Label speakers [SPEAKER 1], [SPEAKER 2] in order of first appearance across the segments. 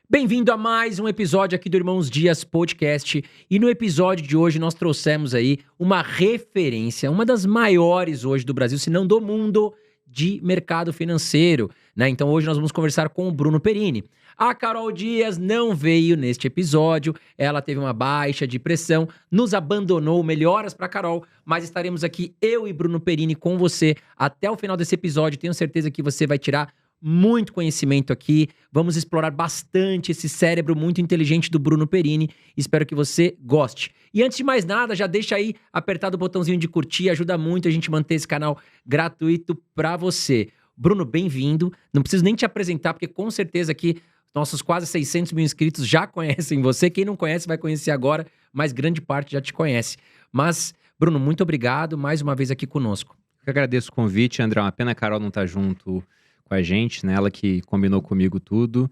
[SPEAKER 1] Bem-vindo a mais um episódio aqui do Irmãos Dias Podcast. E no episódio de hoje nós trouxemos aí uma referência, uma das maiores hoje do Brasil, se não do mundo, de mercado financeiro, né? Então hoje nós vamos conversar com o Bruno Perini. A Carol Dias não veio neste episódio, ela teve uma baixa de pressão, nos abandonou, melhoras para Carol, mas estaremos aqui eu e Bruno Perini com você até o final desse episódio. Tenho certeza que você vai tirar muito conhecimento aqui, vamos explorar bastante esse cérebro muito inteligente do Bruno Perini, espero que você goste. E antes de mais nada, já deixa aí apertado o botãozinho de curtir, ajuda muito a gente manter esse canal gratuito pra você. Bruno, bem-vindo, não preciso nem te apresentar, porque com certeza aqui nossos quase 600 mil inscritos já conhecem você, quem não conhece vai conhecer agora, mas grande parte já te conhece. Mas, Bruno, muito obrigado mais uma vez aqui conosco.
[SPEAKER 2] Eu agradeço o convite, André, uma pena a Carol não estar junto com a gente, né? Ela que combinou comigo tudo.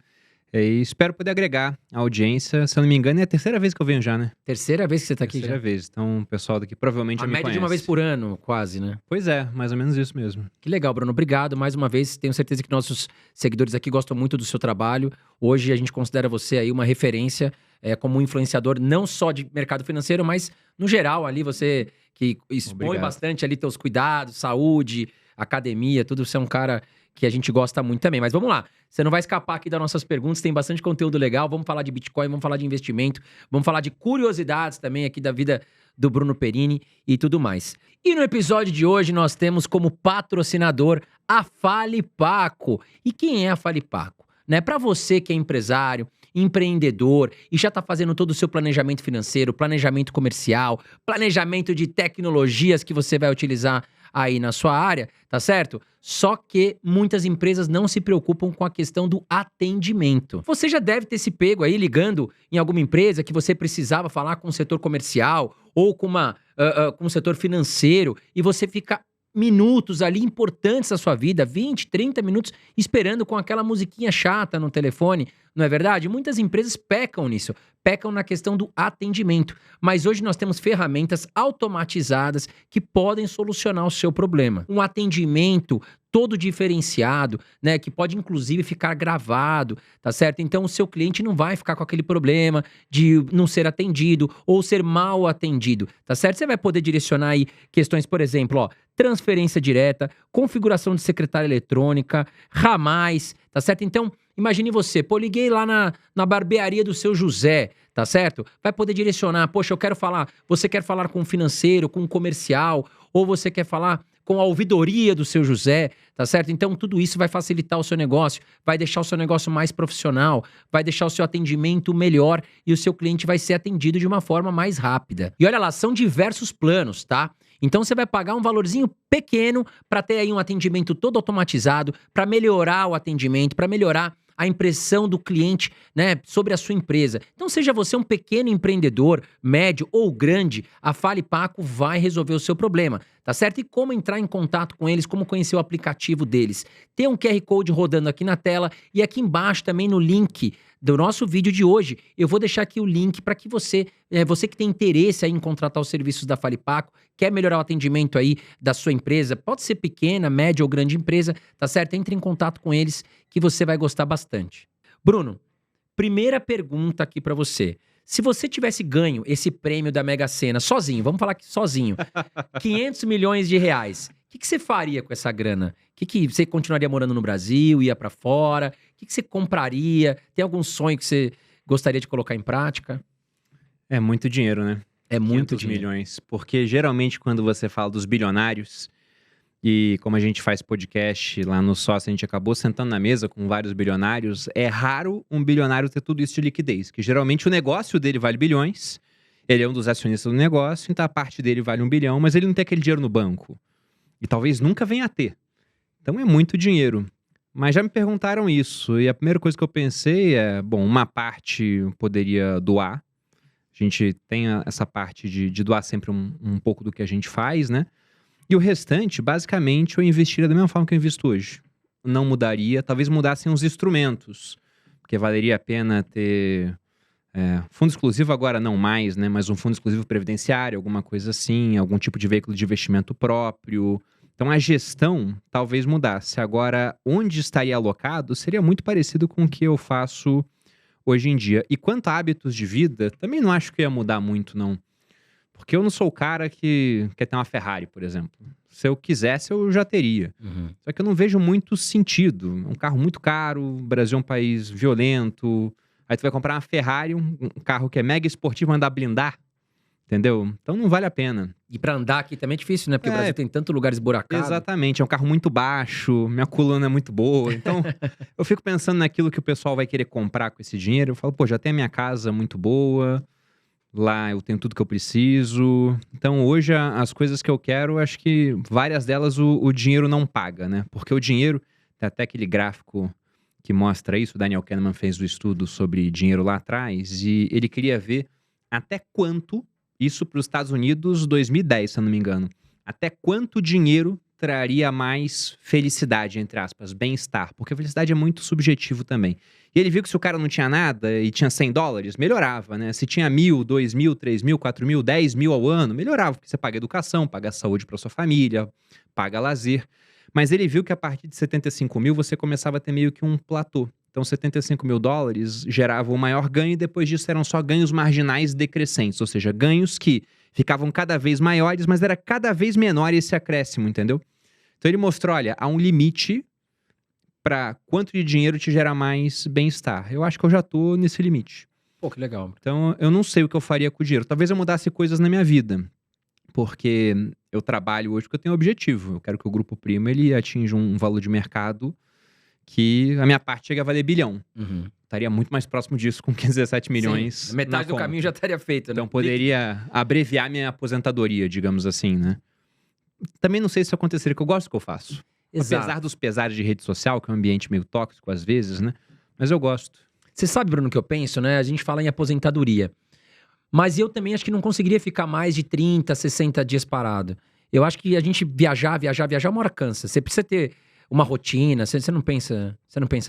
[SPEAKER 2] E espero poder agregar a audiência. Se eu não me engano, é a terceira vez que eu venho já, né?
[SPEAKER 1] Terceira vez que você tá aqui já?
[SPEAKER 2] Terceira vez. Então, o pessoal daqui provavelmente já me conhece.
[SPEAKER 1] A média de uma vez por ano, quase, né?
[SPEAKER 2] Pois é, mais ou menos isso mesmo.
[SPEAKER 1] Que legal, Bruno. Obrigado mais uma vez. Tenho certeza que nossos seguidores aqui gostam muito do seu trabalho. Hoje a gente considera você aí uma referência como um influenciador não só de mercado financeiro, mas no geral ali você que expõe bastante ali teus cuidados, saúde, academia, tudo. Você é um cara que a gente gosta muito também. Mas vamos lá, você não vai escapar aqui das nossas perguntas, tem bastante conteúdo legal, vamos falar de Bitcoin, vamos falar de investimento, vamos falar de curiosidades também aqui da vida do Bruno Perini e tudo mais. E no episódio de hoje nós temos como patrocinador a Falipaco. E quem é a Falipaco? Né? Para você que é empresário, empreendedor e já está fazendo todo o seu planejamento financeiro, planejamento comercial, planejamento de tecnologias que você vai utilizar aí na sua área, tá certo? Só que muitas empresas não se preocupam com a questão do atendimento. Você já deve ter se pego aí ligando em alguma empresa que você precisava falar com o setor comercial ou com o setor financeiro e você fica minutos ali importantes da sua vida, 20, 30 minutos, esperando com aquela musiquinha chata no telefone, não é verdade? Muitas empresas pecam nisso, pecam na questão do atendimento, mas hoje nós temos ferramentas automatizadas que podem solucionar o seu problema. Um atendimento todo diferenciado, né, que pode inclusive ficar gravado, tá certo? Então o seu cliente não vai ficar com aquele problema de não ser atendido ou ser mal atendido, tá certo? Você vai poder direcionar aí questões, por exemplo, ó, transferência direta, configuração de secretária eletrônica, ramais, tá certo? Então, imagine você, pô, liguei lá na barbearia do seu José, tá certo? Vai poder direcionar, poxa, você quer falar com o financeiro, com o comercial, ou você quer falar com a ouvidoria do seu José, tá certo? Então tudo isso vai facilitar o seu negócio, vai deixar o seu negócio mais profissional, vai deixar o seu atendimento melhor e o seu cliente vai ser atendido de uma forma mais rápida. E olha lá, são diversos planos, tá? Então você vai pagar um valorzinho pequeno para ter aí um atendimento todo automatizado, para melhorar o atendimento, para melhorar a impressão do cliente, né, sobre a sua empresa. Então, seja você um pequeno empreendedor, médio ou grande, a Falipaco vai resolver o seu problema, tá certo? E como entrar em contato com eles, como conhecer o aplicativo deles. Tem um QR Code rodando aqui na tela e aqui embaixo também no link do nosso vídeo de hoje, eu vou deixar aqui o link para que você que tem interesse aí em contratar os serviços da Falipaco, quer melhorar o atendimento aí da sua empresa, pode ser pequena, média ou grande empresa, tá certo? Entre em contato com eles que você vai gostar bastante. Bruno, primeira pergunta aqui para você. Se você tivesse ganho esse prêmio da Mega Sena sozinho, vamos falar aqui sozinho, 500 milhões de reais, o que você faria com essa grana? Que você continuaria morando no Brasil, ia para fora? O que você compraria? Tem algum sonho que você gostaria de colocar em prática?
[SPEAKER 2] É muito dinheiro, né?
[SPEAKER 1] É muito
[SPEAKER 2] 500
[SPEAKER 1] dinheiro.
[SPEAKER 2] milhões. Porque geralmente quando você fala dos bilionários, e como a gente faz podcast lá no Sócio, a gente acabou sentando na mesa com vários bilionários, é raro um bilionário ter tudo isso de liquidez, que geralmente o negócio dele vale bilhões, ele é um dos acionistas do negócio, então a parte dele vale 1 bilhão, mas ele não tem aquele dinheiro no banco. E talvez nunca venha a ter. Então é muito dinheiro. Mas já me perguntaram isso, e a primeira coisa que eu pensei é, bom, uma parte eu poderia doar. A gente tem essa parte de doar sempre um pouco do que a gente faz, né? E o restante, basicamente, eu investiria da mesma forma que eu invisto hoje. Não mudaria, talvez mudassem os instrumentos, porque valeria a pena ter fundo exclusivo agora não mais, né? Mas um fundo exclusivo previdenciário, alguma coisa assim, algum tipo de veículo de investimento próprio. Então a gestão talvez mudasse. Agora, onde estaria alocado seria muito parecido com o que eu faço hoje em dia. E quanto a hábitos de vida, também não acho que ia mudar muito, não. Porque eu não sou o cara que quer ter uma Ferrari, por exemplo. Se eu quisesse, eu já teria. Só que eu não vejo muito sentido. É um carro muito caro, o Brasil é um país violento. Aí tu vai comprar uma Ferrari, um carro que é mega esportivo, andar blindar, entendeu? Então não vale a pena.
[SPEAKER 1] E pra andar aqui também é difícil, né? Porque o Brasil tem tanto lugar esburacado.
[SPEAKER 2] Exatamente, é um carro muito baixo, minha coluna é muito boa. Então eu fico pensando naquilo que o pessoal vai querer comprar com esse dinheiro. Eu falo, pô, já tem a minha casa muito boa. Lá eu tenho tudo que eu preciso. Então hoje as coisas que eu quero, acho que várias delas o dinheiro não paga, né? Porque o dinheiro, tem até aquele gráfico que mostra isso, o Daniel Kahneman fez o estudo sobre dinheiro lá atrás, e ele queria ver até quanto, isso para os Estados Unidos 2010, se eu não me engano, até quanto dinheiro traria mais felicidade, entre aspas, bem-estar, porque a felicidade é muito subjetivo também. E ele viu que se o cara não tinha nada e tinha $100, melhorava, né? Se tinha 1.000, 2.000, 3.000, 4.000, 10.000 ao ano, melhorava, porque você paga educação, paga saúde para sua família, paga lazer. Mas ele viu que a partir de 75.000 você começava a ter meio que um platô. Então $75.000 gerava o maior ganho e depois disso eram só ganhos marginais decrescentes, ou seja, ganhos que ficavam cada vez maiores, mas era cada vez menor esse acréscimo, entendeu? Então ele mostrou, olha, há um limite para quanto de dinheiro te gera mais bem-estar. Eu acho que eu já tô nesse limite.
[SPEAKER 1] Pô, que legal.
[SPEAKER 2] Então eu não sei o que eu faria com o dinheiro. Talvez eu mudasse coisas na minha vida. Porque eu trabalho hoje porque eu tenho um objetivo. Eu quero que o Grupo Primo ele atinja um valor de mercado que a minha parte chegue a valer bilhão. Estaria muito mais próximo disso com 17 milhões.
[SPEAKER 1] Sim, metade do caminho já estaria feito, né?
[SPEAKER 2] Então poderia abreviar minha aposentadoria, digamos assim, né? Também não sei se isso aconteceria, que eu gosto do que eu faço.
[SPEAKER 1] Exato.
[SPEAKER 2] Apesar dos pesares de rede social, que é um ambiente meio tóxico às vezes, né? Mas eu gosto.
[SPEAKER 1] Você sabe, Bruno, o que eu penso, né? A gente fala em aposentadoria. Mas eu também acho que não conseguiria ficar mais de 30, 60 dias parado. Eu acho que a gente viajar, uma hora cansa. Você precisa ter uma rotina. Você não pensa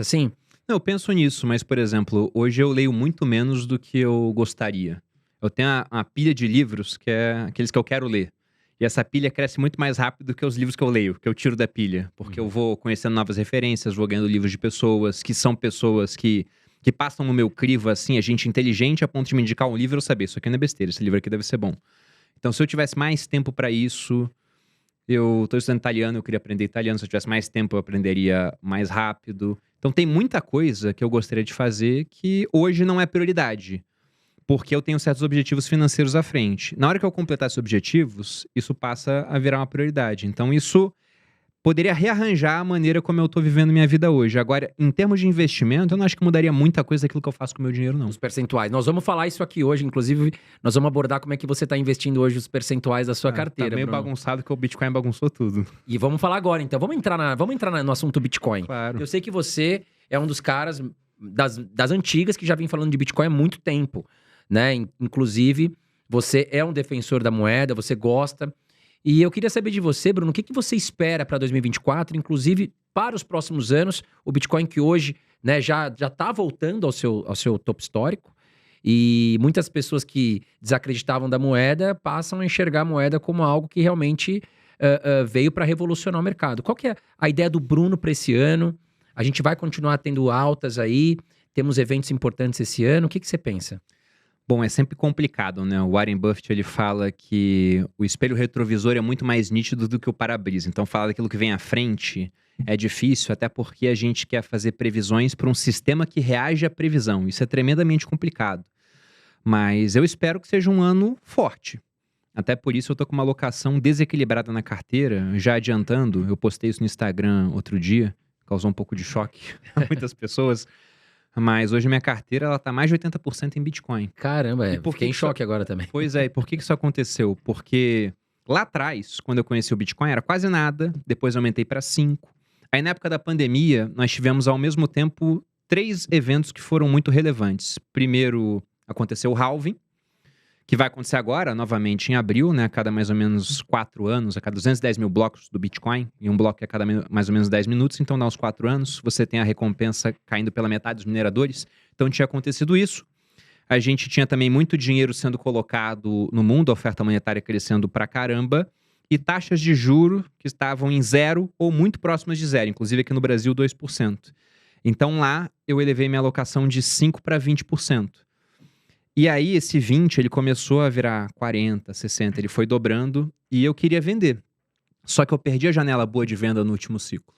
[SPEAKER 1] assim?
[SPEAKER 2] Não, eu penso nisso, mas, por exemplo, hoje eu leio muito menos do que eu gostaria. Eu tenho uma pilha de livros que é aqueles que eu quero ler. E essa pilha cresce muito mais rápido do que os livros que eu leio, que eu tiro da pilha. Porque eu vou conhecendo novas referências, vou ganhando livros de pessoas que são pessoas que passam no meu crivo, assim, a gente inteligente a ponto de me indicar um livro e eu saber, isso aqui não é besteira, esse livro aqui deve ser bom. Então, se eu tivesse mais tempo pra isso, eu tô estudando italiano, eu queria aprender italiano, se eu tivesse mais tempo eu aprenderia mais rápido. Então, tem muita coisa que eu gostaria de fazer que hoje não é prioridade, porque eu tenho certos objetivos financeiros à frente. Na hora que eu completar esses objetivos, isso passa a virar uma prioridade. Então, isso poderia rearranjar a maneira como eu tô vivendo minha vida hoje. Agora, em termos de investimento, eu não acho que mudaria muita coisa daquilo que eu faço com o meu dinheiro, não.
[SPEAKER 1] Os percentuais. Nós vamos falar isso aqui hoje, inclusive, nós vamos abordar como é que você tá investindo hoje os percentuais da sua carteira,
[SPEAKER 2] Tá meio
[SPEAKER 1] Bruno.
[SPEAKER 2] bagunçado que o Bitcoin bagunçou tudo.
[SPEAKER 1] E vamos falar agora, então. Vamos entrar no assunto Bitcoin.
[SPEAKER 2] Claro.
[SPEAKER 1] Eu sei que você é um dos caras das antigas que já vem falando de Bitcoin há muito tempo, né? Inclusive, você é um defensor da moeda, você gosta. E eu queria saber de você, Bruno, o que você espera para 2024, inclusive para os próximos anos, o Bitcoin que hoje, né, já tá voltando ao seu topo histórico, e muitas pessoas que desacreditavam da moeda passam a enxergar a moeda como algo que realmente veio para revolucionar o mercado. Qual que é a ideia do Bruno para esse ano? A gente vai continuar tendo altas aí, temos eventos importantes esse ano, o que você pensa?
[SPEAKER 2] Bom, é sempre complicado, né? O Warren Buffett, ele fala que o espelho retrovisor é muito mais nítido do que o para-brisa. Então, falar daquilo que vem à frente é difícil, até porque a gente quer fazer previsões para um sistema que reage à previsão. Isso é tremendamente complicado. Mas eu espero que seja um ano forte. Até por isso eu tô com uma alocação desequilibrada na carteira, já adiantando. Eu postei isso no Instagram outro dia, causou um pouco de choque a muitas pessoas. Mas hoje minha carteira, ela tá mais de 80% em Bitcoin.
[SPEAKER 1] Caramba,
[SPEAKER 2] E por
[SPEAKER 1] fiquei
[SPEAKER 2] que
[SPEAKER 1] em
[SPEAKER 2] isso-
[SPEAKER 1] choque agora também.
[SPEAKER 2] Pois é, e por que isso aconteceu? Porque lá atrás, quando eu conheci o Bitcoin, era quase nada, depois eu aumentei para 5. Aí na época da pandemia, nós tivemos ao mesmo tempo 3 eventos que foram muito relevantes. Primeiro, aconteceu o halving, que vai acontecer agora, novamente em abril, né? A cada mais ou menos 4 anos, a cada 210 mil blocos do Bitcoin, e um bloco é a cada mais ou menos 10 minutos, então dá uns 4 anos, você tem a recompensa caindo pela metade dos mineradores. Então tinha acontecido isso. A gente tinha também muito dinheiro sendo colocado no mundo, a oferta monetária crescendo pra caramba, e taxas de juro que estavam em 0 ou muito próximas de 0, inclusive aqui no Brasil 2%. Então lá eu elevei minha alocação de 5% para 20%. E aí esse 20 ele começou a virar 40, 60, ele foi dobrando e eu queria vender. Só que eu perdi a janela boa de venda no último ciclo.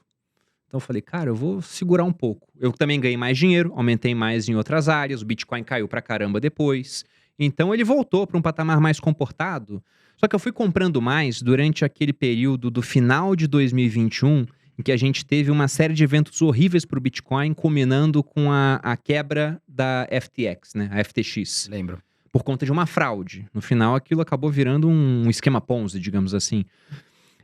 [SPEAKER 2] Então eu falei, cara, eu vou segurar um pouco. Eu também ganhei mais dinheiro, aumentei mais em outras áreas, o Bitcoin caiu pra caramba depois. Então ele voltou para um patamar mais comportado. Só que eu fui comprando mais durante aquele período do final de 2021, em que a gente teve uma série de eventos horríveis para o Bitcoin, culminando com a quebra da FTX, né? A FTX.
[SPEAKER 1] Lembro.
[SPEAKER 2] Por conta de uma fraude. No final, aquilo acabou virando um esquema Ponzi, digamos assim.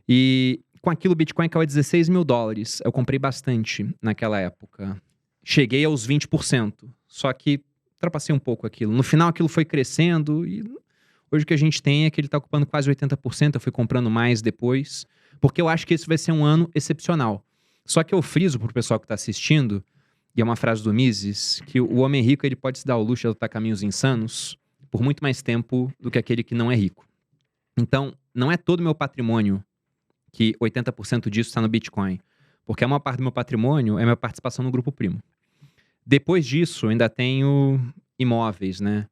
[SPEAKER 2] E com aquilo, o Bitcoin caiu a 16 mil dólares. Eu comprei bastante naquela época. Cheguei aos 20%. Só que ultrapassei um pouco aquilo. No final, aquilo foi crescendo e hoje o que a gente tem é que ele está ocupando quase 80%. Eu fui comprando mais depois, porque eu acho que esse vai ser um ano excepcional. Só que eu friso pro pessoal que está assistindo, e é uma frase do Mises, que o homem rico ele pode se dar ao luxo de adotar caminhos insanos por muito mais tempo do que aquele que não é rico. Então, não é todo o meu patrimônio que 80% disso está no Bitcoin. Porque a maior parte do meu patrimônio é minha participação no Grupo Primo. Depois disso, eu ainda tenho imóveis, né?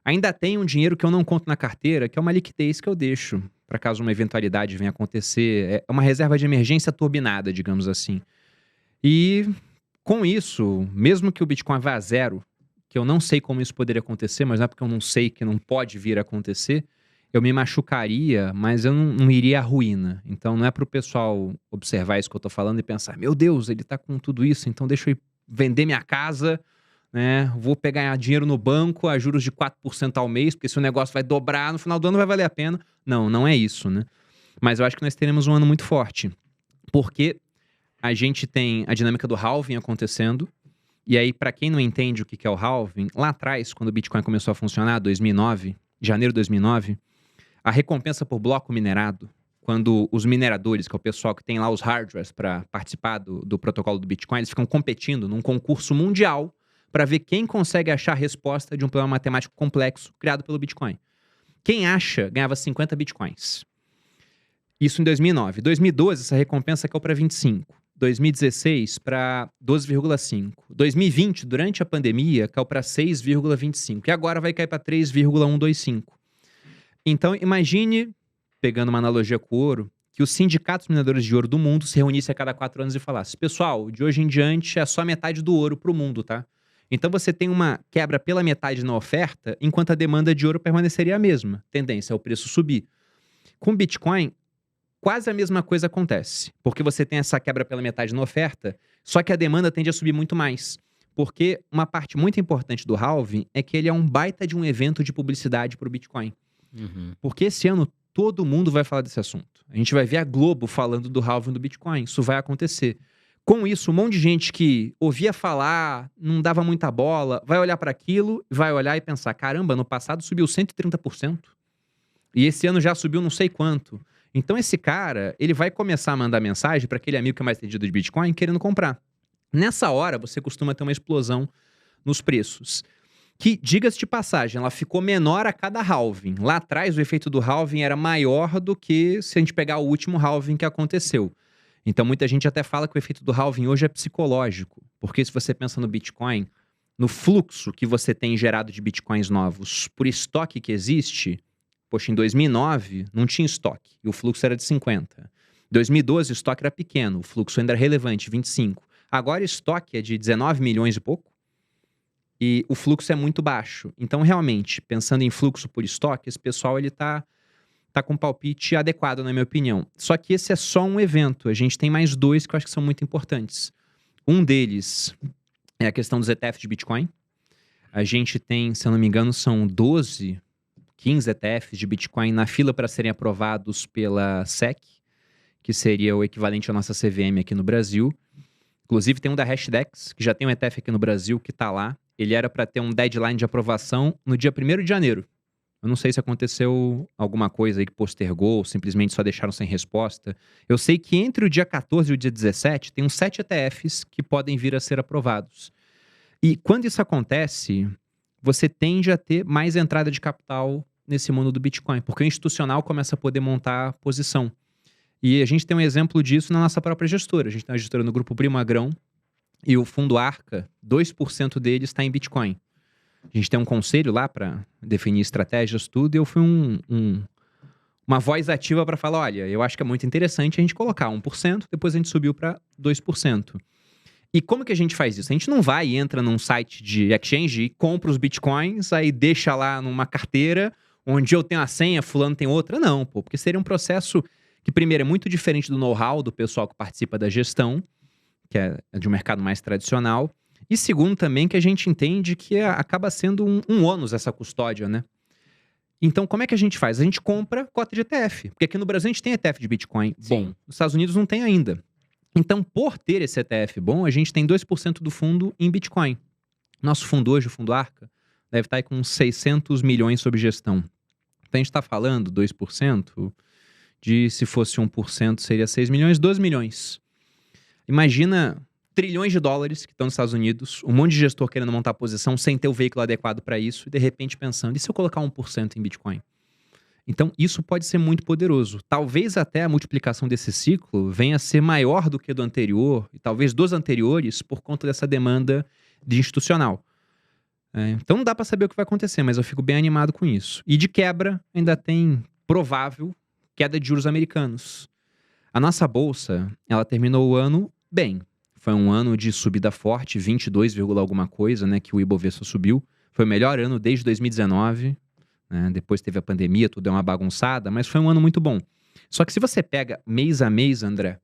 [SPEAKER 2] Ainda tenho um dinheiro que eu não conto na carteira, que é uma liquidez que eu deixo para caso uma eventualidade venha acontecer. É uma reserva de emergência turbinada, digamos assim. E com isso, mesmo que o Bitcoin vá a zero, que eu não sei como isso poderia acontecer, mas não é porque eu não sei que não pode vir a acontecer, eu me machucaria, mas eu não iria à ruína. Então não é para o pessoal observar isso que eu tô falando e pensar, meu Deus, ele tá com tudo isso, então deixa eu ir vender minha casa, né? Vou pegar dinheiro no banco a juros de 4% ao mês, porque se o negócio vai dobrar, no final do ano vai valer a pena. Não, não é isso, né? Mas eu acho que nós teremos um ano muito forte, porque a gente tem a dinâmica do halving acontecendo, e aí para quem não entende o que é o halving, lá atrás, quando o Bitcoin começou a funcionar, 2009, janeiro de 2009, a recompensa por bloco minerado, quando os mineradores, que é o pessoal que tem lá os hardwares para participar do protocolo do Bitcoin, eles ficam competindo num concurso mundial para ver quem consegue achar a resposta de um problema matemático complexo criado pelo Bitcoin. Quem acha, ganhava 50 Bitcoins. Isso em 2009. 2012, essa recompensa caiu para 25. 2016, para 12,5. 2020, durante a pandemia, caiu para 6,25. E agora vai cair para 3,125. Então, imagine, pegando uma analogia com o ouro, que os sindicatos mineradores de ouro do mundo se reunissem a cada 4 anos e falassem, pessoal, de hoje em diante é só metade do ouro para o mundo, tá? Então você tem uma quebra pela metade na oferta, enquanto a demanda de ouro permaneceria a mesma. Tendência é o preço subir. Com Bitcoin, quase a mesma coisa acontece, porque você tem essa quebra pela metade na oferta, só que a demanda tende a subir muito mais. Porque uma parte muito importante do halving é que ele é um baita de um evento de publicidade para o Bitcoin.
[SPEAKER 1] Uhum.
[SPEAKER 2] Porque esse ano todo mundo vai falar desse assunto. A gente vai ver a Globo falando do halving do Bitcoin. Isso vai acontecer. Com isso, um monte de gente que ouvia falar, não dava muita bola, vai olhar para aquilo, vai olhar e pensar, caramba, no passado subiu 130%. E esse ano já subiu não sei quanto. Então esse cara, ele vai começar a mandar mensagem para aquele amigo que é mais entendido de Bitcoin querendo comprar. Nessa hora, você costuma ter uma explosão nos preços. Que, diga-se de passagem, ela ficou menor a cada halving. Lá atrás, o efeito do halving era maior do que se a gente pegar o último halving que aconteceu. Então, muita gente até fala que o efeito do halving hoje é psicológico. Porque se você pensa no Bitcoin, no fluxo que você tem gerado de Bitcoins novos por estoque que existe, poxa, em 2009 não tinha estoque e o fluxo era de 50. Em 2012 o estoque era pequeno, o fluxo ainda era relevante, 25. Agora o estoque é de 19 milhões e pouco. E o fluxo é muito baixo. Então, realmente, pensando em fluxo por estoque, esse pessoal ele tá com um palpite adequado, na minha opinião. Só que esse é só um evento. A gente tem mais dois que eu acho que são muito importantes. Um deles é a questão dos ETFs de Bitcoin. A gente tem, se eu não me engano, são 12, 15 ETFs de Bitcoin na fila para serem aprovados pela SEC, que seria o equivalente à nossa CVM aqui no Brasil. Inclusive, tem um da Hashdex, que já tem um ETF aqui no Brasil, que está lá. Ele era para ter um deadline de aprovação no dia 1º de janeiro. Eu não sei se aconteceu alguma coisa aí que postergou, ou simplesmente só deixaram sem resposta. Eu sei que entre o dia 14 e o dia 17, tem uns 7 ETFs que podem vir a ser aprovados. E quando isso acontece, você tende a ter mais entrada de capital nesse mundo do Bitcoin, porque o institucional começa a poder montar posição. E a gente tem um exemplo disso na nossa própria gestora. A gente tem uma gestora no Grupo Primo Agrão, E o fundo Arca, 2% dele está em Bitcoin. A gente tem um conselho lá para definir estratégias, tudo, e eu fui uma voz ativa para falar, olha, eu acho que é muito interessante a gente colocar 1%, depois a gente subiu para 2%. E como que a gente faz isso? A gente não vai e entra num site de exchange e compra os bitcoins, aí deixa lá numa carteira, onde eu tenho a senha, fulano tem outra. Não, pô, porque seria um processo que, primeiro, é muito diferente do know-how do pessoal que participa da gestão, que é de um mercado mais tradicional. E segundo, também, que a gente entende que acaba sendo um ônus essa custódia, né? Então, como é que a gente faz? A gente compra cota de ETF, porque aqui no Brasil a gente tem ETF de Bitcoin bom, nos Estados Unidos não tem ainda. Então, por ter esse ETF bom, a gente tem 2% do fundo em Bitcoin. Nosso fundo hoje, o fundo Arca, deve estar aí com uns 600 milhões sob gestão. Então, a gente está falando 2%, de se fosse 1% seria 6 milhões, 12 milhões. Imagina trilhões de dólares que estão nos Estados Unidos, um monte de gestor querendo montar posição sem ter o veículo adequado para isso, e de repente pensando, e se eu colocar 1% em Bitcoin? Então, isso pode ser muito poderoso. Talvez até a multiplicação desse ciclo venha a ser maior do que do anterior, e talvez dos anteriores, por conta dessa demanda de institucional. Então, não dá para saber o que vai acontecer, mas eu fico bem animado com isso. E de quebra, ainda tem provável queda de juros americanos. A nossa bolsa, ela terminou o ano bem. Foi um ano de subida forte, 22, alguma coisa, né, que o Ibovespa subiu. Foi o melhor ano desde 2019. Depois teve a pandemia, tudo é uma bagunçada, mas foi um ano muito bom. Só que se você pega mês a mês, André,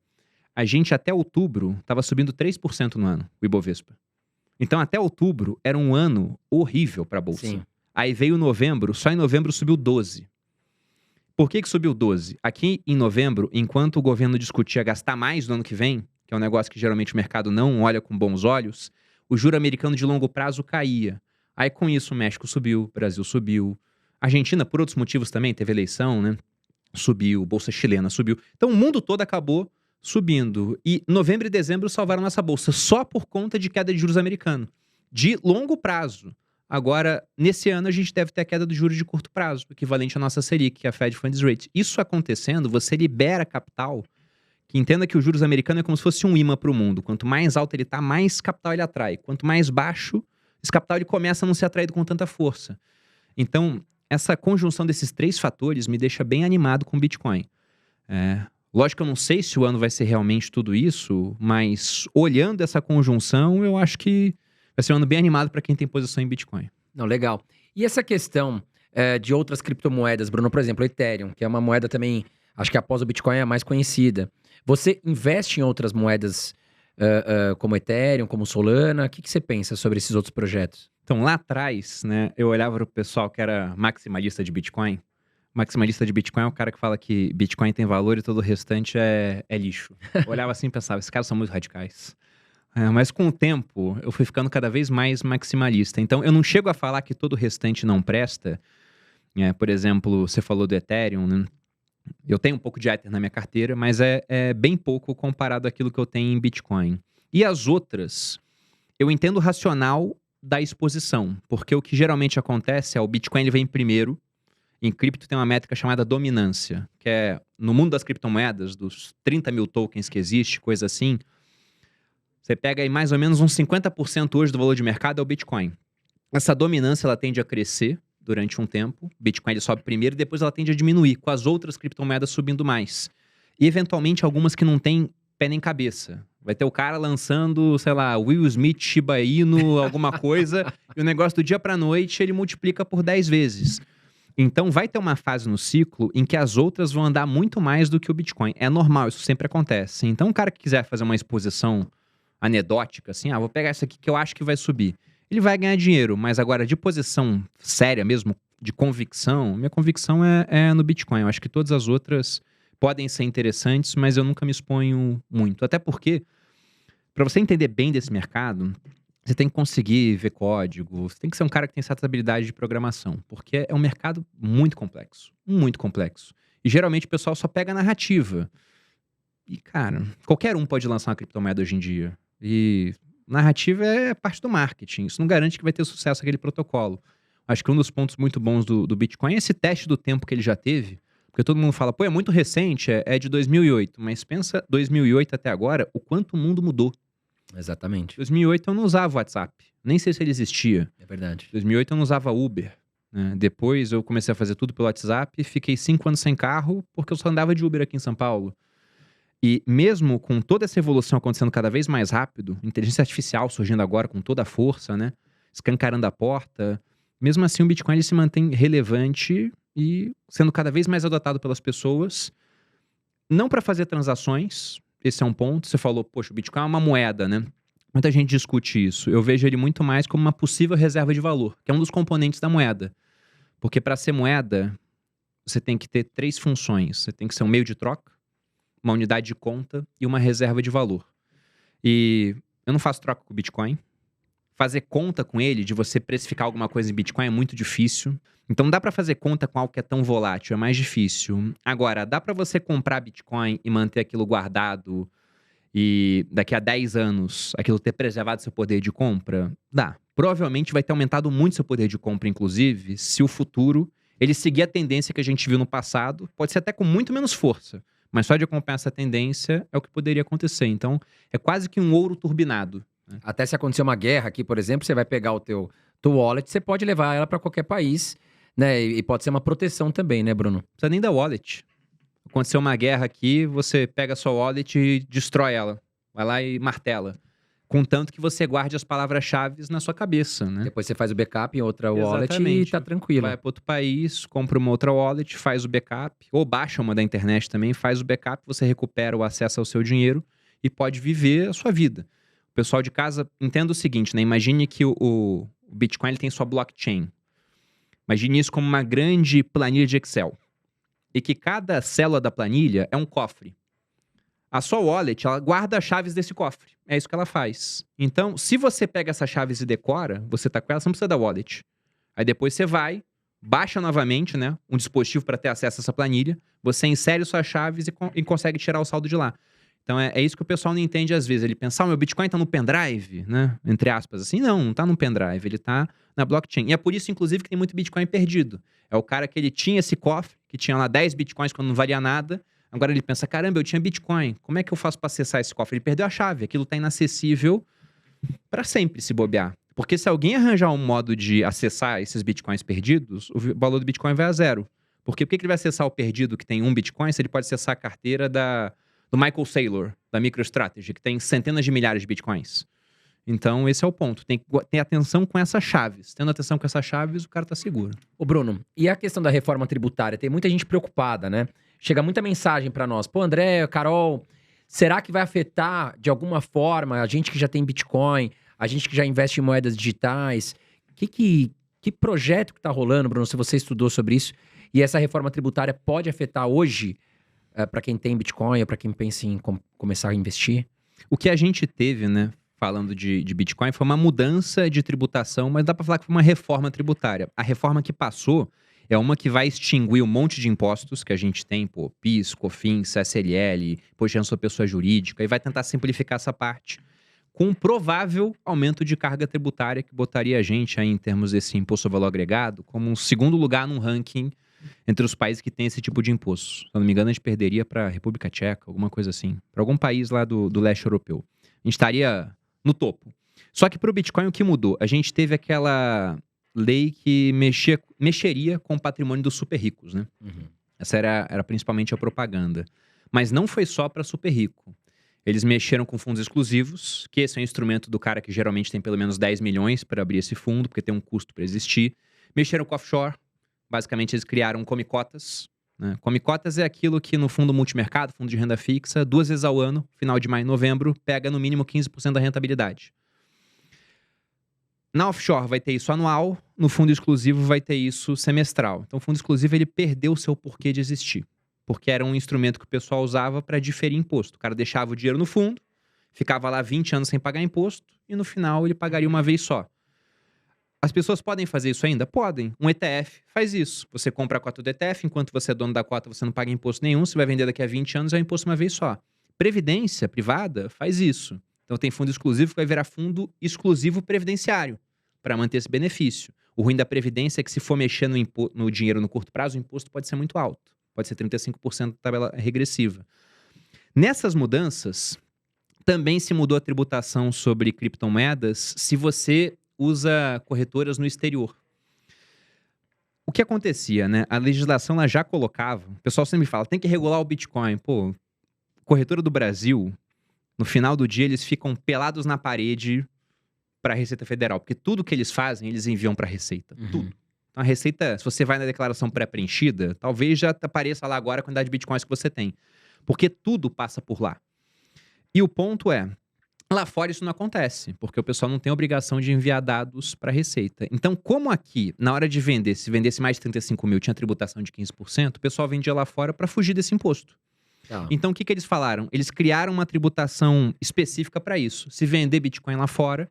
[SPEAKER 2] a gente até outubro estava subindo 3% no ano, o Ibovespa. Então até outubro era um ano horrível para a Bolsa.
[SPEAKER 1] Sim.
[SPEAKER 2] Aí veio novembro, só em novembro subiu 12%. Por que subiu 12%? Aqui em novembro, enquanto o governo discutia gastar mais no ano que vem, que é um negócio que geralmente o mercado não olha com bons olhos, o juro americano de longo prazo caía. Aí com isso o México subiu, o Brasil subiu. A Argentina, por outros motivos também, teve eleição, né? Subiu, bolsa chilena subiu. Então o mundo todo acabou subindo. E novembro e dezembro salvaram nossa bolsa só por conta de queda de juros americano. De longo prazo. Agora, nesse ano, a gente deve ter a queda dos juros de curto prazo, equivalente à nossa Selic, que é a Fed Funds Rate. Isso acontecendo, você libera capital, que entenda que os juros americanos é como se fosse um imã para o mundo. Quanto mais alto ele está, mais capital ele atrai. Quanto mais baixo, esse capital ele começa a não ser atraído com tanta força. Então, essa conjunção desses 3 fatores me deixa bem animado com o Bitcoin. Lógico que eu não sei se o ano vai ser realmente tudo isso, mas olhando essa conjunção, eu acho que vai ser um ano bem animado para quem tem posição em Bitcoin.
[SPEAKER 1] Não, legal. E essa questão de outras criptomoedas, Bruno, por exemplo, o Ethereum, que é uma moeda também, acho que após o Bitcoin é a mais conhecida. Você investe em outras moedas como Ethereum, como Solana? O que você pensa sobre esses outros projetos?
[SPEAKER 2] Então, lá atrás, né, eu olhava para o pessoal que era maximalista de Bitcoin. Maximalista de Bitcoin é o cara que fala que Bitcoin tem valor e todo o restante é lixo. Eu olhava assim e pensava, esses caras são muito radicais. Mas com o tempo, eu fui ficando cada vez mais maximalista. Então, eu não chego a falar que todo o restante não presta. Por exemplo, você falou do Ethereum, né? Eu tenho um pouco de Ether na minha carteira, mas é bem pouco comparado àquilo que eu tenho em Bitcoin. E as outras, eu entendo o racional da exposição, porque o que geralmente acontece é o Bitcoin ele vem primeiro. Em cripto tem uma métrica chamada dominância, que é no mundo das criptomoedas, dos 30 mil tokens que existe, coisa assim, você pega aí mais ou menos uns 50% hoje do valor de mercado é o Bitcoin. Essa dominância ela tende a crescer durante um tempo, Bitcoin ele sobe primeiro e depois ela tende a diminuir, com as outras criptomoedas subindo mais. E eventualmente algumas que não têm pé nem cabeça. Vai ter o cara lançando, sei lá, Will Smith, Shiba Inu, alguma coisa, e o negócio do dia pra noite ele multiplica por 10 vezes. Então vai ter uma fase no ciclo em que as outras vão andar muito mais do que o Bitcoin. É normal, isso sempre acontece. Então o cara que quiser fazer uma exposição anedótica, assim, vou pegar essa aqui que eu acho que vai subir. Ele vai ganhar dinheiro, mas agora de posição séria mesmo, de convicção, minha convicção é no Bitcoin. Eu acho que todas as outras podem ser interessantes, mas eu nunca me exponho muito. Até porque, para você entender bem desse mercado, você tem que conseguir ver código, você tem que ser um cara que tem certa habilidade de programação, porque é um mercado muito complexo, muito complexo. E geralmente o pessoal só pega a narrativa. E, cara, qualquer um pode lançar uma criptomoeda hoje em dia. E narrativa é parte do marketing, isso não garante que vai ter sucesso aquele protocolo. Acho que um dos pontos muito bons do Bitcoin é esse teste do tempo que ele já teve, porque todo mundo fala, pô, é muito recente, é de 2008, mas pensa 2008 até agora, o quanto o mundo mudou.
[SPEAKER 1] Exatamente.
[SPEAKER 2] Em 2008 eu não usava o WhatsApp. Nem sei se ele existia.
[SPEAKER 1] É verdade.
[SPEAKER 2] Em 2008 eu não usava Uber. Né? Depois eu comecei a fazer tudo pelo WhatsApp e fiquei 5 anos sem carro porque eu só andava de Uber aqui em São Paulo. E mesmo com toda essa evolução acontecendo cada vez mais rápido, inteligência artificial surgindo agora com toda a força, né? Escancarando a porta, mesmo assim o Bitcoin ele se mantém relevante e sendo cada vez mais adotado pelas pessoas, não para fazer transações, esse é um ponto. Você falou, poxa, o Bitcoin é uma moeda, né? Muita gente discute isso. Eu vejo ele muito mais como uma possível reserva de valor, que é um dos componentes da moeda. Porque para ser moeda, você tem que ter 3 funções. Você tem que ser um meio de troca, uma unidade de conta e uma reserva de valor. E eu não faço troca com o Bitcoin. Fazer conta com ele, de você precificar alguma coisa em Bitcoin é muito difícil. Então dá para fazer conta com algo que é tão volátil, é mais difícil. Agora, dá para você comprar Bitcoin e manter aquilo guardado e daqui a 10 anos aquilo ter preservado seu poder de compra? Dá. Provavelmente vai ter aumentado muito seu poder de compra, inclusive, se o futuro ele seguir a tendência que a gente viu no passado, pode ser até com muito menos força. Mas só de acompanhar essa tendência é o que poderia acontecer. Então, é quase que um ouro turbinado. Né?
[SPEAKER 1] Até se acontecer uma guerra aqui, por exemplo, você vai pegar o teu wallet, você pode levar ela para qualquer país, né? E pode ser uma proteção também, né, Bruno?
[SPEAKER 2] Não precisa nem da wallet. Aconteceu uma guerra aqui, você pega a sua wallet e destrói ela. Vai lá e martela. Contanto que você guarde as palavras-chave na sua cabeça, né?
[SPEAKER 1] Depois você faz o backup em outra wallet e
[SPEAKER 2] Exatamente.
[SPEAKER 1] tá tranquilo.
[SPEAKER 2] Vai para outro país, compra uma outra wallet, faz o backup, ou baixa uma da internet também, faz o backup, você recupera o acesso ao seu dinheiro e pode viver a sua vida. O pessoal de casa entenda o seguinte, né? Imagine que o Bitcoin ele tem sua blockchain. Imagine isso como uma grande planilha de Excel. E que cada célula da planilha é um cofre. A sua wallet, ela guarda as chaves desse cofre. É isso que ela faz. Então, se você pega essas chaves e decora, você tá com elas, você não precisa da wallet. Aí depois você vai, baixa novamente, né, um dispositivo para ter acesso a essa planilha, você insere suas chaves e consegue tirar o saldo de lá. Então, é isso que o pessoal não entende às vezes. Ele pensa, meu Bitcoin tá no pendrive, né, entre aspas, assim. Não tá no pendrive, ele tá na blockchain. E é por isso, inclusive, que tem muito Bitcoin perdido. É o cara que ele tinha esse cofre, que tinha lá 10 Bitcoins quando não valia nada. Agora ele pensa, caramba, eu tinha Bitcoin, como é que eu faço para acessar esse cofre? Ele perdeu a chave, aquilo tá inacessível para sempre se bobear. Porque se alguém arranjar um modo de acessar esses Bitcoins perdidos, o valor do Bitcoin vai a zero. Porque por que ele vai acessar o perdido que tem 1 Bitcoin se ele pode acessar a carteira do Michael Saylor, da MicroStrategy, que tem centenas de milhares de Bitcoins? Então esse é o ponto, tem que ter atenção com essas chaves. Tendo atenção com essas chaves, o cara tá seguro.
[SPEAKER 1] Ô Bruno, e a questão da reforma tributária? Tem muita gente preocupada, né? Chega muita mensagem para nós. Pô, André, Carol, será que vai afetar de alguma forma a gente que já tem Bitcoin, a gente que já investe em moedas digitais? Que projeto que tá rolando, Bruno, se você estudou sobre isso? E essa reforma tributária pode afetar hoje para quem tem Bitcoin ou para quem pensa em começar a investir?
[SPEAKER 2] O que a gente teve, né, falando de Bitcoin, foi uma mudança de tributação, mas dá para falar que foi uma reforma tributária. A reforma que passou é uma que vai extinguir um monte de impostos que a gente tem, pô, PIS, COFINS, CSLL, imposto de renda sobre pessoa jurídica, e vai tentar simplificar essa parte, com um provável aumento de carga tributária que botaria a gente aí, em termos desse imposto sobre valor agregado, como um segundo lugar num ranking entre os países que têm esse tipo de imposto. Se eu não me engano, a gente perderia para a República Tcheca, alguma coisa assim, para algum país lá do leste europeu. A gente estaria no topo. Só que para o Bitcoin, o que mudou? A gente teve aquela lei que mexeria com o patrimônio dos super ricos, né?
[SPEAKER 1] Uhum.
[SPEAKER 2] Essa era principalmente a propaganda. Mas não foi só para super rico. Eles mexeram com fundos exclusivos, que esse é um instrumento do cara que geralmente tem pelo menos 10 milhões para abrir esse fundo, porque tem um custo para existir. Mexeram com offshore. Basicamente, eles criaram comicotas. Né? Comicotas é aquilo que no fundo multimercado, fundo de renda fixa, 2 vezes ao ano, final de maio e novembro, pega no mínimo 15% da rentabilidade. Na offshore vai ter isso anual, no fundo exclusivo vai ter isso semestral. Então o fundo exclusivo ele perdeu o seu porquê de existir. Porque era um instrumento que o pessoal usava para diferir imposto. O cara deixava o dinheiro no fundo, ficava lá 20 anos sem pagar imposto, e no final ele pagaria uma vez só. As pessoas podem fazer isso ainda? Podem. Um ETF faz isso. Você compra a cota do ETF, enquanto você é dono da cota, você não paga imposto nenhum. Você vai vender daqui a 20 anos, é um imposto uma vez só. Previdência privada faz isso. Então tem fundo exclusivo que vai virar fundo exclusivo previdenciário para manter esse benefício. O ruim da previdência é que se for mexer no dinheiro no curto prazo, o imposto pode ser muito alto. Pode ser 35% da tabela regressiva. Nessas mudanças, Também se mudou a tributação sobre criptomoedas se você usa corretoras no exterior. O que acontecia, né? A legislação ela já colocava, o pessoal sempre fala, tem que regular o Bitcoin. Pô, corretora do Brasil, no final do dia, eles ficam pelados na parede para a Receita Federal, porque tudo que eles fazem, eles enviam para a Receita. Tudo. Então, a Receita, se você vai na declaração pré-preenchida, talvez já apareça lá agora a quantidade de bitcoins que você tem. Porque tudo passa por lá. E o ponto é, lá fora isso não acontece, porque o pessoal não tem obrigação de enviar dados para a Receita. Então, como aqui, na hora de vender, se vendesse mais de 35 mil, tinha tributação de 15%, o pessoal vendia lá fora para fugir desse imposto. Então, o que eles falaram? Eles criaram uma tributação específica para isso. Se vender Bitcoin lá fora,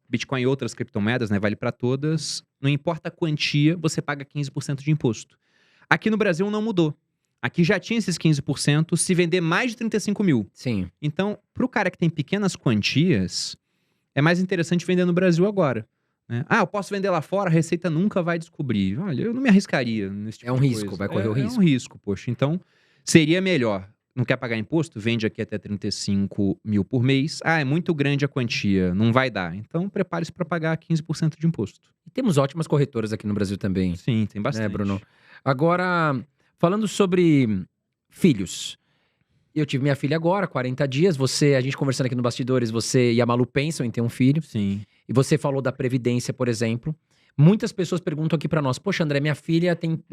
[SPEAKER 2] Bitcoin e outras criptomoedas, né, vale para todas, não importa a quantia, você paga 15% de imposto. Aqui no Brasil não mudou. Aqui já tinha esses 15% se vender mais de 35 mil.
[SPEAKER 1] Sim.
[SPEAKER 2] Então, para o cara que tem pequenas quantias, é mais interessante vender no Brasil agora. Né? Ah, eu posso vender lá fora, a Receita nunca vai descobrir. Olha, eu não me arriscaria nesse tipo
[SPEAKER 1] É um
[SPEAKER 2] de
[SPEAKER 1] risco,
[SPEAKER 2] coisa.
[SPEAKER 1] vai correr o risco.
[SPEAKER 2] É um risco, poxa. Então, seria melhor. Não quer pagar imposto? Vende aqui até 35 mil por mês. Ah, é muito grande a quantia, não vai dar. Então, prepare-se para pagar 15% de imposto.
[SPEAKER 1] E temos ótimas corretoras aqui no Brasil também.
[SPEAKER 2] Sim, tem bastante.
[SPEAKER 1] Né, Bruno? Agora, falando sobre filhos. Eu tive minha filha agora, 40 dias. A gente conversando aqui no Bastidores, você e a Malu pensam em ter um filho.
[SPEAKER 2] Sim.
[SPEAKER 1] E você falou da Previdência, por exemplo. Muitas pessoas perguntam aqui pra nós, poxa, André, minha filha tem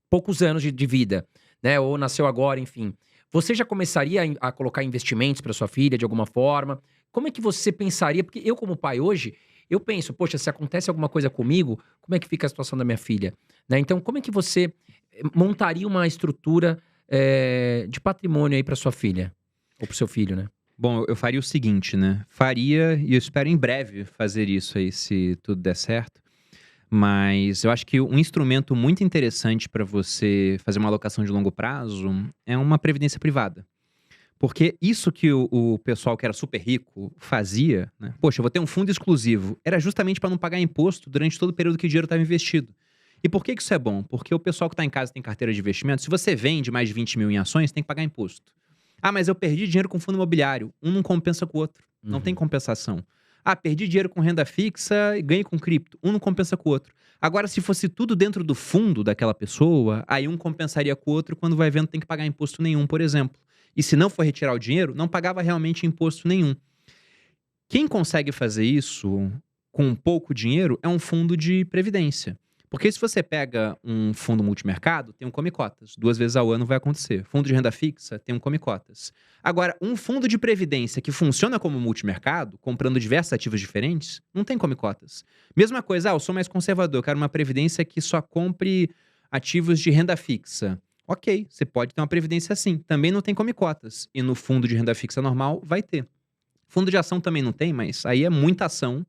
[SPEAKER 1] poucos anos de vida, né? Ou nasceu agora, enfim. Você já começaria a colocar investimentos para sua filha de alguma forma? Como é que você pensaria? Porque eu, como pai hoje, eu penso, poxa, se acontece alguma coisa comigo, como é que fica a situação da minha filha? Né? Então, como é que você montaria uma estrutura de patrimônio aí para sua filha? Ou para seu filho, né?
[SPEAKER 2] Bom, eu faria o seguinte, né? Faria, e eu espero em breve fazer isso aí, se tudo der certo. Mas eu acho que um instrumento muito interessante para você fazer uma alocação de longo prazo é uma previdência privada. Porque isso que o pessoal que era super rico fazia, né? Poxa, eu vou ter um fundo exclusivo. Era justamente para não pagar imposto durante todo o período que o dinheiro estava investido. E por que isso é bom? Porque o pessoal que está em casa tem carteira de investimento. Se você vende mais de 20 mil em ações, tem que pagar imposto. Ah, mas eu perdi dinheiro com fundo imobiliário. Um não compensa com o outro. Não tem compensação. Ah, perdi dinheiro com renda fixa e ganhei com cripto. Um não compensa com o outro. Agora, se fosse tudo dentro do fundo daquela pessoa, aí um compensaria com o outro, quando vai vendo tem que pagar imposto nenhum, por exemplo. E se não for retirar o dinheiro, não pagava realmente imposto nenhum. Quem consegue fazer isso com pouco dinheiro é um fundo de previdência. Porque se você pega um fundo multimercado, tem um come-cotas. 2 vezes ao ano vai acontecer. Fundo de renda fixa, tem um come-cotas. Agora, um fundo de previdência que funciona como multimercado, comprando diversos ativos diferentes, não tem come-cotas. Mesma coisa, eu sou mais conservador, eu quero uma previdência que só compre ativos de renda fixa. Ok, você pode ter uma previdência assim. Também não tem come-cotas. E no fundo de renda fixa normal, vai ter. Fundo de ação também não tem, mas aí é muita ação.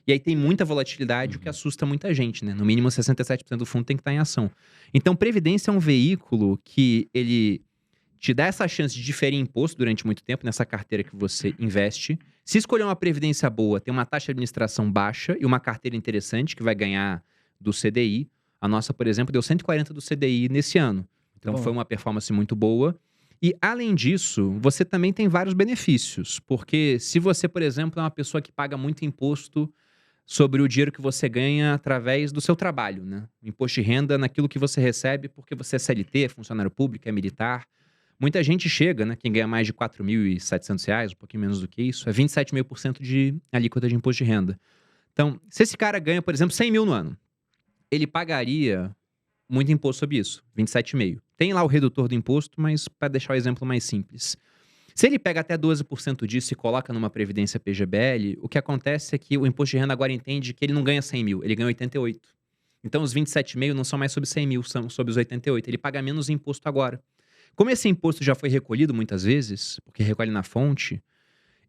[SPEAKER 2] E aí tem muita volatilidade, o que assusta muita gente, né? No mínimo 67% do fundo tem que estar em ação. Então, previdência é um veículo que ele te dá essa chance de diferir imposto durante muito tempo nessa carteira que você investe. Se escolher uma previdência boa, tem uma taxa de administração baixa e uma carteira interessante que vai ganhar do CDI. A nossa, por exemplo, deu 140 do CDI nesse ano. Então, foi uma performance muito boa. E, além disso, você também tem vários benefícios. Porque se você, por exemplo, é uma pessoa que paga muito imposto sobre o dinheiro que você ganha através do seu trabalho, né? Imposto de renda naquilo que você recebe porque você é CLT, é funcionário público, é militar. Muita gente chega, né? Quem ganha mais de R$4.700, um pouquinho menos do que isso, é 27,5% de alíquota de imposto de renda. Então, se esse cara ganha, por exemplo, 100 mil no ano, ele pagaria muito imposto sobre isso, 27,5%. Tem lá o redutor do imposto, mas para deixar o exemplo mais simples. Se ele pega até 12% disso e coloca numa previdência PGBL, o que acontece é que o imposto de renda agora entende que ele não ganha 100 mil, ele ganha 88. Então, os 27,5 não são mais sobre 100 mil, são sobre os 88. Ele paga menos imposto agora. Como esse imposto já foi recolhido muitas vezes, porque recolhe na fonte,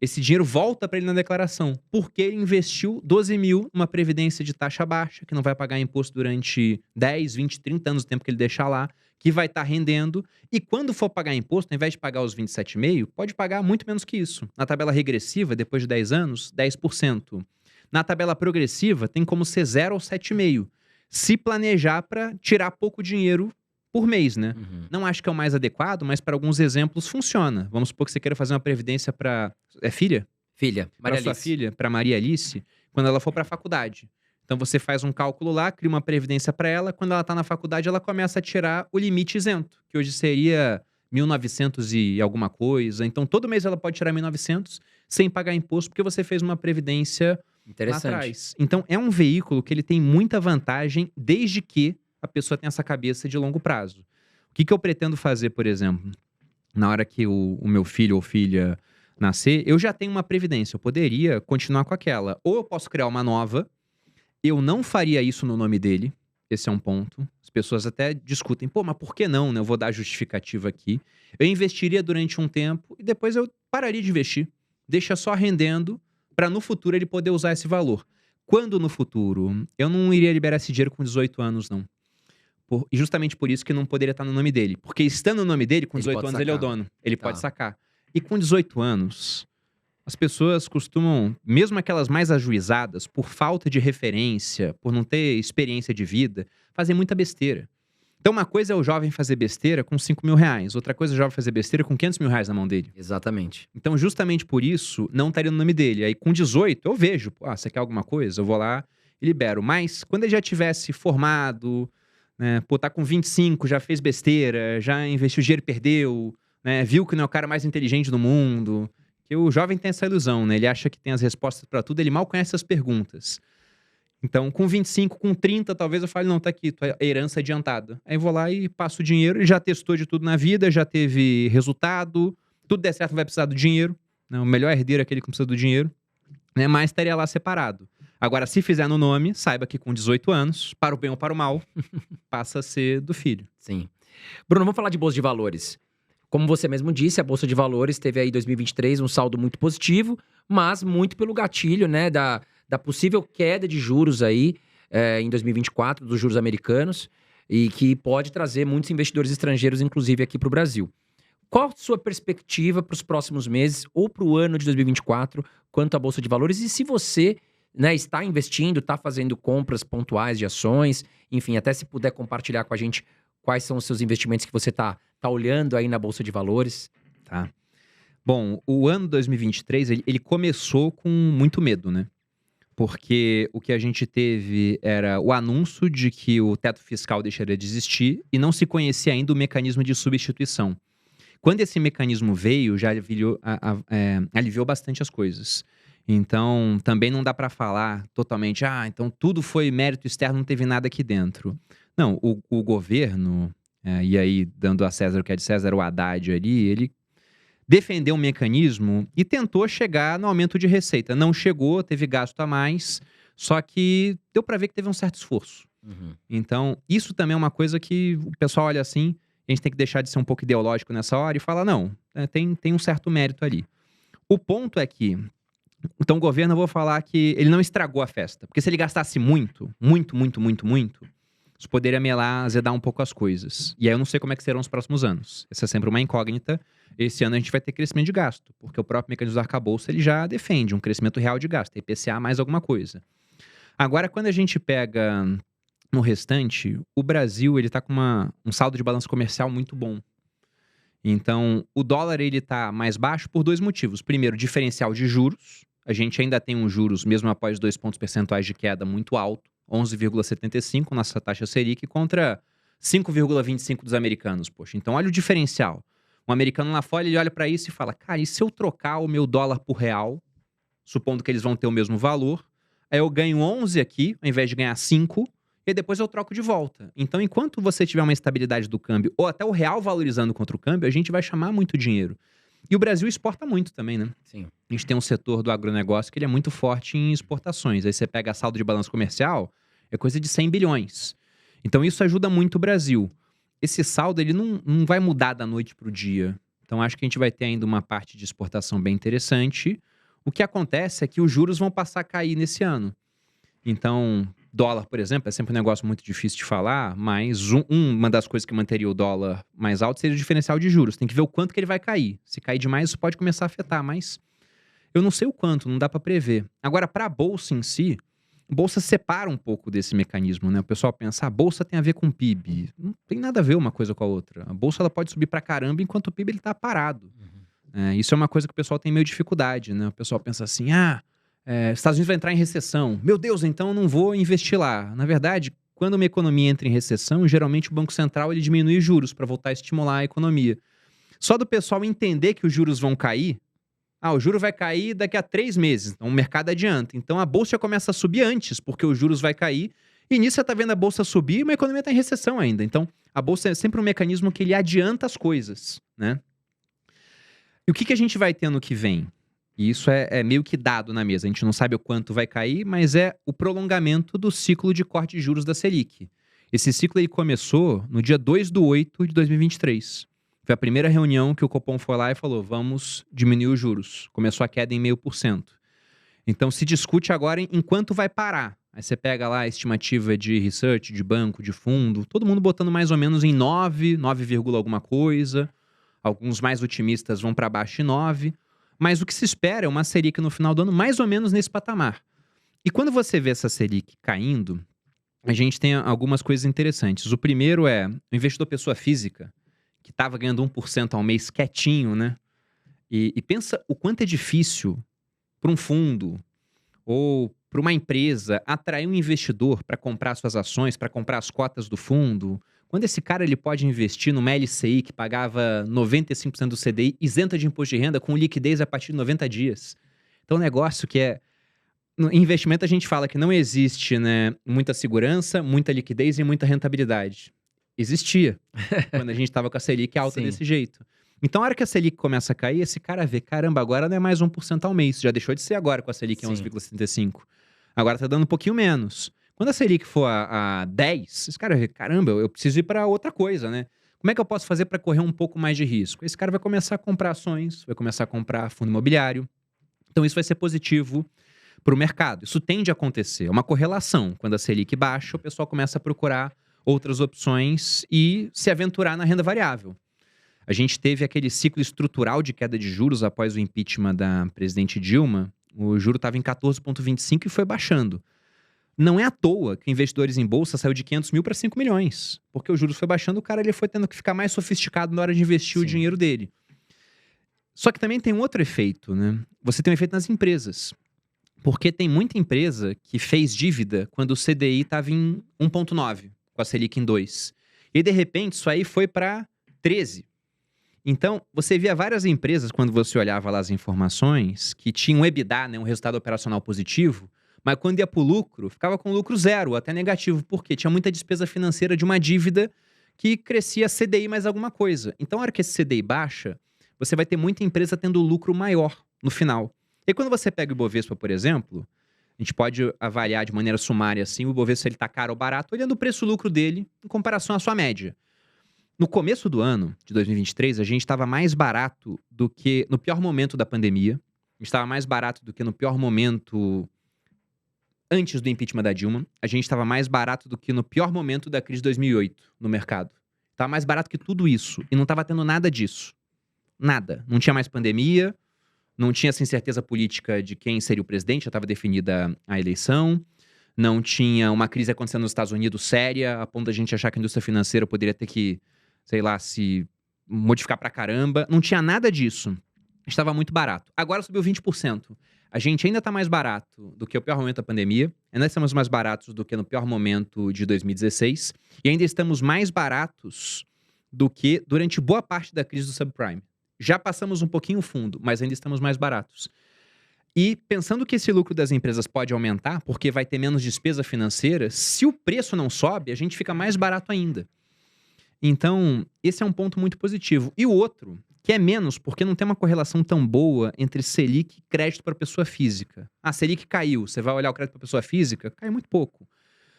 [SPEAKER 2] esse dinheiro volta para ele na declaração, porque ele investiu 12 mil numa previdência de taxa baixa, que não vai pagar imposto durante 10, 20, 30 anos, o tempo que ele deixar lá, que vai estar rendendo, e quando for pagar imposto, ao invés de pagar os 27,5, pode pagar muito menos que isso. Na tabela regressiva, depois de 10 anos, 10%. Na tabela progressiva, tem como ser 0 ou 7,5%. Se planejar para tirar pouco dinheiro por mês, né?
[SPEAKER 1] Uhum.
[SPEAKER 2] Não acho que é o mais adequado, mas para alguns exemplos funciona. Vamos supor que você queira fazer uma previdência para filha?
[SPEAKER 1] Filha,
[SPEAKER 2] Para
[SPEAKER 1] Maria
[SPEAKER 2] sua
[SPEAKER 1] Alice.
[SPEAKER 2] filha, para Maria Alice, quando ela for para a faculdade. Então você faz um cálculo lá, cria uma previdência para ela, quando ela tá na faculdade, ela começa a tirar o limite isento, que hoje seria 1.900 e alguma coisa. Então todo mês ela pode tirar 1.900 sem pagar imposto, porque você fez uma previdência lá
[SPEAKER 1] Interessante.
[SPEAKER 2] atrás. Então é um veículo que ele tem muita vantagem, desde que a pessoa tenha essa cabeça de longo prazo. O que eu pretendo fazer, por exemplo, na hora que o meu filho ou filha nascer, eu já tenho uma previdência, eu poderia continuar com aquela. Ou eu posso criar uma nova, eu não faria isso no nome dele, esse é um ponto. As pessoas até discutem, pô, mas por que não, né? Eu vou dar a justificativa aqui. Eu investiria durante um tempo e depois eu pararia de investir. Deixa só rendendo para no futuro ele poder usar esse valor. Quando no futuro? Eu não iria liberar esse dinheiro com 18 anos, não. E justamente por isso que não poderia estar no nome dele. Porque estando no nome dele, com
[SPEAKER 1] Ele
[SPEAKER 2] 18
[SPEAKER 1] pode
[SPEAKER 2] anos ele é o
[SPEAKER 1] sacar.
[SPEAKER 2] dono. Ele
[SPEAKER 1] Tá.
[SPEAKER 2] pode sacar. E com 18 anos, as pessoas costumam, mesmo aquelas mais ajuizadas, por falta de referência, por não ter experiência de vida, fazer muita besteira. Então uma coisa é o jovem fazer besteira com 5 mil reais. Outra coisa é o jovem fazer besteira com 500 mil reais na mão dele.
[SPEAKER 1] Exatamente.
[SPEAKER 2] Então, justamente por isso, não estaria no nome dele. Aí, com 18, eu vejo. Você quer alguma coisa? Eu vou lá e libero. Mas, quando ele já tivesse formado, né, tá com 25, já fez besteira, já investiu dinheiro e perdeu, né, viu que não é o cara mais inteligente do mundo. Que o jovem tem essa ilusão, né? Ele acha que tem as respostas para tudo, ele mal conhece as perguntas. Então, com 25, com 30, talvez eu fale, não, tá aqui, tua herança adiantada. Aí eu vou lá e passo o dinheiro. Ele já testou de tudo na vida, já teve resultado. Tudo der certo, vai precisar do dinheiro. Né? O melhor herdeiro é aquele que não precisa do dinheiro. Né? Mas estaria lá separado. Agora, se fizer no nome, saiba que com 18 anos, para o bem ou para o mal, passa a ser do filho.
[SPEAKER 1] Sim. Bruno, vamos falar de bolsa de valores. Como você mesmo disse, a Bolsa de Valores teve aí em 2023 um saldo muito positivo, mas muito pelo gatilho, né, da possível queda de juros aí em 2024, dos juros americanos, e que pode trazer muitos investidores estrangeiros, inclusive aqui para o Brasil. Qual a sua perspectiva para os próximos meses ou para o ano de 2024 quanto à Bolsa de Valores? E se você, né, está investindo, está fazendo compras pontuais de ações, enfim, até se puder compartilhar com a gente quais são os seus investimentos que você tá olhando aí na Bolsa de Valores?
[SPEAKER 2] Tá. Bom, o ano 2023, ele começou com muito medo, né? Porque o que a gente teve era o anúncio de que o teto fiscal deixaria de existir e não se conhecia ainda o mecanismo de substituição. Quando esse mecanismo veio, já aliviou bastante as coisas. Então, também não dá para falar totalmente, então tudo foi mérito externo, não teve nada aqui dentro. Não, o governo, e aí dando a César o que é de César, o Haddad ali, ele defendeu um mecanismo e tentou chegar no aumento de receita. Não chegou, teve gasto a mais, só que deu para ver que teve um certo esforço.
[SPEAKER 1] Uhum.
[SPEAKER 2] Então, isso também é uma coisa que o pessoal olha assim, a gente tem que deixar de ser um pouco ideológico nessa hora e falar, não, tem um certo mérito ali. O ponto é que, então o governo, eu vou falar que ele não estragou a festa. Porque se ele gastasse muito, isso poderia melar, azedar um pouco as coisas. E aí eu não sei como é que serão os próximos anos. Essa é sempre uma incógnita. Esse ano a gente vai ter crescimento de gasto, porque o próprio mecanismo do arcabouço ele já defende um crescimento real de gasto, IPCA mais alguma coisa. Agora, quando a gente pega no restante, o Brasil ele tá com um saldo de balanço comercial muito bom. Então, o dólar ele tá mais baixo por dois motivos. Primeiro, diferencial de juros. A gente ainda tem uns juros, mesmo após 2 pontos percentuais de queda, muito alto. 11,75 nossa taxa Selic contra 5,25 dos americanos. Poxa, então olha o diferencial. Um americano lá fora, ele olha para isso e fala, cara, e se eu trocar o meu dólar por real, supondo que eles vão ter o mesmo valor, aí eu ganho 11 aqui, ao invés de ganhar 5, e depois eu troco de volta. Então, enquanto você tiver uma estabilidade do câmbio, ou até o real valorizando contra o câmbio, a gente vai chamar muito dinheiro. E o Brasil exporta muito também, né?
[SPEAKER 1] Sim.
[SPEAKER 2] A gente tem um setor do agronegócio que ele é muito forte em exportações. Aí você pega a saldo de balanço comercial, é coisa de 100 bilhões. Então isso ajuda muito o Brasil. Esse saldo ele não vai mudar da noite para o dia. Então acho que a gente vai ter ainda uma parte de exportação bem interessante. O que acontece é que os juros vão passar a cair nesse ano. Então, dólar, por exemplo, é sempre um negócio muito difícil de falar, mas uma das coisas que manteria o dólar mais alto seria o diferencial de juros. Tem que ver o quanto que ele vai cair. Se cair demais, isso pode começar a afetar, mas eu não sei o quanto, não dá para prever. Agora, para a bolsa em si, Bolsa separa um pouco desse mecanismo, né? O pessoal pensa, a bolsa tem a ver com o PIB. Não tem nada a ver uma coisa com a outra. A bolsa ela pode subir pra caramba enquanto o PIB ele tá parado. Isso é uma coisa que o pessoal tem meio dificuldade, né? O pessoal pensa assim, Estados Unidos vai entrar em recessão. Meu Deus, então eu não vou investir lá. Na verdade, quando uma economia entra em recessão, geralmente o Banco Central ele diminui os juros para voltar a estimular a economia. Só do pessoal entender que os juros vão cair, o juro vai cair daqui a 3 meses, então o mercado adianta. Então a bolsa já começa a subir antes, porque os juros vai cair, e nisso você está vendo a bolsa subir, mas a economia está em recessão ainda. Então a bolsa é sempre um mecanismo que ele adianta as coisas, né? E o que a gente vai ter ano que vem? E isso é meio que dado na mesa. A gente não sabe o quanto vai cair, mas é o prolongamento do ciclo de corte de juros da Selic. Esse ciclo aí começou no dia 2/8 de 2023. Foi a primeira reunião que o Copom foi lá e falou, vamos diminuir os juros. Começou a queda em 0,5%. Então se discute agora em quanto vai parar. Aí você pega lá a estimativa de research, de banco, de fundo, todo mundo botando mais ou menos em 9, 9, alguma coisa. Alguns mais otimistas vão para baixo de 9. Mas o que se espera é uma Selic no final do ano mais ou menos nesse patamar. E quando você vê essa Selic caindo, a gente tem algumas coisas interessantes. O primeiro é o investidor pessoa física, que estava ganhando 1% ao mês quietinho, né? E pensa o quanto é difícil para um fundo ou para uma empresa atrair um investidor para comprar suas ações, para comprar as cotas do fundo. Quando esse cara ele pode investir numa LCI que pagava 95% do CDI, isenta de imposto de renda, com liquidez a partir de 90 dias. Então, um negócio que é... No investimento, a gente fala que não existe, né, muita segurança, muita liquidez e muita rentabilidade. Existia, quando a gente estava com a Selic alta desse jeito. Então, a hora que a Selic começa a cair, esse cara vê, caramba, agora não é mais 1% ao mês. Já deixou de ser agora com a Selic em 11,75%. Agora tá dando um pouquinho menos. Quando a Selic for a 10, esse cara vê, caramba, eu preciso ir para outra coisa, né? Como é que eu posso fazer para correr um pouco mais de risco? Esse cara vai começar a comprar ações, vai começar a comprar fundo imobiliário. Então, isso vai ser positivo para o mercado. Isso tende a acontecer. É uma correlação. Quando a Selic baixa, o pessoal começa a procurar outras opções e se aventurar na renda variável. A gente teve aquele ciclo estrutural de queda de juros após o impeachment da presidente Dilma. O juro estava em 14,25 e foi baixando. Não é à toa que investidores em bolsa saiu de 500 mil para 5 milhões. Porque o juros foi baixando, o cara ele foi tendo que ficar mais sofisticado na hora de investir o dinheiro dele. Só que também tem um outro efeito, né? Você tem um efeito nas empresas. Porque tem muita empresa que fez dívida quando o CDI estava em 1,9, com a Selic em 2. E de repente isso aí foi para 13. Então, você via várias empresas, quando você olhava lá as informações, que tinham um EBITDA, né, um resultado operacional positivo, mas quando ia para o lucro, ficava com lucro zero, até negativo, porque tinha muita despesa financeira de uma dívida que crescia CDI mais alguma coisa. Então, na hora que esse CDI baixa, você vai ter muita empresa tendo lucro maior no final. E quando você pega o Ibovespa, por exemplo, a gente pode avaliar de maneira sumária assim, o Ibovespa se ele está caro ou barato, olhando o preço-lucro dele em comparação à sua média. No começo do ano, de 2023, a gente estava mais barato do que no pior momento da pandemia. A gente estava mais barato do que no pior momento antes do impeachment da Dilma. A gente estava mais barato do que no pior momento da crise de 2008 no mercado. Estava mais barato que tudo isso. E não estava tendo nada disso. Nada. Não tinha mais pandemia, não tinha essa incerteza política de quem seria o presidente, já estava definida a eleição. Não tinha uma crise acontecendo nos Estados Unidos séria, a ponto da gente achar que a indústria financeira poderia ter que, sei lá, se modificar pra caramba. Não tinha nada disso. Estava muito barato. Agora subiu 20%. A gente ainda está mais barato do que o pior momento da pandemia. Ainda estamos mais baratos do que no pior momento de 2016. E ainda estamos mais baratos do que durante boa parte da crise do subprime. Já passamos um pouquinho fundo, mas ainda estamos mais baratos. E pensando que esse lucro das empresas pode aumentar, porque vai ter menos despesa financeira, se o preço não sobe, a gente fica mais barato ainda. Então, esse é um ponto muito positivo. E o outro, que é menos, porque não tem uma correlação tão boa entre Selic e crédito para pessoa física. Ah, Selic caiu, você vai olhar o crédito para pessoa física, cai muito pouco.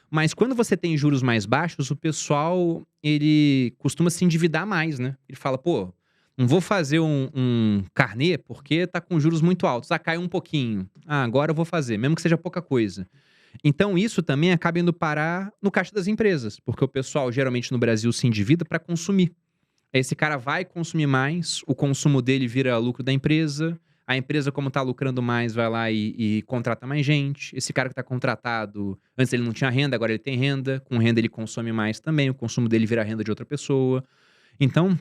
[SPEAKER 2] Mas quando você tem juros mais baixos, o pessoal, ele costuma se endividar mais, né? Ele fala, pô, não vou fazer um carnê porque tá com juros muito altos. Ah, caiu um pouquinho. Ah, agora eu vou fazer, mesmo que seja pouca coisa. Então, isso também acaba indo parar no caixa das empresas, porque o pessoal, geralmente no Brasil, se endivida para consumir. Esse cara vai consumir mais, o consumo dele vira lucro da empresa, A empresa, como tá lucrando mais, vai lá e contrata mais gente. Esse cara que tá contratado, antes ele não tinha renda, agora ele tem renda. Com renda ele consome mais também, o consumo dele vira renda de outra pessoa. Então,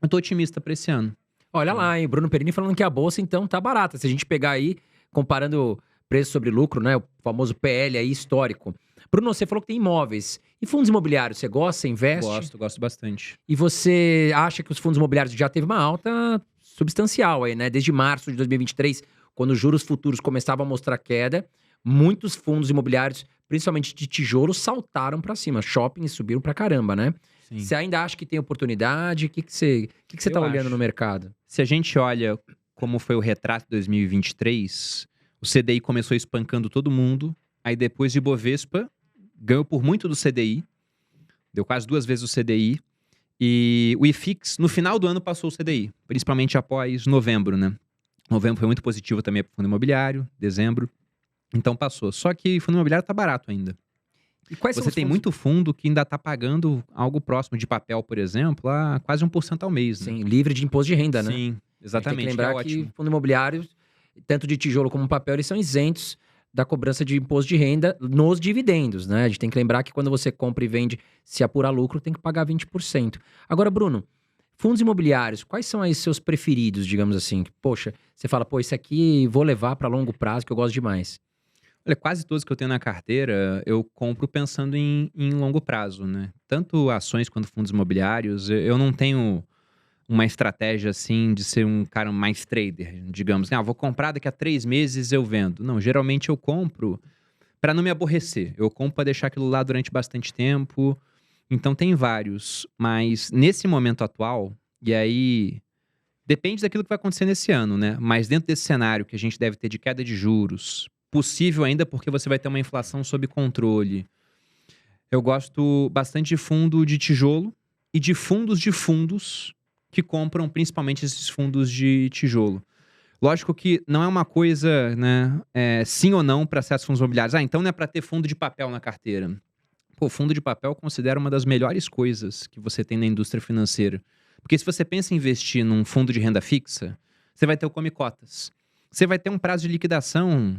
[SPEAKER 2] eu tô otimista pra esse ano.
[SPEAKER 1] Olha lá, hein? Bruno Perini falando que a bolsa, então, tá barata. Se a gente pegar aí, comparando preço sobre lucro, né? O famoso PL aí histórico. Bruno, você falou que tem imóveis. E fundos imobiliários, você gosta, você investe?
[SPEAKER 2] Gosto bastante.
[SPEAKER 1] E você acha que os fundos imobiliários já teve uma alta substancial aí, né? Desde março de 2023, quando os juros futuros começavam a mostrar queda, muitos fundos imobiliários, principalmente de tijolo, saltaram pra cima. Shoppings subiram pra caramba, né?
[SPEAKER 2] Sim.
[SPEAKER 1] Você ainda acha que tem oportunidade? O que você tá
[SPEAKER 2] Eu
[SPEAKER 1] olhando
[SPEAKER 2] acho.
[SPEAKER 1] no mercado?
[SPEAKER 2] Se a gente olha como foi o retrato de 2023, o CDI começou espancando todo mundo. Aí depois de Ibovespa, ganhou por muito do CDI. Deu quase 2 vezes o CDI. E o IFIX, no final do ano, passou o CDI. Principalmente após novembro, né? Novembro foi muito positivo também para o fundo imobiliário. Dezembro. Então passou. Só que o fundo imobiliário tá barato ainda.
[SPEAKER 1] E quais são
[SPEAKER 2] Você
[SPEAKER 1] os
[SPEAKER 2] tem
[SPEAKER 1] fundos?
[SPEAKER 2] muito fundo que ainda tá pagando algo próximo de papel, por exemplo, a quase 1% ao mês, né?
[SPEAKER 1] Sim, livre de imposto de renda, né?
[SPEAKER 2] Sim, exatamente.
[SPEAKER 1] Tem que lembrar
[SPEAKER 2] é
[SPEAKER 1] que
[SPEAKER 2] ótimo.
[SPEAKER 1] fundo imobiliário, tanto de tijolo como papel, eles são isentos da cobrança de imposto de renda nos dividendos, né? A gente tem que lembrar que quando você compra e vende, se apurar lucro, tem que pagar 20%. Agora, Bruno, fundos imobiliários, quais são aí seus preferidos, digamos assim? Poxa, você fala, pô, esse aqui vou levar para longo prazo, que eu gosto demais.
[SPEAKER 2] Olha, quase todos que eu tenho na carteira, eu compro pensando em longo prazo, né? Tanto ações quanto fundos imobiliários. Eu não tenho uma estratégia assim de ser um cara mais trader, digamos. Vou comprar daqui a 3 meses eu vendo. Não, geralmente eu compro para não me aborrecer. Eu compro para deixar aquilo lá durante bastante tempo. Então tem vários, mas nesse momento atual, e aí depende daquilo que vai acontecer nesse ano, né? Mas dentro desse cenário que a gente deve ter de queda de juros, possível ainda porque você vai ter uma inflação sob controle. Eu gosto bastante de fundo de tijolo e de fundos que compram principalmente esses fundos de tijolo. Lógico que não é uma coisa, né, sim ou não para certos fundos imobiliários. Então não é para ter fundo de papel na carteira. Pô, fundo de papel eu considero uma das melhores coisas que você tem na indústria financeira. Porque se você pensa em investir num fundo de renda fixa, você vai ter o come cotas. Você vai ter um prazo de liquidação,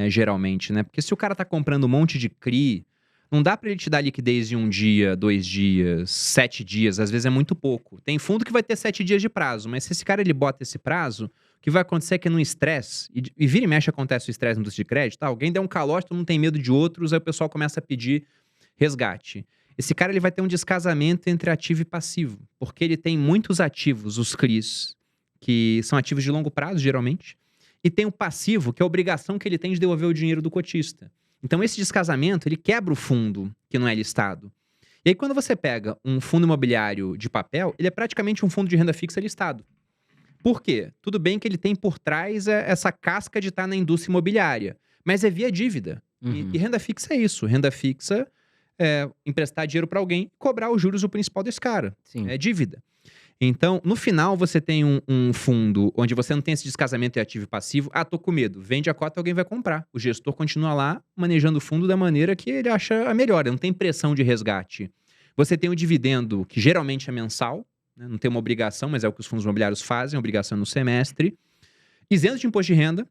[SPEAKER 2] geralmente, né? Porque se o cara tá comprando um monte de CRI, não dá pra ele te dar liquidez em 1 dia, 2 dias, 7 dias, às vezes é muito pouco. Tem fundo que vai ter 7 dias de prazo, mas se esse cara ele bota esse prazo, o que vai acontecer é que no estresse, e vira e mexe acontece o estresse no indústria de crédito, tá? Alguém der um calote, todo mundo tem medo de outros, aí o pessoal começa a pedir resgate. Esse cara ele vai ter um descasamento entre ativo e passivo, porque ele tem muitos ativos, os CRIs, que são ativos de longo prazo, geralmente, e tem o passivo, que é a obrigação que ele tem de devolver o dinheiro do cotista. Então esse descasamento, ele quebra o fundo que não é listado. E aí quando você pega um fundo imobiliário de papel, ele é praticamente um fundo de renda fixa listado. Por quê? Tudo bem que ele tem por trás essa casca de estar na indústria imobiliária, mas é via dívida. E renda fixa é isso. Renda fixa é emprestar dinheiro para alguém e cobrar os juros o principal desse cara.
[SPEAKER 1] Sim.
[SPEAKER 2] É dívida. Então, no final, você tem um fundo onde você não tem esse descasamento de ativo e passivo. Ah, tô com medo. Vende a cota, alguém vai comprar. O gestor continua lá manejando o fundo da maneira que ele acha a melhor. Não tem pressão de resgate. Você tem o dividendo, que geralmente é mensal, né? Não tem uma obrigação, mas é o que os fundos imobiliários fazem, obrigação no semestre. Isento de imposto de renda,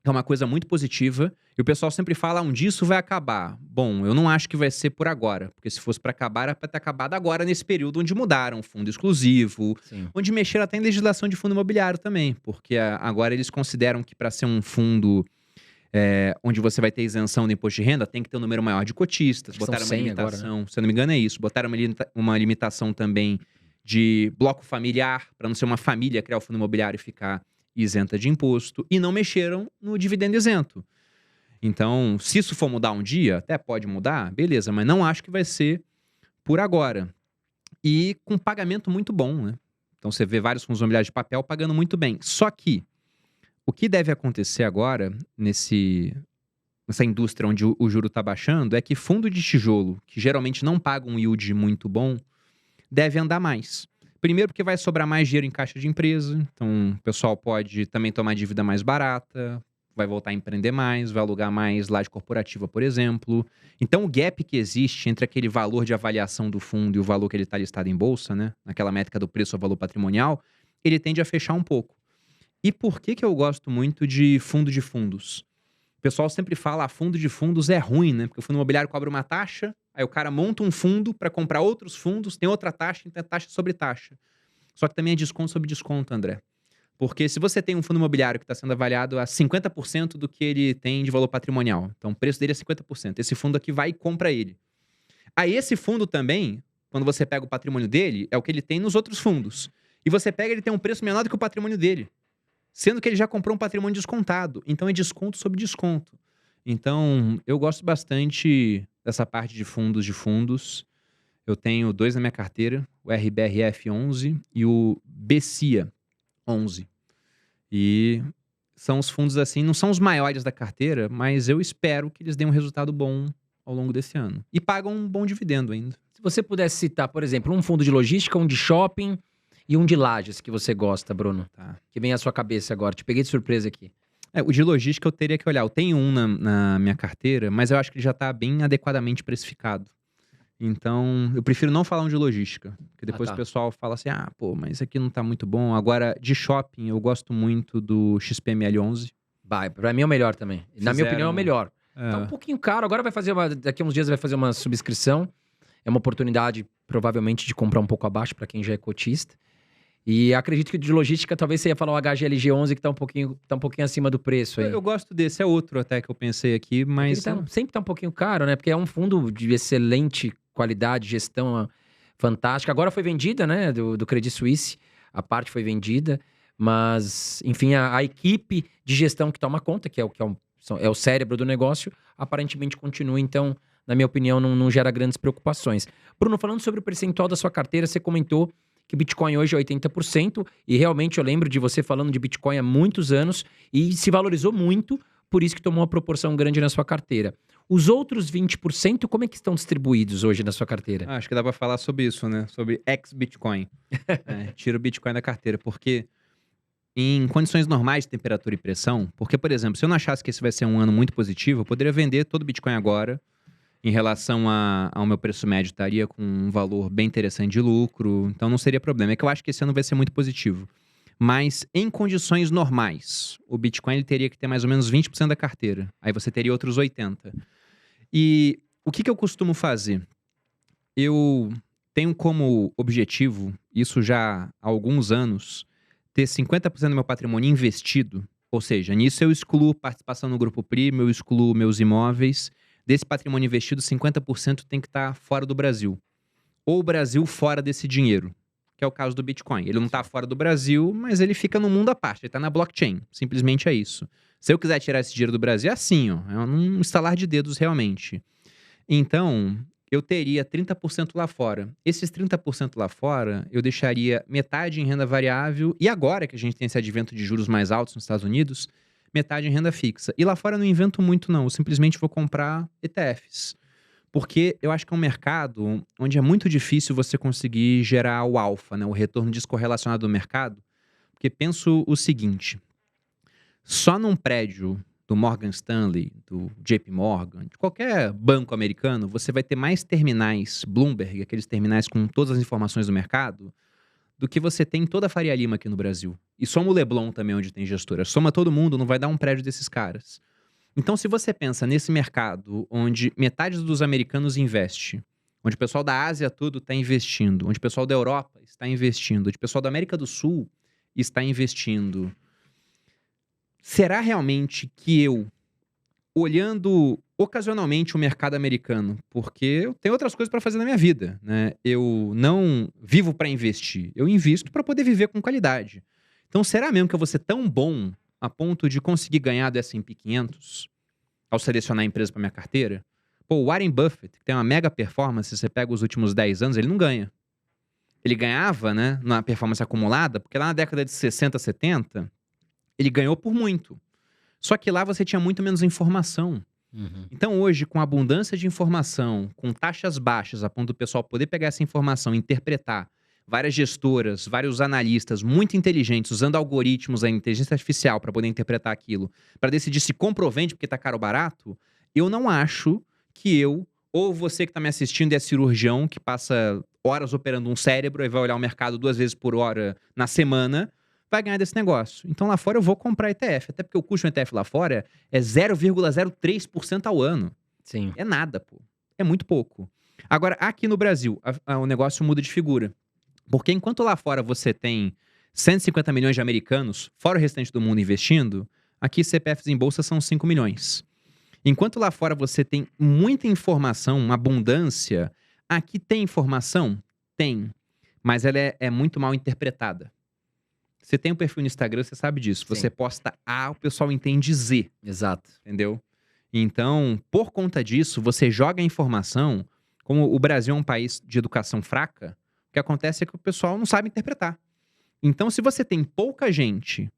[SPEAKER 2] que é uma coisa muito positiva. E o pessoal sempre fala, um dia isso vai acabar. Bom, eu não acho que vai ser por agora. Porque se fosse para acabar, era para ter acabado agora, nesse período onde mudaram fundo exclusivo,
[SPEAKER 1] Sim.
[SPEAKER 2] onde mexeram até em legislação de fundo imobiliário também. Porque agora eles consideram que para ser um fundo onde você vai ter isenção do imposto de renda, tem que ter um número maior de cotistas.
[SPEAKER 1] Acho que são
[SPEAKER 2] Botaram uma
[SPEAKER 1] 100 agora,
[SPEAKER 2] limitação, se eu não me engano é isso. Botaram uma limitação também de bloco familiar, para não ser uma família criar o fundo imobiliário e ficar isenta de imposto. E não mexeram no dividendo isento. Então, se isso for mudar um dia, até pode mudar, beleza, mas não acho que vai ser por agora. E com pagamento muito bom, né? Então você vê vários fundos imobiliários de papel pagando muito bem. Só que o que deve acontecer agora, nessa indústria onde o juro está baixando, é que fundo de tijolo, que geralmente não paga um yield muito bom, deve andar mais. Primeiro porque vai sobrar mais dinheiro em caixa de empresa, então o pessoal pode também tomar dívida mais barata, vai voltar a empreender mais, vai alugar mais laje corporativa, por exemplo. Então o gap que existe entre aquele valor de avaliação do fundo e o valor que ele está listado em bolsa, né, naquela métrica do preço ao valor patrimonial, ele tende a fechar um pouco. E por que que eu gosto muito de fundo de fundos? O pessoal sempre fala, fundo de fundos é ruim, né? Porque o fundo imobiliário cobra uma taxa, aí o cara monta um fundo para comprar outros fundos, tem outra taxa, então é taxa sobre taxa. Só que também é desconto sobre desconto, André. Porque se você tem um fundo imobiliário que está sendo avaliado a 50% do que ele tem de valor patrimonial, então o preço dele é 50%, esse fundo aqui vai e compra ele. Aí esse fundo também, quando você pega o patrimônio dele, é o que ele tem nos outros fundos. E você pega, ele tem um preço menor do que o patrimônio dele. Sendo que ele já comprou um patrimônio descontado. Então é desconto sobre desconto. Então, eu gosto bastante dessa parte de fundos de fundos. Eu tenho 2 na minha carteira, o RBRF 11 e o BCIA 11. E são os fundos assim, não são os maiores da carteira, mas eu espero que eles deem um resultado bom ao longo desse ano. E pagam um bom dividendo ainda.
[SPEAKER 1] Se você pudesse citar, por exemplo, um fundo de logística, um de shopping e um de lajes que você gosta, Bruno.
[SPEAKER 2] Tá.
[SPEAKER 1] Que vem à sua cabeça agora. Te peguei de surpresa aqui.
[SPEAKER 2] O de logística eu teria que olhar. Eu tenho um na minha carteira, mas eu acho que ele já está bem adequadamente precificado. Então, eu prefiro não falar um de logística. Porque depois
[SPEAKER 1] tá.
[SPEAKER 2] o pessoal fala assim, pô, mas isso aqui não tá muito bom. Agora, de shopping, eu gosto muito do XPML 11.
[SPEAKER 1] Vai, pra mim é o melhor também. Na minha opinião é o melhor. Tá um pouquinho caro. Agora daqui a uns dias vai fazer uma subscrição. É uma oportunidade, provavelmente, de comprar um pouco abaixo para quem já é cotista. E acredito que de logística, talvez você ia falar o HGLG 11, que tá um pouquinho acima do preço aí.
[SPEAKER 2] Eu gosto desse, é outro até que eu pensei aqui, mas...
[SPEAKER 1] Sempre tá um pouquinho caro, né? Porque é um fundo de excelente qualidade, gestão fantástica. Agora foi vendida, né? Do Credit Suisse, a parte foi vendida. Mas, enfim, a equipe de gestão que toma conta, que é o cérebro do negócio, aparentemente continua. Então, na minha opinião, não gera grandes preocupações. Bruno, falando sobre o percentual da sua carteira, você comentou que Bitcoin hoje é 80%, e realmente eu lembro de você falando de Bitcoin há muitos anos, e se valorizou muito, por isso que tomou uma proporção grande na sua carteira. Os outros 20%, como é que estão distribuídos hoje na sua carteira?
[SPEAKER 2] Acho que dá pra falar sobre isso, né? Sobre ex-Bitcoin. Tira o Bitcoin da carteira, porque em condições normais de temperatura e pressão, porque, por exemplo, se eu não achasse que esse vai ser um ano muito positivo, eu poderia vender todo o Bitcoin agora, em relação ao meu preço médio, estaria com um valor bem interessante de lucro, então não seria problema. É que eu acho que esse ano vai ser muito positivo. Mas em condições normais, o Bitcoin ele teria que ter mais ou menos 20% da carteira. Aí você teria outros 80%. E o que eu costumo fazer? Eu tenho como objetivo, isso já há alguns anos, ter 50% do meu patrimônio investido. Ou seja, nisso eu excluo participação no Grupo Primo, eu excluo meus imóveis. Desse patrimônio investido, 50% tem que estar fora do Brasil. Ou o Brasil fora desse dinheiro, que é o caso do Bitcoin. Ele não está fora do Brasil, mas ele fica no mundo à parte, ele está na blockchain. Simplesmente é isso. Se eu quiser tirar esse dinheiro do Brasil, é assim, ó, é um estalar de dedos realmente. Então, eu teria 30% lá fora. Esses 30% lá fora, eu deixaria metade em renda variável, e agora que a gente tem esse advento de juros mais altos nos Estados Unidos, metade em renda fixa. E lá fora eu não invento muito, não. Eu simplesmente vou comprar ETFs. Porque eu acho que é um mercado onde é muito difícil você conseguir gerar o alfa, né? O retorno descorrelacionado do mercado. Porque penso o seguinte, só num prédio do Morgan Stanley, do JP Morgan, de qualquer banco americano, você vai ter mais terminais Bloomberg, aqueles terminais com todas as informações do mercado, do que você tem em toda a Faria Lima aqui no Brasil. E soma o Leblon também, onde tem gestora. Soma todo mundo, não vai dar um prédio desses caras. Então, se você pensa nesse mercado onde metade dos americanos investe, onde o pessoal da Ásia todo está investindo, onde o pessoal da Europa está investindo, onde o pessoal da América do Sul está investindo, será realmente que eu, olhando ocasionalmente o mercado americano, porque eu tenho outras coisas para fazer na minha vida, né? Eu não vivo para investir, eu invisto para poder viver com qualidade. Então, será mesmo que eu vou ser tão bom a ponto de conseguir ganhar do S&P 500 ao selecionar a empresa para minha carteira? Pô, o Warren Buffett, que tem uma mega performance, se você pega os últimos 10 anos, ele não ganha. Ele ganhava, né, na performance acumulada, porque lá na década de 60, 70, ele ganhou por muito. Só que lá você tinha muito menos informação. Então hoje, com abundância de informação, com taxas baixas, a ponto do pessoal poder pegar essa informação e interpretar, várias gestoras, vários analistas muito inteligentes, usando algoritmos, a inteligência artificial para poder interpretar aquilo, para decidir se compra ou vende porque tá caro ou barato, eu não acho que eu, ou você que está me assistindo é cirurgião, que passa horas operando um cérebro e vai olhar o mercado 2 vezes por hora na semana, vai ganhar desse negócio. Então lá fora eu vou comprar ETF, até porque o custo do ETF lá fora é 0,03% ao ano.
[SPEAKER 1] Sim.
[SPEAKER 2] É nada, pô. É muito pouco. Agora, aqui no Brasil, o negócio muda de figura. Porque enquanto lá fora você tem 150 milhões de americanos, fora o restante do mundo investindo, aqui CPFs em bolsa são 5 milhões. Enquanto lá fora você tem muita informação, uma abundância, aqui tem informação? Tem. Mas ela é muito mal interpretada. Você tem um perfil no Instagram, você sabe disso.
[SPEAKER 1] Sim.
[SPEAKER 2] Você posta A, o pessoal entende Z.
[SPEAKER 1] Exato.
[SPEAKER 2] Entendeu? Então, por conta disso, você joga a informação. Como o Brasil é um país de educação fraca, o que acontece é que o pessoal não sabe interpretar. Então, se você tem pouca gente,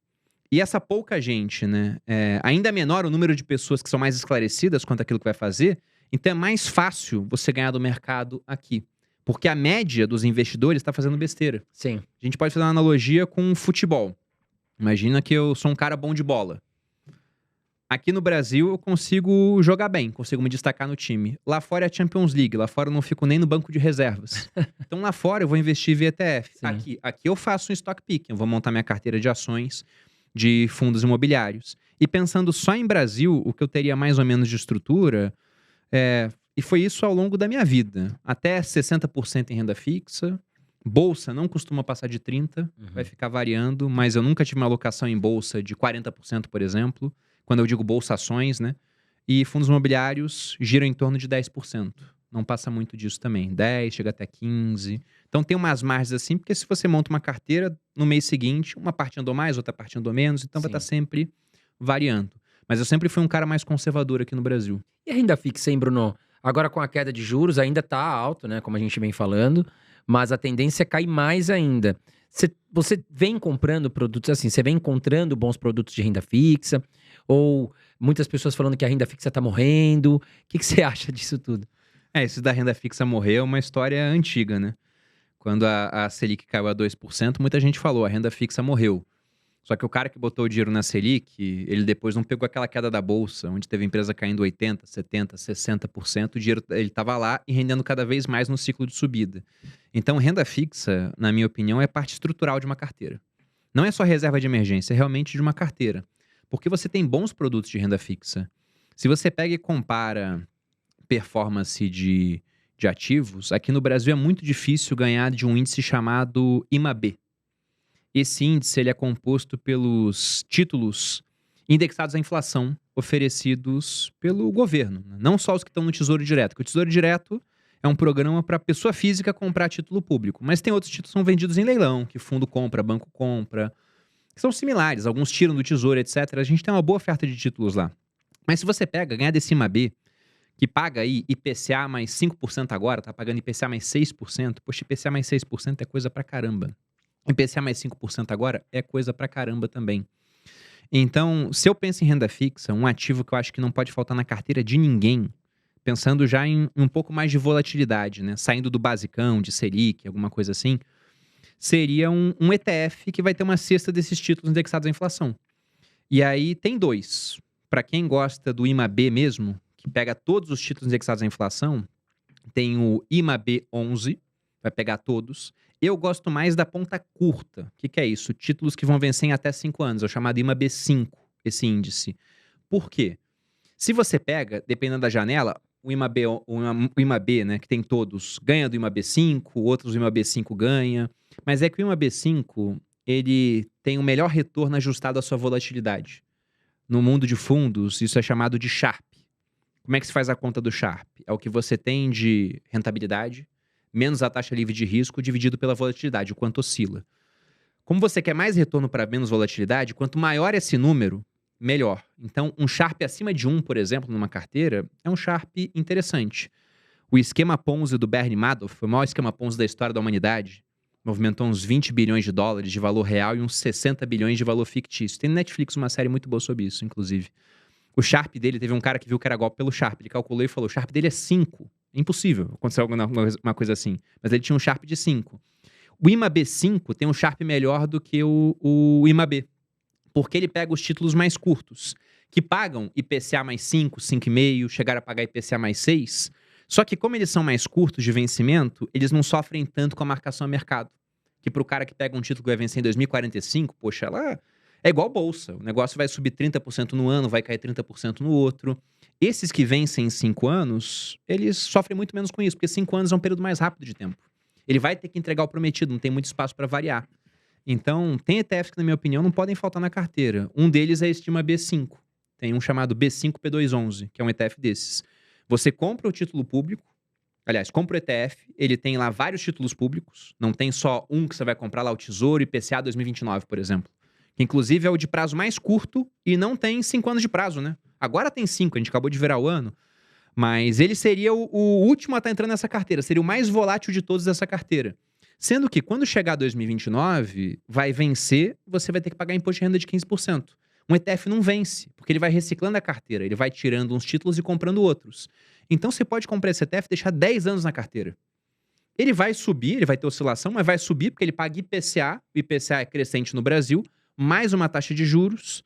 [SPEAKER 2] e essa pouca gente, né, ainda menor o número de pessoas que são mais esclarecidas quanto àquilo que vai fazer, então é mais fácil você ganhar do mercado aqui. Porque a média dos investidores está fazendo besteira.
[SPEAKER 1] Sim.
[SPEAKER 2] A gente pode fazer uma analogia com futebol. Imagina que eu sou um cara bom de bola. Aqui no Brasil eu consigo jogar bem, consigo me destacar no time. Lá fora é a Champions League, lá fora eu não fico nem no banco de reservas. Então lá fora eu vou investir via ETF.
[SPEAKER 1] Sim.
[SPEAKER 2] Aqui eu faço um stock picking, eu vou montar minha carteira de ações de fundos imobiliários. E pensando só em Brasil, o que eu teria mais ou menos de estrutura, e foi isso ao longo da minha vida. Até 60% em renda fixa. Bolsa não costuma passar de 30%, vai ficar variando, mas eu nunca tive uma alocação em bolsa de 40%, por exemplo. Quando eu digo bolsa ações, né? E fundos imobiliários giram em torno de 10%. Não passa muito disso também. 10%, chega até 15%. Então tem umas margens assim, porque se você monta uma carteira, no mês seguinte, uma parte andou mais, outra parte andou menos, então vai
[SPEAKER 1] Sim.
[SPEAKER 2] estar sempre variando. Mas eu sempre fui um cara mais conservador aqui no Brasil.
[SPEAKER 1] E a renda fixa, hein, Bruno? Agora com a queda de juros ainda tá alto, né? Como a gente vem falando, mas a tendência é cair mais ainda. Você vem comprando produtos assim, você vem encontrando bons produtos de renda fixa, ou muitas pessoas falando que a renda fixa tá morrendo. O que você acha disso tudo?
[SPEAKER 2] Esse da renda fixa morrer é uma história antiga, né? Quando a Selic caiu a 2%, muita gente falou, a renda fixa morreu. Só que o cara que botou o dinheiro na Selic, ele depois não pegou aquela queda da bolsa, onde teve empresa caindo 80%, 70%, 60%, o dinheiro ele estava lá e rendendo cada vez mais no ciclo de subida. Então, renda fixa, na minha opinião, é parte estrutural de uma carteira. Não é só reserva de emergência, é realmente de uma carteira. Porque você tem bons produtos de renda fixa. Se você pega e compara performance de ativos, aqui no Brasil é muito difícil ganhar de um índice chamado IMAB. Esse índice ele é composto pelos títulos indexados à inflação oferecidos pelo governo. Não só os que estão no Tesouro Direto. Porque o Tesouro Direto é um programa para pessoa física comprar título público. Mas tem outros títulos que são vendidos em leilão, que fundo compra, banco compra, que são similares. Alguns tiram do Tesouro, etc. A gente tem uma boa oferta de títulos lá. Mas se você ganhar desse IMAB, que paga aí IPCA mais 5% agora, tá pagando IPCA mais 6%. Poxa, IPCA mais 6% é coisa pra caramba. IPCA mais 5% agora é coisa pra caramba também. Então, se eu penso em renda fixa, um ativo que eu acho que não pode faltar na carteira de ninguém, pensando já em um pouco mais de volatilidade, né? Saindo do basicão, de Selic, alguma coisa assim, seria um ETF que vai ter uma cesta desses títulos indexados à inflação. E aí tem dois. Para quem gosta do IMAB mesmo, que pega todos os títulos indexados à inflação, tem o IMAB 11, vai pegar todos. Eu gosto mais da ponta curta. O que é isso? Títulos que vão vencer em até 5 anos. É o chamado IMAB 5, esse índice. Por quê? Se você pega, dependendo da janela, o IMAB, né, que tem todos, ganha do IMAB 5, outros do IMAB 5 ganha. Mas é que o IMAB 5, ele tem o melhor retorno ajustado à sua volatilidade. No mundo de fundos, isso é chamado de Sharpe. Como é que se faz a conta do Sharpe? É o que você tem de rentabilidade, menos a taxa livre de risco, dividido pela volatilidade, o quanto oscila. Como você quer mais retorno para menos volatilidade, quanto maior esse número, melhor. Então, um Sharpe acima de 1, por exemplo, numa carteira, é um Sharpe interessante. O esquema Ponzi do Bernie Madoff foi o maior esquema Ponzi da história da humanidade. Movimentou uns 20 bilhões de dólares de valor real e uns 60 bilhões de valor fictício. Tem no Netflix uma série muito boa sobre isso, inclusive. O Sharpe dele, teve um cara que viu que era golpe pelo Sharpe. Ele calculou e falou, o Sharpe dele é 5. É impossível acontecer uma coisa assim. Mas ele tinha um Sharpe de 5. O IMAB 5 tem um Sharpe melhor do que o IMAB. Porque ele pega os títulos mais curtos, que pagam IPCA mais 5, 5,5, chegaram a pagar IPCA mais 6. Só que como eles são mais curtos de vencimento, eles não sofrem tanto com a marcação a mercado. que pro cara que pega um título que vai vencer em 2045, poxa, ela é igual bolsa. O negócio vai subir 30% no ano, vai cair 30% no outro. Esses que vencem em 5 anos, eles sofrem muito menos com isso, porque 5 anos é um período mais rápido de tempo. Ele vai ter que entregar o prometido, não tem muito espaço para variar. Então, tem ETFs que, na minha opinião, não podem faltar na carteira. Um deles é a Estima B5. Tem um chamado B5P211, que é um ETF desses. Você compra o título público, aliás, compra o ETF, ele tem lá vários títulos públicos, não tem só um que você vai comprar lá, o Tesouro IPCA 2029, por exemplo. Que inclusive é o de prazo mais curto e não tem 5 anos de prazo, né? Agora tem 5, a gente acabou de virar o ano, mas ele seria o último a estar entrando nessa carteira, seria o mais volátil de todos dessa carteira. Sendo que quando chegar 2029, vai vencer, você vai ter que pagar imposto de renda de 15%. Um ETF não vence, porque ele vai reciclando a carteira, ele vai tirando uns títulos e comprando outros. Então você pode comprar esse ETF e deixar 10 anos na carteira. Ele vai subir, ele vai ter oscilação, mas vai subir porque ele paga IPCA, o IPCA é crescente no Brasil, mais uma taxa de juros.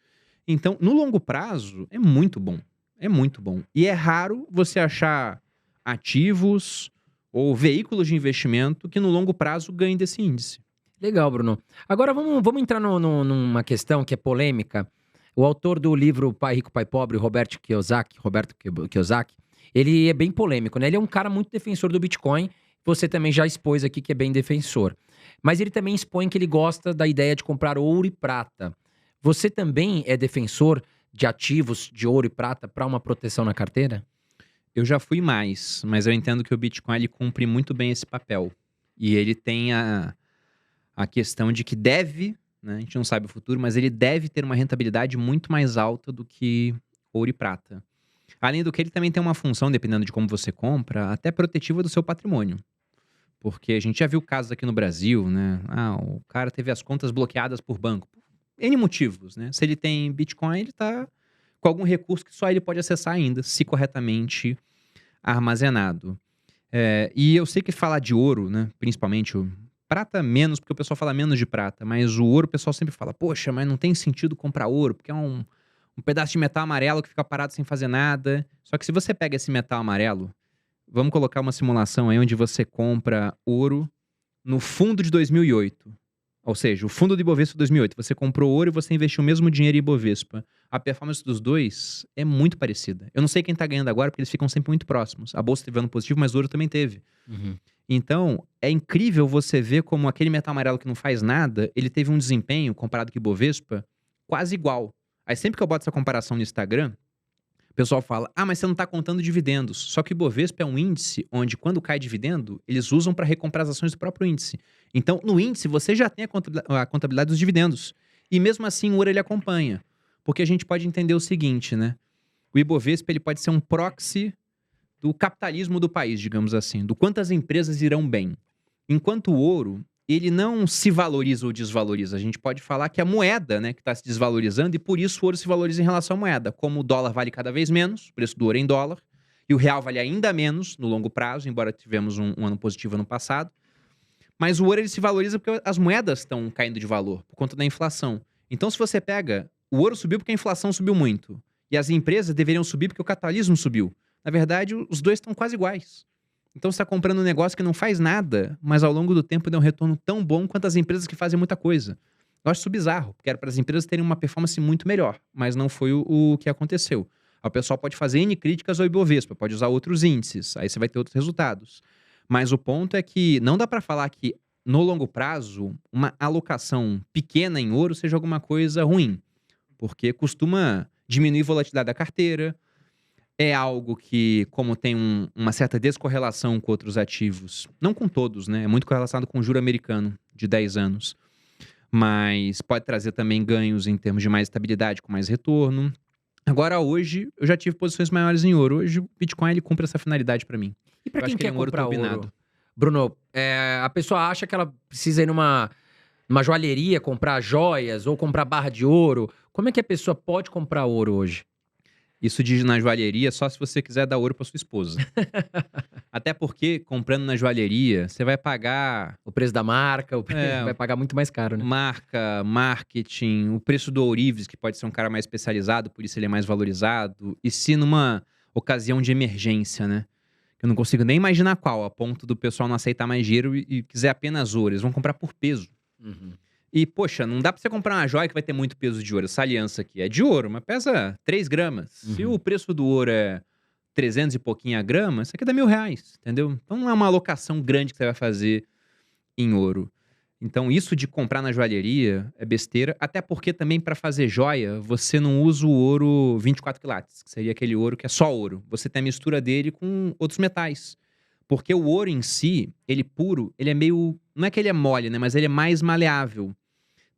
[SPEAKER 2] Então, no longo prazo, é muito bom. É muito bom. E é raro você achar ativos ou veículos de investimento que no longo prazo ganhem desse índice.
[SPEAKER 1] Legal, Bruno. Agora vamos entrar numa questão que é polêmica. O autor do livro Pai Rico, Pai Pobre, Roberto Kiyosaki, ele é bem polêmico, né? Ele é um cara muito defensor do Bitcoin. Você também já expôs aqui que é bem defensor. Mas ele também expõe que ele gosta da ideia de comprar ouro e prata. Você também é defensor de ativos de ouro e prata para uma proteção na carteira?
[SPEAKER 2] Eu já fui mais, mas eu entendo que o Bitcoin ele cumpre muito bem esse papel. E ele tem a questão de que deve, né, a gente não sabe o futuro, mas ele deve ter uma rentabilidade muito mais alta do que ouro e prata. Além do que ele também tem uma função, dependendo de como você compra, até protetiva do seu patrimônio. Porque a gente já viu casos aqui no Brasil, né? O cara teve as contas bloqueadas por banco. Por N motivos, né? Se ele tem Bitcoin, ele tá com algum recurso que só ele pode acessar ainda, se corretamente armazenado. E eu sei que falar de ouro, né? Principalmente o prata menos, porque o pessoal fala menos de prata, mas o ouro o pessoal sempre fala, poxa, mas não tem sentido comprar ouro, porque é um pedaço de metal amarelo que fica parado sem fazer nada. Só que se você pega esse metal amarelo, vamos colocar uma simulação aí onde você compra ouro no fundo de 2008. Ou seja, o fundo do Ibovespa 2008. Você comprou ouro e você investiu o mesmo dinheiro em Ibovespa. A performance dos dois é muito parecida. Eu não sei quem tá ganhando agora, porque eles ficam sempre muito próximos. A bolsa teve ano positivo, mas o ouro também teve.
[SPEAKER 1] Uhum.
[SPEAKER 2] Então, é incrível você ver como aquele metal amarelo que não faz nada, ele teve um desempenho, comparado com o Ibovespa, quase igual. Aí sempre que eu boto essa comparação no Instagram, o pessoal fala, mas você não está contando dividendos. Só que o Ibovespa é um índice onde, quando cai dividendo, eles usam para recomprar as ações do próprio índice. Então, no índice, você já tem a contabilidade dos dividendos. E mesmo assim, o ouro ele acompanha. Porque a gente pode entender o seguinte, né? O Ibovespa ele pode ser um proxy do capitalismo do país, digamos assim. Do quantas empresas irão bem. Enquanto o ouro, ele não se valoriza ou desvaloriza. A gente pode falar que a moeda, né, que está se desvalorizando, e por isso o ouro se valoriza em relação à moeda. Como o dólar vale cada vez menos, o preço do ouro é em dólar, e o real vale ainda menos no longo prazo, embora tivemos um ano positivo ano passado. Mas o ouro ele se valoriza porque as moedas estão caindo de valor, por conta da inflação. Então, se você pega, o ouro subiu porque a inflação subiu muito, e as empresas deveriam subir porque o capitalismo subiu. Na verdade, os dois estão quase iguais. Então você está comprando um negócio que não faz nada, mas ao longo do tempo deu um retorno tão bom quanto as empresas que fazem muita coisa. Eu acho isso bizarro, porque era para as empresas terem uma performance muito melhor, mas não foi o que aconteceu. Aí o pessoal pode fazer N críticas ao Ibovespa, pode usar outros índices, aí você vai ter outros resultados. Mas o ponto é que não dá para falar que, no longo prazo, uma alocação pequena em ouro seja alguma coisa ruim, porque costuma diminuir a volatilidade da carteira. É algo que, como tem uma certa descorrelação com outros ativos, não com todos, né? É muito correlacionado com o juro americano de 10 anos. Mas pode trazer também ganhos em termos de mais estabilidade, com mais retorno. Agora, hoje, eu já tive posições maiores em ouro. Hoje, o Bitcoin ele cumpre essa finalidade para mim.
[SPEAKER 1] E para
[SPEAKER 2] Eu
[SPEAKER 1] quem
[SPEAKER 2] acho que ele
[SPEAKER 1] quer
[SPEAKER 2] é um ouro
[SPEAKER 1] comprar
[SPEAKER 2] turbinado.
[SPEAKER 1] ouro, Bruno, a pessoa acha que ela precisa ir numa joalheria, comprar joias ou comprar barra de ouro. Como é que a pessoa pode comprar ouro hoje?
[SPEAKER 2] Isso diz na joalheria só se você quiser dar ouro para sua esposa. Até porque, comprando na joalheria, você vai pagar
[SPEAKER 1] O preço da marca, vai pagar muito mais caro, né?
[SPEAKER 2] marca, marketing, o preço do ourives, que pode ser um cara mais especializado, por isso ele é mais valorizado. E se numa ocasião de emergência, né? Eu não consigo nem imaginar qual, a ponto do pessoal não aceitar mais dinheiro e quiser apenas ouro. Eles vão comprar por peso.
[SPEAKER 1] Uhum.
[SPEAKER 2] E, poxa, não dá pra você comprar uma joia que vai ter muito peso de ouro. Essa aliança aqui é de ouro, mas pesa 3 gramas. Se
[SPEAKER 1] Uhum.
[SPEAKER 2] o preço do ouro é 300 e pouquinho a grama, isso aqui dá R$ 1.000, entendeu? Então não é uma alocação grande que você vai fazer em ouro. Então isso de comprar na joalheria é besteira, até porque também para fazer joia, você não usa o ouro 24 quilates, que seria aquele ouro que é só ouro. Você tem a mistura dele com outros metais. Porque o ouro em si, ele puro, ele é meio, não é que ele é mole, né, mas ele é mais maleável.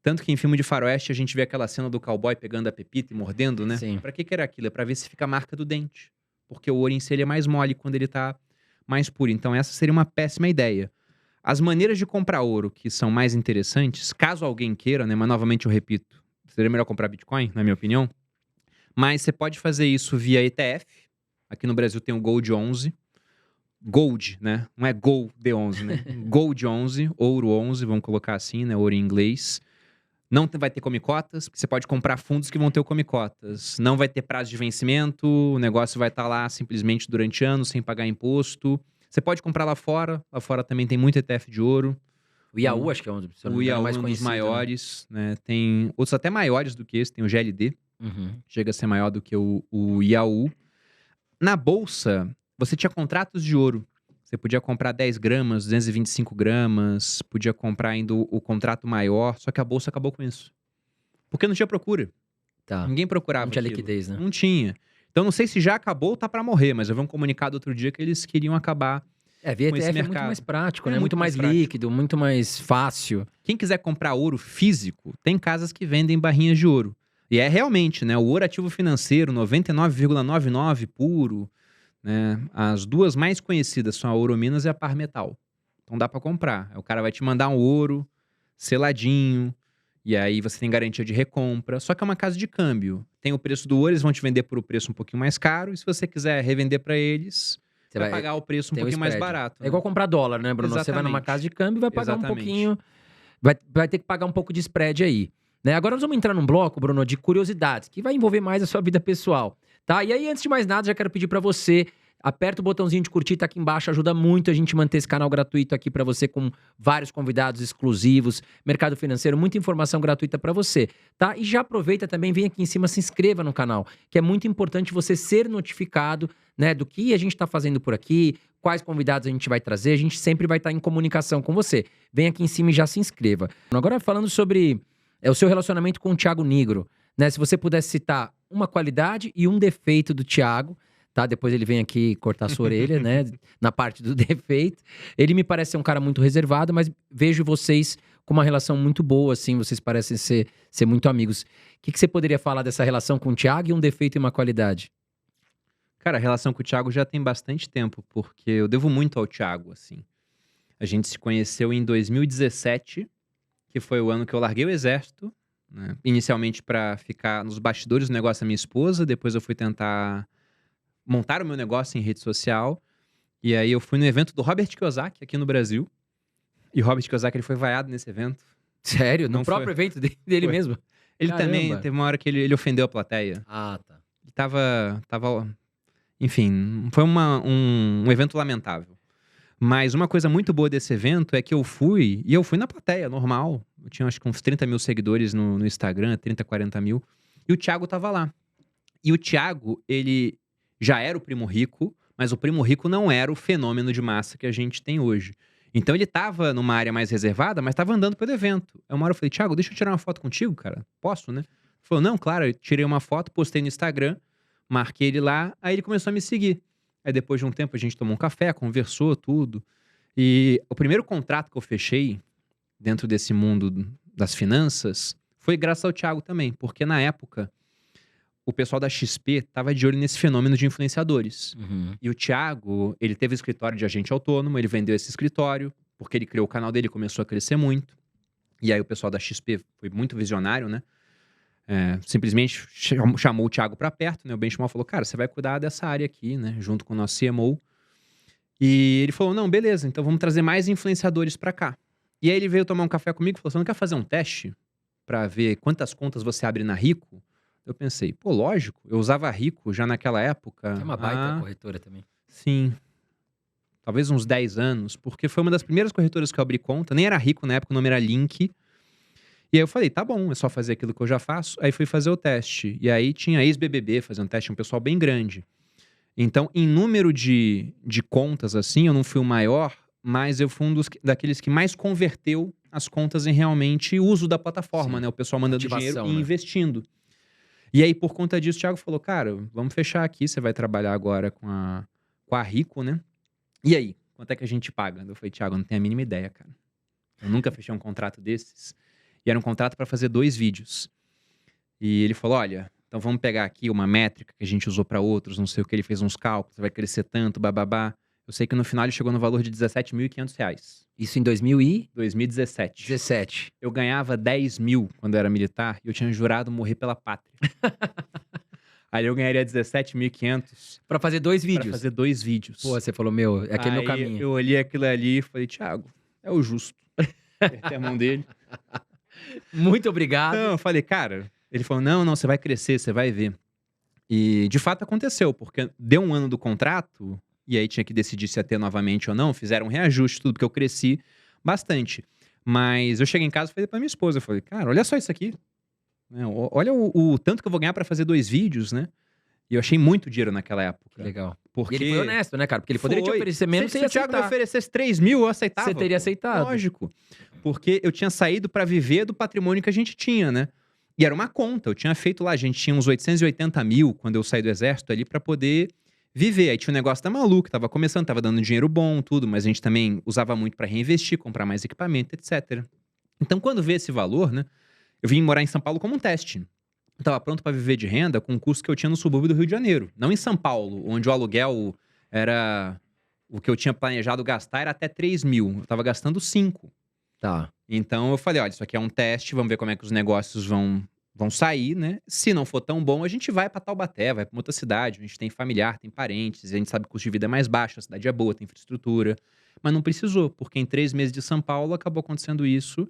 [SPEAKER 2] Tanto que em filme de faroeste a gente vê aquela cena do cowboy pegando a pepita e mordendo, né?
[SPEAKER 1] Sim.
[SPEAKER 2] Pra que era aquilo? É pra ver se fica a marca do dente. Porque o ouro em si ele é mais mole quando ele tá mais puro. Então essa seria uma péssima ideia. As maneiras de comprar ouro que são mais interessantes, caso alguém queira, né? Mas novamente eu repito, seria melhor comprar Bitcoin, na minha opinião. Mas você pode fazer isso via ETF. Aqui no Brasil tem o Gold 11. Gold, né? Não é Gold 11, né? Gold 11, ouro 11, vamos colocar assim, né? Ouro em inglês. Não vai ter come-cotas, porque você pode comprar fundos que vão ter o come-cotas. Não vai ter prazo de vencimento, o negócio vai estar lá simplesmente durante anos, sem pagar imposto. Você pode comprar lá fora também tem muito ETF de ouro.
[SPEAKER 1] O Itaú, acho que é um, se eu não
[SPEAKER 2] O
[SPEAKER 1] me engano,
[SPEAKER 2] IAU
[SPEAKER 1] mais
[SPEAKER 2] é um dos
[SPEAKER 1] conhecido, né?
[SPEAKER 2] maiores, né? Tem outros até maiores do que esse, tem o GLD,
[SPEAKER 1] Uhum.
[SPEAKER 2] chega a ser maior do que o IAU. Na bolsa, você tinha contratos de ouro. Você podia comprar 10 gramas, 225 gramas, podia comprar ainda o contrato maior, só que a bolsa acabou com isso. Porque não tinha procura.
[SPEAKER 1] Tá.
[SPEAKER 2] Ninguém procurava
[SPEAKER 1] Não tinha
[SPEAKER 2] aquilo.
[SPEAKER 1] liquidez, né?
[SPEAKER 2] Não tinha. Então não sei se já acabou ou tá pra morrer, mas eu vi um comunicado outro dia que eles queriam acabar
[SPEAKER 1] Via
[SPEAKER 2] com esse
[SPEAKER 1] ETF é muito
[SPEAKER 2] mercado.
[SPEAKER 1] mais prático,
[SPEAKER 2] É
[SPEAKER 1] né?
[SPEAKER 2] muito
[SPEAKER 1] Muito mais
[SPEAKER 2] mais prático.
[SPEAKER 1] líquido, muito mais fácil.
[SPEAKER 2] Quem quiser comprar ouro físico, tem casas que vendem barrinhas de ouro. E é realmente, né? O ouro ativo financeiro, 99,99 puro, né? As duas mais conhecidas são a Ouro Minas e a Par Metal. Então dá pra comprar. Aí o cara vai te mandar um ouro seladinho, e aí você tem garantia de recompra. Só que é uma casa de câmbio. Tem o preço do ouro, eles vão te vender por um preço um pouquinho mais caro, e se você quiser revender pra eles,
[SPEAKER 1] Você
[SPEAKER 2] vai pagar o preço um
[SPEAKER 1] tem o
[SPEAKER 2] pouquinho mais
[SPEAKER 1] spread.
[SPEAKER 2] barato.
[SPEAKER 1] É igual comprar dólar, né, Bruno? Você vai numa
[SPEAKER 2] Exatamente.
[SPEAKER 1] casa de câmbio e vai pagar um
[SPEAKER 2] Exatamente.
[SPEAKER 1] pouquinho. Vai ter que pagar um pouco de spread aí. Né? Agora nós vamos entrar num bloco, Bruno, de curiosidades, que vai envolver mais a sua vida pessoal. Tá? E aí, antes de mais nada, já quero pedir pra você. Aperta o botãozinho de curtir, tá aqui embaixo, ajuda muito a gente manter esse canal gratuito aqui pra você, com vários convidados exclusivos, mercado financeiro, muita informação gratuita pra você, tá? E já aproveita também, vem aqui em cima, se inscreva no canal, que é muito importante você ser notificado, né, do que a gente tá fazendo por aqui, quais convidados a gente vai trazer, a gente sempre vai estar em comunicação com você. Vem aqui em cima e já se inscreva. Agora falando sobre o seu relacionamento com o Thiago Nigro, né? Se você pudesse citar uma qualidade e um defeito do Thiago, tá? Depois ele vem aqui cortar sua orelha, né? Na parte do defeito. Ele me parece ser um cara muito reservado, mas vejo vocês com uma relação muito boa, assim. Vocês parecem ser muito amigos. O que você poderia falar dessa relação com o Thiago e um defeito e uma qualidade?
[SPEAKER 2] Cara, a relação com o Thiago já tem bastante tempo, porque eu devo muito ao Thiago, assim. A gente se conheceu em 2017, que foi o ano que eu larguei o exército, né? Inicialmente pra ficar nos bastidores do negócio da minha esposa, depois eu fui tentar montar o meu negócio em rede social. E aí eu fui no evento do Robert Kiyosaki aqui no Brasil. E o Robert Kiyosaki ele foi vaiado nesse evento.
[SPEAKER 1] Sério?
[SPEAKER 2] Não
[SPEAKER 1] No próprio
[SPEAKER 2] foi.
[SPEAKER 1] evento dele
[SPEAKER 2] Foi.
[SPEAKER 1] mesmo?
[SPEAKER 2] Ele
[SPEAKER 1] Caramba.
[SPEAKER 2] também, teve uma hora que ele ofendeu a plateia.
[SPEAKER 1] Ah, tá.
[SPEAKER 2] Ele tava enfim, foi um evento lamentável. Mas uma coisa muito boa desse evento é que eu fui na plateia, normal. Eu tinha acho que uns 30 mil seguidores no Instagram, 30, 40 mil. E o Thiago tava lá. E o Thiago, ele já era o Primo Rico, mas o Primo Rico não era o fenômeno de massa que a gente tem hoje. Então ele tava numa área mais reservada, mas tava andando pelo evento. Aí uma hora eu falei, Thiago, deixa eu tirar uma foto contigo, cara. Posso, né? Ele falou, não, claro. Eu tirei uma foto, postei no Instagram, marquei ele lá, aí ele começou a me seguir. Aí depois de um tempo a gente tomou um café, conversou, tudo. E o primeiro contrato que eu fechei dentro desse mundo das finanças foi graças ao Thiago também, porque na época o pessoal da XP tava de olho nesse fenômeno de influenciadores.
[SPEAKER 1] Uhum.
[SPEAKER 2] E o Thiago, ele teve escritório de agente autônomo, ele vendeu esse escritório, porque ele criou o canal dele e começou a crescer muito. E aí o pessoal da XP foi muito visionário, né? Simplesmente chamou o Thiago pra perto, né? O Benchimol falou, cara, você vai cuidar dessa área aqui, né? Junto com o nosso CMO. E ele falou, não, beleza, então vamos trazer mais influenciadores pra cá. E aí ele veio tomar um café comigo e falou, você não quer fazer um teste pra ver quantas contas você abre na Rico? Eu pensei, pô, lógico, eu usava Rico já naquela época.
[SPEAKER 1] É uma baita corretora também.
[SPEAKER 2] Sim. talvez uns 10 anos, porque foi uma das primeiras corretoras que eu abri conta, nem era rico na época, o nome era Link. E aí eu falei, tá bom, é só fazer aquilo que eu já faço. Aí fui fazer o teste. E aí tinha ex-BBB fazendo teste, um pessoal bem grande. Então, em número de contas, assim, eu não fui o maior, mas eu fui daqueles que mais converteu as contas em realmente uso da plataforma,
[SPEAKER 1] Sim.
[SPEAKER 2] né? O pessoal mandando
[SPEAKER 1] Ativação,
[SPEAKER 2] dinheiro e
[SPEAKER 1] né?
[SPEAKER 2] investindo. E aí, por conta disso, o Thiago falou, cara, vamos fechar aqui, você vai trabalhar agora com a Rico, né? E aí, quanto é que a gente paga? Eu falei, Thiago, eu não tenho a mínima ideia, cara. Eu nunca fechei um contrato desses. E era um contrato para fazer 2 vídeos. E ele falou, olha, então vamos pegar aqui uma métrica que a gente usou para outros, não sei o que, ele fez uns cálculos, vai crescer tanto, bababá. Eu sei que no final ele chegou no valor de R$17.500.
[SPEAKER 1] Isso em 2017.
[SPEAKER 2] 2017. Eu ganhava 10 mil quando eu era militar e eu tinha jurado morrer pela pátria. Aí eu ganharia 17.500
[SPEAKER 1] Pra fazer 2
[SPEAKER 2] para
[SPEAKER 1] vídeos.
[SPEAKER 2] fazer 2 vídeos.
[SPEAKER 1] Pô, você falou, meu, é aquele meu
[SPEAKER 2] Aí
[SPEAKER 1] caminho.
[SPEAKER 2] eu olhei aquilo ali e falei, Thiago, é o justo. Apertei a mão dele.
[SPEAKER 1] Muito obrigado.
[SPEAKER 2] Não, eu falei, cara... Ele falou, não, você vai crescer, você vai ver. E de fato aconteceu, porque deu um ano do contrato, e aí tinha que decidir se ia ter novamente ou não, fizeram um reajuste, tudo, porque eu cresci bastante. Mas eu cheguei em casa e falei pra minha esposa, eu falei, cara, olha só isso aqui. Olha o tanto que eu vou ganhar pra fazer 2 vídeos, né? E eu achei muito dinheiro naquela época.
[SPEAKER 1] Legal.
[SPEAKER 2] Porque...
[SPEAKER 1] E ele foi honesto, né, cara? Porque ele poderia te oferecer menos,
[SPEAKER 2] se
[SPEAKER 1] você ia
[SPEAKER 2] o Thiago me
[SPEAKER 1] aceitar.
[SPEAKER 2] oferecesse 3 mil, eu aceitava.
[SPEAKER 1] Você teria aceitado.
[SPEAKER 2] Lógico. Porque eu tinha saído pra viver do patrimônio que a gente tinha, né? E era uma conta, eu tinha feito lá, a gente tinha uns 880 mil quando eu saí do exército ali pra poder viver. Aí tinha um negócio da maluco, tava começando, tava dando dinheiro bom, tudo, mas a gente também usava muito pra reinvestir, comprar mais equipamento, etc. Então quando veio esse valor, né, eu vim morar em São Paulo como um teste. Eu tava pronto pra viver de renda com o custo que eu tinha no subúrbio do Rio de Janeiro. Não em São Paulo, onde o aluguel era... O que eu tinha planejado gastar era até 3 mil, eu tava gastando 5.
[SPEAKER 1] Tá.
[SPEAKER 2] Então eu falei, olha, isso aqui é um teste, vamos ver como é que os negócios vão sair, né? Se não for tão bom, a gente vai pra Taubaté, vai pra uma outra cidade, a gente tem familiar, tem parentes, a gente sabe que o custo de vida é mais baixo, a cidade é boa, tem infraestrutura. Mas não precisou, porque em 3 meses de São Paulo acabou acontecendo isso,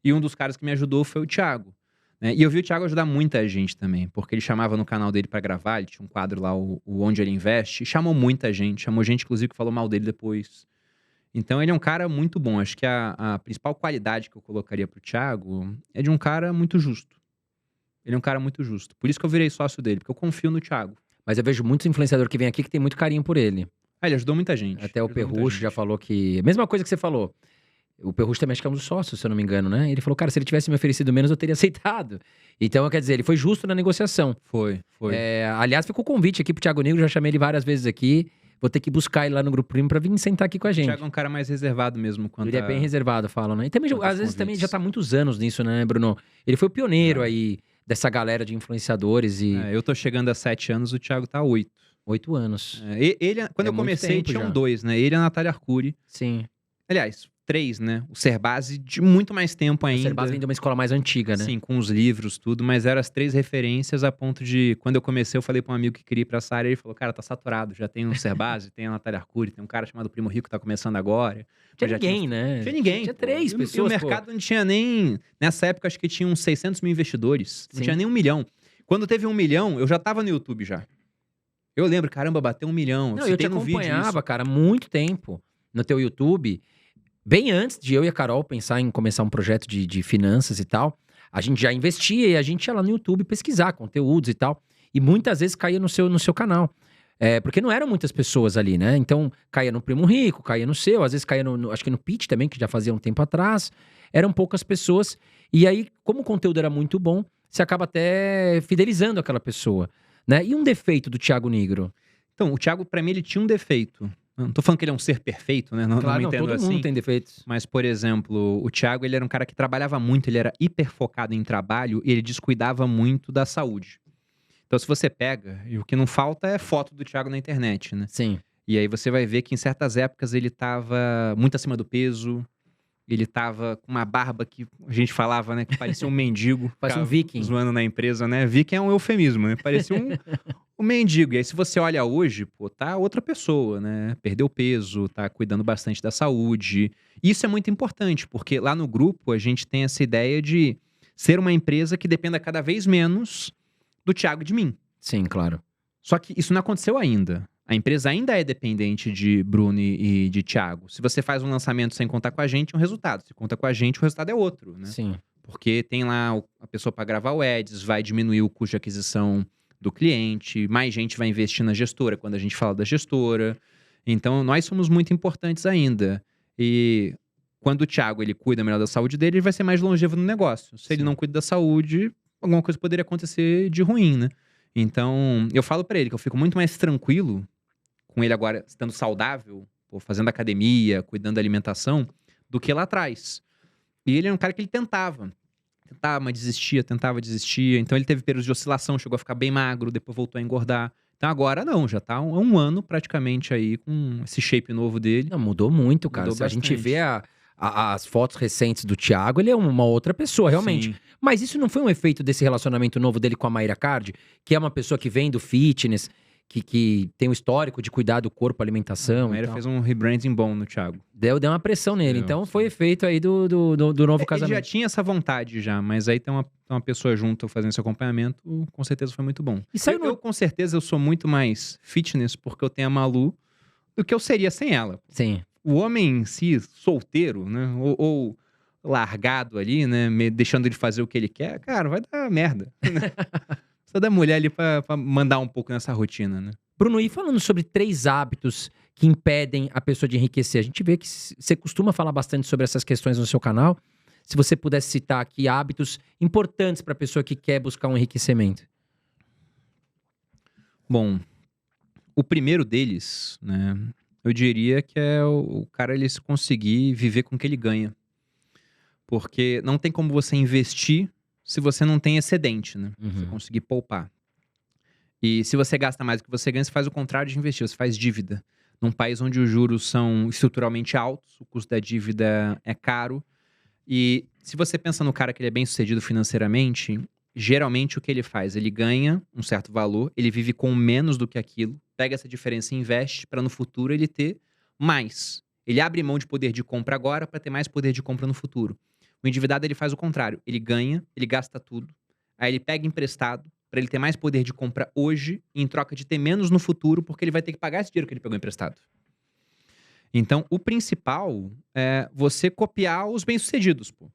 [SPEAKER 2] e um dos caras que me ajudou foi o Thiago. Né? E eu vi o Thiago ajudar muita gente também, porque ele chamava no canal dele pra gravar, ele tinha um quadro lá, o Onde Ele Investe, e chamou muita gente, chamou gente inclusive que falou mal dele depois. Então ele é um cara muito bom. Acho que a principal qualidade que eu colocaria pro Thiago é de um cara muito justo. Ele é um cara muito justo. Por isso que eu virei sócio dele, porque eu confio no Thiago.
[SPEAKER 1] Mas eu vejo muitos influenciadores que vêm aqui que tem muito carinho por ele.
[SPEAKER 2] Ah, ele ajudou muita gente.
[SPEAKER 1] Até o
[SPEAKER 2] Ajudou muita
[SPEAKER 1] Perrucho
[SPEAKER 2] gente.
[SPEAKER 1] já falou que... Mesma coisa que você falou. O Perrucho também acho que é um dos sócios, se eu não me engano, né? Ele falou, cara, se ele tivesse me oferecido menos, eu teria aceitado. Então, quer dizer, ele foi justo na negociação.
[SPEAKER 2] Foi.
[SPEAKER 1] Aliás, ficou o convite aqui pro Thiago Negro, já chamei ele várias vezes aqui. Vou ter que buscar ele lá no Grupo Primo pra vir sentar aqui com a
[SPEAKER 2] O
[SPEAKER 1] gente.
[SPEAKER 2] Thiago é um cara mais reservado mesmo.
[SPEAKER 1] Ele é bem reservado, falam, né? E também,
[SPEAKER 2] quanto aos
[SPEAKER 1] às vezes, também
[SPEAKER 2] convites.
[SPEAKER 1] já tá há muitos anos nisso, né, Bruno? Ele foi o pioneiro aí dessa galera de influenciadores e...
[SPEAKER 2] Eu tô chegando a 7 anos, o Thiago tá a 8.
[SPEAKER 1] 8 anos.
[SPEAKER 2] Quando
[SPEAKER 1] É
[SPEAKER 2] eu
[SPEAKER 1] muito
[SPEAKER 2] comecei,
[SPEAKER 1] tempo
[SPEAKER 2] tinham
[SPEAKER 1] já.
[SPEAKER 2] 2, né? Ele e a Natália Arcuri.
[SPEAKER 1] Sim.
[SPEAKER 2] Aliás, 3, né? O Serbase de muito mais tempo
[SPEAKER 1] O
[SPEAKER 2] ainda.
[SPEAKER 1] Serbaz vem de uma escola mais antiga, né?
[SPEAKER 2] Sim, com os livros, tudo, mas eram as 3 referências a ponto de, quando eu comecei, eu falei pra um amigo que queria ir pra essa área, ele falou, cara, tá saturado, já tem o Serbase, tem a Natália Arcuri, tem um cara chamado Primo Rico que tá começando agora.
[SPEAKER 1] Tinha
[SPEAKER 2] Mas já
[SPEAKER 1] ninguém, né?
[SPEAKER 2] Tinha ninguém.
[SPEAKER 1] Tinha
[SPEAKER 2] pô.
[SPEAKER 1] 3
[SPEAKER 2] E o
[SPEAKER 1] pessoas,
[SPEAKER 2] mercado não tinha nem, nessa época acho que tinha uns 600 mil investidores, não
[SPEAKER 1] Sim.
[SPEAKER 2] tinha nem 1 milhão. Quando teve 1 milhão, eu já tava no YouTube já. Eu lembro, caramba, bateu 1 milhão.
[SPEAKER 1] Não, eu te
[SPEAKER 2] citei no vídeo
[SPEAKER 1] acompanhava,
[SPEAKER 2] isso.
[SPEAKER 1] cara, há muito tempo no teu YouTube. Bem antes de eu e a Carol pensar em começar um projeto de finanças e tal, a gente já investia e a gente ia lá no YouTube pesquisar conteúdos e tal. E muitas vezes caía no seu canal. Porque não eram muitas pessoas ali, né? Então, caía no Primo Rico, caía no seu, às vezes caía acho que no Pitch também, que já fazia um tempo atrás. Eram poucas pessoas. E aí, como o conteúdo era muito bom, você acaba até fidelizando aquela pessoa, né? E um defeito do Thiago Negro?
[SPEAKER 2] Então, o Thiago, pra mim, ele tinha um defeito. Não tô falando que ele é um ser perfeito, né? Não,
[SPEAKER 1] Claro,
[SPEAKER 2] não me entendo
[SPEAKER 1] todo
[SPEAKER 2] assim.
[SPEAKER 1] mundo tem defeitos.
[SPEAKER 2] Mas, por exemplo, o Thiago, ele era um cara que trabalhava muito, ele era hiper focado em trabalho e ele descuidava muito da saúde. Então, se você pega, e o que não falta é foto do Thiago na internet, né?
[SPEAKER 1] Sim.
[SPEAKER 2] E aí você vai ver que em certas épocas ele tava muito acima do peso, ele tava com uma barba que a gente falava, né, que parecia um mendigo.
[SPEAKER 1] Parece um
[SPEAKER 2] Ficava
[SPEAKER 1] viking.
[SPEAKER 2] Zoando na empresa, né? Viking é um eufemismo, né? Parecia um mendigo. E aí se você olha hoje, pô, tá outra pessoa, né? Perdeu peso, tá cuidando bastante da saúde. E isso é muito importante, porque lá no grupo a gente tem essa ideia de ser uma empresa que dependa cada vez menos do Thiago e de mim.
[SPEAKER 1] Sim, claro.
[SPEAKER 2] Só que isso não aconteceu ainda. A empresa ainda é dependente de Bruno e de Thiago. Se você faz um lançamento sem contar com a gente, é um resultado. Se conta com a gente, o resultado é outro, né?
[SPEAKER 1] Sim.
[SPEAKER 2] Porque tem lá a pessoa para gravar o ads, vai diminuir o custo de aquisição do cliente, mais gente vai investir na gestora quando a gente fala da gestora. Então, nós somos muito importantes ainda. E quando o Thiago ele cuida melhor da saúde dele, ele vai ser mais longevo no negócio. Se ele
[SPEAKER 1] Sim.
[SPEAKER 2] não cuida da saúde, alguma coisa poderia acontecer de ruim, né? Então, eu falo pra ele que eu fico muito mais tranquilo com ele agora estando saudável, pô, fazendo academia, cuidando da alimentação, do que lá atrás. E ele é um cara que ele tentava, mas desistia, tentava, desistia. Então ele teve períodos de oscilação, chegou a ficar bem magro, depois voltou a engordar. Então agora não, já tá há um ano praticamente aí com esse shape novo dele.
[SPEAKER 1] Não, mudou muito, cara.
[SPEAKER 2] Mudou
[SPEAKER 1] Se a gente
[SPEAKER 2] bastante.
[SPEAKER 1] vê as fotos recentes do Thiago, ele é uma outra pessoa, realmente.
[SPEAKER 2] Sim.
[SPEAKER 1] Mas isso não foi um efeito desse relacionamento novo dele com a Mayra Card, que é uma pessoa que vem do fitness, que tem um histórico de cuidar do corpo, alimentação.
[SPEAKER 2] A Mayra
[SPEAKER 1] e tal.
[SPEAKER 2] fez um rebranding bom no Thiago.
[SPEAKER 1] Deu uma pressão nele.
[SPEAKER 2] Deu,
[SPEAKER 1] Então
[SPEAKER 2] sim.
[SPEAKER 1] foi efeito aí do novo
[SPEAKER 2] Ele já
[SPEAKER 1] casamento.
[SPEAKER 2] tinha essa vontade já, mas aí tem uma pessoa junto fazendo esse acompanhamento, com certeza foi muito bom.
[SPEAKER 1] E saiu
[SPEAKER 2] Eu, com certeza, eu sou muito mais fitness porque eu tenho a Malu do que eu seria sem ela.
[SPEAKER 1] Sim.
[SPEAKER 2] O homem em si, solteiro, né? Ou largado ali, né? Deixando ele fazer o que ele quer, cara, vai dar merda. Né? Precisa da mulher ali pra mandar um pouco nessa rotina, né?
[SPEAKER 1] Bruno, e falando sobre 3 hábitos que impedem a pessoa de enriquecer, a gente vê que você costuma falar bastante sobre essas questões no seu canal. Se você pudesse citar aqui hábitos importantes para a pessoa que quer buscar um enriquecimento.
[SPEAKER 2] Bom, o primeiro deles, né? Eu diria que é o cara ele se conseguir viver com o que ele ganha. Porque não tem como você investir se você não tem excedente, né? Você conseguir poupar. E se você gasta mais do que você ganha, você faz o contrário de investir, você faz dívida. Num país onde os juros são estruturalmente altos, o custo da dívida é caro. E se você pensa no cara que ele é bem sucedido financeiramente, geralmente o que ele faz? Ele ganha um certo valor, ele vive com menos do que aquilo, pega essa diferença e investe para no futuro ele ter mais. Ele abre mão de poder de compra agora para ter mais poder de compra no futuro. O endividado ele faz o contrário, ele ganha, ele gasta tudo, aí ele pega emprestado para ele ter mais poder de compra hoje, em troca de ter menos no futuro, porque ele vai ter que pagar esse dinheiro que ele pegou emprestado. Então, o principal é você copiar os bem-sucedidos, pô.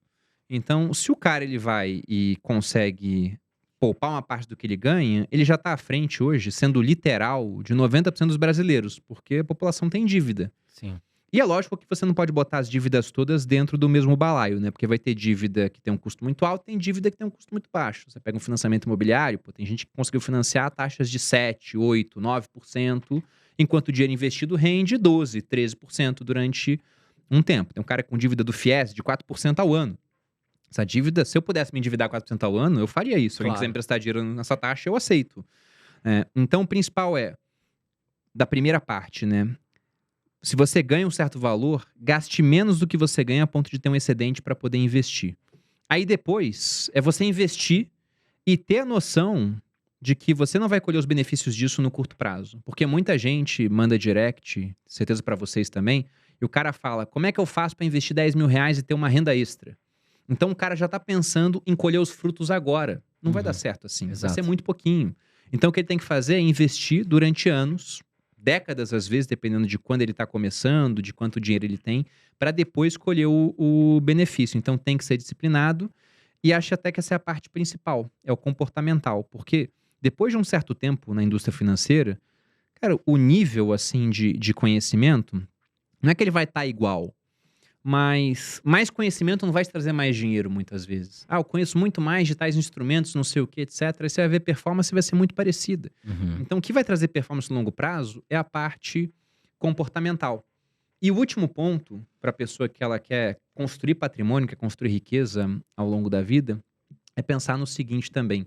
[SPEAKER 2] Então, se o cara ele vai e consegue poupar uma parte do que ele ganha, ele já tá à frente hoje, sendo literal, de 90% dos brasileiros, porque a população tem dívida.
[SPEAKER 1] Sim.
[SPEAKER 2] E é lógico que você não pode botar as dívidas todas dentro do mesmo balaio, né? Porque vai ter dívida que tem um custo muito alto, tem dívida que tem um custo muito baixo. Você pega um financiamento imobiliário, pô, tem gente que conseguiu financiar taxas de 7, 8, 9%, enquanto o dinheiro investido rende 12, 13% durante um tempo. Tem um cara com dívida do FIES de 4% ao ano. Essa dívida, se eu pudesse me endividar 4% ao ano, eu faria isso. Se alguém quiser emprestar dinheiro nessa taxa, eu aceito. Então, o principal é, da primeira parte, né? Se você ganha um certo valor, gaste menos do que você ganha a ponto de ter um excedente para poder investir. Aí depois, é você investir e ter a noção de que você não vai colher os benefícios disso no curto prazo. Porque muita gente manda direct, certeza para vocês também, e o cara fala, como é que eu faço para investir 10 mil reais e ter uma renda extra? Então o cara já tá pensando em colher os frutos agora. Não vai dar certo assim, vai ser muito pouquinho. Então o que ele tem que fazer é investir durante anos, décadas às vezes, dependendo de quando ele está começando, de quanto dinheiro ele tem, para depois colher o benefício. Então tem que ser disciplinado e acho até que essa é a parte principal, é o comportamental. Porque depois de um certo tempo na indústria financeira, cara, o nível assim de conhecimento, não é que ele vai estar igual, mas mais conhecimento não vai te trazer mais dinheiro muitas vezes. Eu conheço muito mais de tais instrumentos, não sei o que, etc. Aí você vai ver performance vai ser muito parecida. Então, o que vai trazer performance no longo prazo é a parte comportamental. E o último ponto, para a pessoa que ela quer construir patrimônio, quer construir riqueza ao longo da vida, é pensar no seguinte também,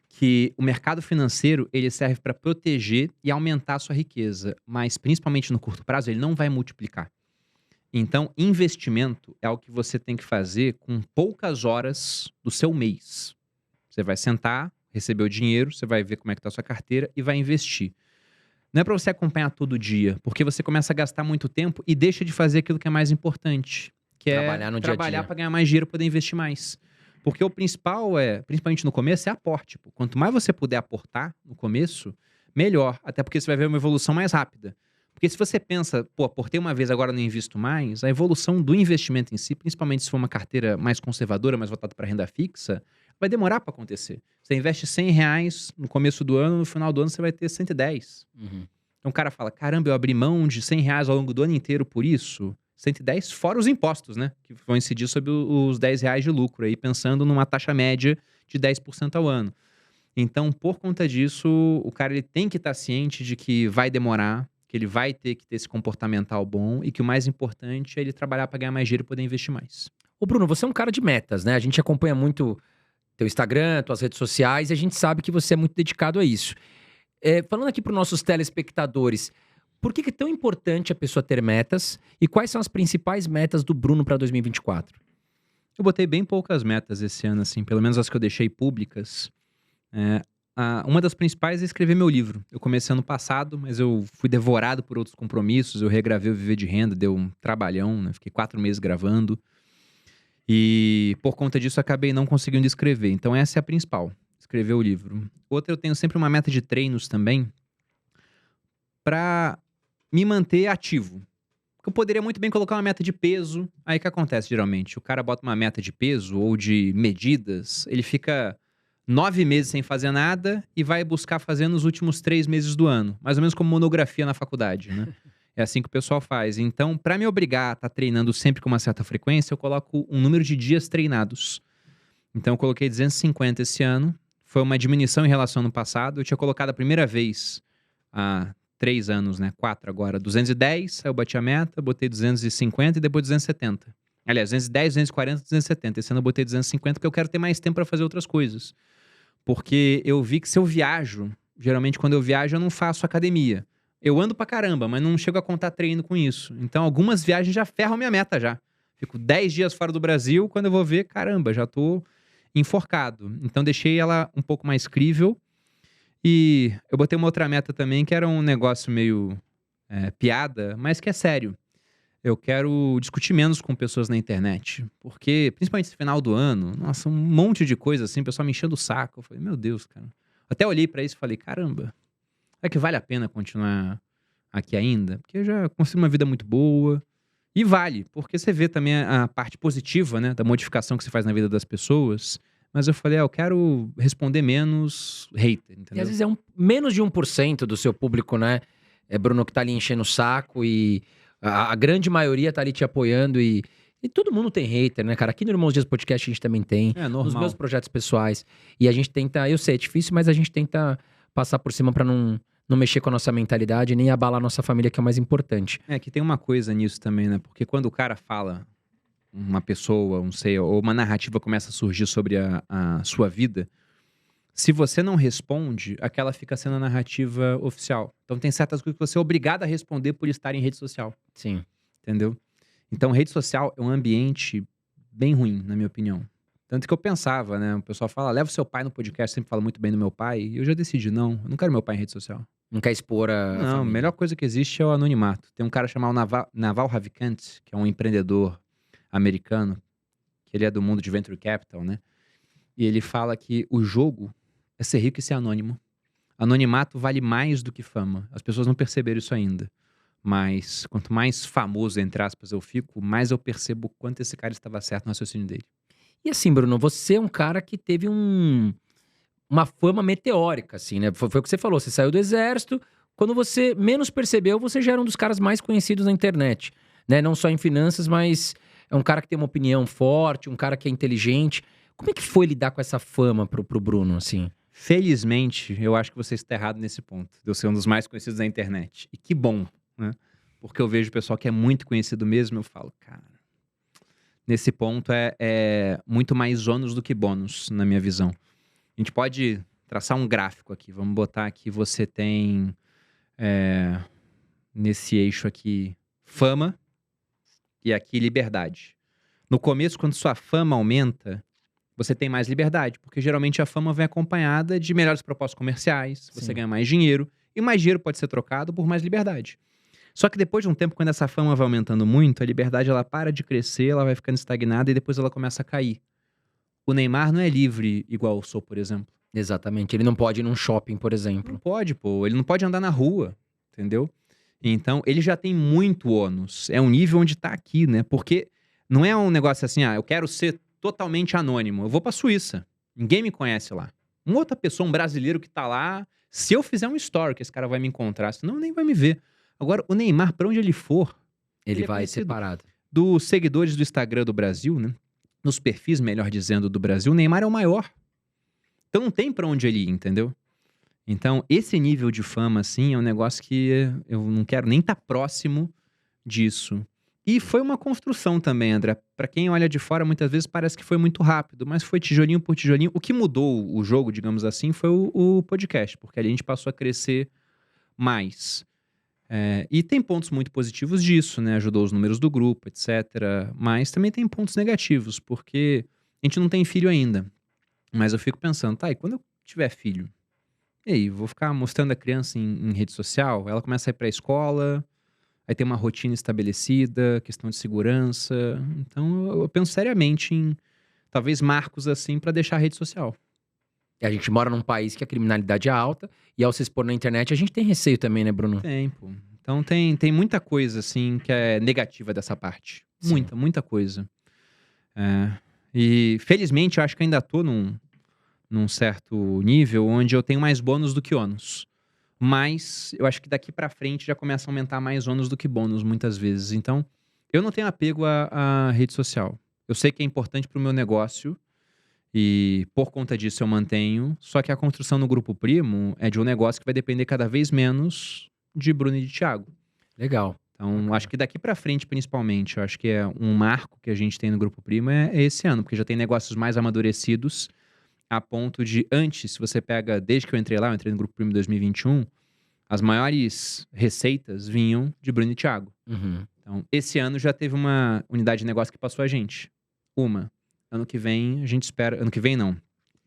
[SPEAKER 2] que o mercado financeiro ele serve para proteger e aumentar a sua riqueza, mas principalmente no curto prazo ele não vai multiplicar. Então, investimento é o que você tem que fazer com poucas horas do seu mês. Você vai sentar, receber o dinheiro, você vai ver como é que está a sua carteira e vai investir. Não é para você acompanhar todo dia, porque você começa a gastar muito tempo e deixa de fazer aquilo que é mais importante, que
[SPEAKER 1] Trabalhar no
[SPEAKER 2] é
[SPEAKER 1] dia a
[SPEAKER 2] trabalhar
[SPEAKER 1] dia.
[SPEAKER 2] para ganhar mais dinheiro e poder investir mais. Porque o principal é, principalmente no começo, é aporte. Pô. Quanto mais você puder aportar no começo, melhor. Até porque você vai ver uma evolução mais rápida. Porque se você pensa, pô, aportei uma vez, agora não invisto mais, a evolução do investimento em si, principalmente se for uma carteira mais conservadora, mais voltada para renda fixa, vai demorar para acontecer. Você investe R$ 100 no começo do ano, no final do ano você vai ter 110. Então o cara fala, caramba, eu abri mão de R$ 100 ao longo do ano inteiro por isso? 110 fora os impostos, né? Que vão incidir sobre os R$ 10 de lucro, aí pensando numa taxa média de 10% ao ano. Então, por conta disso, o cara ele tem que estar ciente de que vai demorar, que ele vai ter que ter esse comportamental bom e que o mais importante é ele trabalhar para ganhar mais dinheiro e poder investir mais.
[SPEAKER 1] Ô Bruno, você é um cara de metas, né? A gente acompanha muito teu Instagram, tuas redes sociais, e a gente sabe que você é muito dedicado a isso. Falando aqui para os nossos telespectadores, por que é tão importante a pessoa ter metas e quais são as principais metas do Bruno para 2024?
[SPEAKER 2] Eu botei bem poucas metas esse ano, assim, pelo menos as que eu deixei públicas. Uma das principais é escrever meu livro. Eu comecei ano passado, mas eu fui devorado por outros compromissos. Eu regravei o Viver de Renda, deu um trabalhão, né? Fiquei 4 meses gravando. E por conta disso, acabei não conseguindo escrever. Então essa é a principal, escrever o livro. Outra, eu tenho sempre uma meta de treinos também, para me manter ativo. Eu poderia muito bem colocar uma meta de peso. Aí o que acontece geralmente? O cara bota uma meta de peso ou de medidas, ele fica 9 meses sem fazer nada e vai buscar fazer nos últimos 3 meses do ano. Mais ou menos como monografia na faculdade, né? É assim que o pessoal faz. Então, para me obrigar a estar treinando sempre com uma certa frequência, eu coloco um número de dias treinados. Então, eu coloquei 250 esse ano. Foi uma diminuição em relação ao ano passado. Eu tinha colocado a primeira vez há 3 anos, né? 4 agora. 210, aí eu bati a meta, botei 250 e depois 270. Aliás, 210, 240, 270. Esse ano eu botei 250 porque eu quero ter mais tempo para fazer outras coisas. Porque eu vi que se eu viajo, geralmente quando eu viajo eu não faço academia. Eu ando pra caramba, mas não chego a contar treino com isso. Então algumas viagens já ferram minha meta já. Fico 10 dias fora do Brasil, quando eu vou ver, caramba, já tô enforcado. Então deixei ela um pouco mais crível. E eu botei uma outra meta também, que era um negócio meio piada, mas que é sério. Eu quero discutir menos com pessoas na internet. Porque, principalmente esse final do ano, nossa, um monte de coisa assim, o pessoal me enchendo o saco. Eu falei, meu Deus, cara. Até olhei pra isso e falei, caramba, é que vale a pena continuar aqui ainda? Porque eu já construí uma vida muito boa. E vale, porque você vê também a parte positiva, né, da modificação que você faz na vida das pessoas. Mas eu falei, eu quero responder menos hater,
[SPEAKER 1] E
[SPEAKER 2] entendeu?
[SPEAKER 1] às vezes é menos de 1% do seu público, né? Bruno, que tá ali enchendo o saco e a grande maioria tá ali te apoiando e todo mundo tem hater, né, cara? Aqui no Irmãos Dias Podcast a gente também tem.
[SPEAKER 2] É
[SPEAKER 1] Nos meus
[SPEAKER 2] normal.
[SPEAKER 1] projetos pessoais. E a gente tenta, eu sei, é difícil, mas a gente tenta passar por cima pra não mexer com a nossa mentalidade, nem abalar a nossa família, que é o mais importante.
[SPEAKER 2] É que tem uma coisa nisso também, né? Porque quando o cara fala, uma pessoa, não sei, ou uma narrativa começa a surgir sobre a sua vida, se você não responde, aquela fica sendo a narrativa oficial. Então tem certas coisas que você é obrigado a responder por estar em rede social,
[SPEAKER 1] Sim.
[SPEAKER 2] entendeu? Então rede social é um ambiente bem ruim, na minha opinião. Tanto que eu pensava, né? O pessoal fala, leva o seu pai no podcast, sempre fala muito bem do meu pai. E eu já decidi, não, eu não quero meu pai em rede social.
[SPEAKER 1] Não quer expor a
[SPEAKER 2] Não, a
[SPEAKER 1] família.
[SPEAKER 2] melhor coisa que existe é o anonimato. Tem um cara chamado Naval Ravikant, que é um empreendedor americano, que ele é do mundo de Venture Capital, né? E ele fala que o jogo é ser rico e ser anônimo. Anonimato vale mais do que fama. As pessoas não perceberam isso ainda. Mas quanto mais famoso, entre aspas, eu fico, mais eu percebo o quanto esse cara estava certo no raciocínio dele.
[SPEAKER 1] E assim, Bruno, você é um cara que teve uma fama meteórica, assim, né? Foi o que você falou, você saiu do exército, quando você menos percebeu, você já era um dos caras mais conhecidos na internet, né? Não só em finanças, mas é um cara que tem uma opinião forte, um cara que é inteligente. Como é que foi lidar com essa fama pro Bruno, assim?
[SPEAKER 2] Felizmente, eu acho que você está errado nesse ponto, de eu ser um dos mais conhecidos na internet. E que bom, né? Porque eu vejo o pessoal que é muito conhecido mesmo, eu falo, cara, nesse ponto é muito mais ônus do que bônus, na minha visão. A gente pode traçar um gráfico aqui. Vamos botar aqui, você tem nesse eixo aqui fama e aqui liberdade. No começo, quando sua fama aumenta, você tem mais liberdade, porque geralmente a fama vem acompanhada de melhores propostas comerciais, você
[SPEAKER 1] Sim.
[SPEAKER 2] ganha mais dinheiro, e mais dinheiro pode ser trocado por mais liberdade. Só que depois de um tempo, quando essa fama vai aumentando muito, a liberdade ela para de crescer, ela vai ficando estagnada e depois ela começa a cair. O Neymar não é livre igual eu sou, por exemplo.
[SPEAKER 1] Exatamente. Ele não pode ir num shopping, por
[SPEAKER 2] Não
[SPEAKER 1] exemplo.
[SPEAKER 2] pode, pô. Ele não pode andar na rua, entendeu? Então, ele já tem muito ônus. É um nível onde tá aqui, né? Porque não é um negócio assim, eu quero ser totalmente anônimo. Eu vou pra Suíça. Ninguém me conhece lá. Uma outra pessoa, um brasileiro que tá lá, se eu fizer um story, que esse cara vai me encontrar, senão nem vai me ver. Agora, o Neymar, pra onde ele for,
[SPEAKER 1] Ele
[SPEAKER 2] ele é
[SPEAKER 1] vai
[SPEAKER 2] conhecido.
[SPEAKER 1] separado.
[SPEAKER 2] Dos seguidores do Instagram do Brasil, né? Nos perfis, melhor dizendo, do Brasil, o Neymar é o maior. Então não tem pra onde ele ir, entendeu? Então, esse nível de fama, assim, é um negócio que eu não quero nem estar próximo disso. E foi uma construção também, André. Pra quem olha de fora, muitas vezes parece que foi muito rápido, mas foi tijolinho por tijolinho. O que mudou o jogo, digamos assim, foi o podcast, porque ali a gente passou a crescer mais. E tem pontos muito positivos disso, né? Ajudou os números do grupo, etc. Mas também tem pontos negativos, porque a gente não tem filho ainda. Mas eu fico pensando, tá, e quando eu tiver filho? E aí, vou ficar mostrando a criança em rede social? Ela começa a ir pra escola, aí tem uma rotina estabelecida, questão de segurança. Então eu penso seriamente em talvez marcos assim pra deixar a rede social.
[SPEAKER 1] E a gente mora num país que a criminalidade é alta, e ao se expor na internet, a gente tem receio também, né, Bruno?
[SPEAKER 2] Tem, pô. Então tem muita coisa assim que é negativa dessa parte.
[SPEAKER 1] Sim.
[SPEAKER 2] Muita coisa. E felizmente eu acho que ainda tô num certo nível onde eu tenho mais bônus do que ônus. Mas eu acho que daqui pra frente já começa a aumentar mais ônus do que bônus muitas vezes. Então, eu não tenho apego à rede social. Eu sei que é importante pro meu negócio e por conta disso eu mantenho. Só que a construção no Grupo Primo é de um negócio que vai depender cada vez menos de Bruno e de Thiago.
[SPEAKER 1] Legal.
[SPEAKER 2] Então, acho que daqui pra frente, principalmente, eu acho que é um marco que a gente tem no Grupo Primo é esse ano, porque já tem negócios mais amadurecidos a ponto de, antes, se você pega, desde que eu entrei lá, eu entrei no Grupo Primo em 2021, as maiores receitas vinham de Bruno e Thiago.
[SPEAKER 1] Uhum.
[SPEAKER 2] Então, esse ano já teve uma unidade de negócio que passou a gente. Uma. Ano que vem, a gente espera... Ano que vem, não.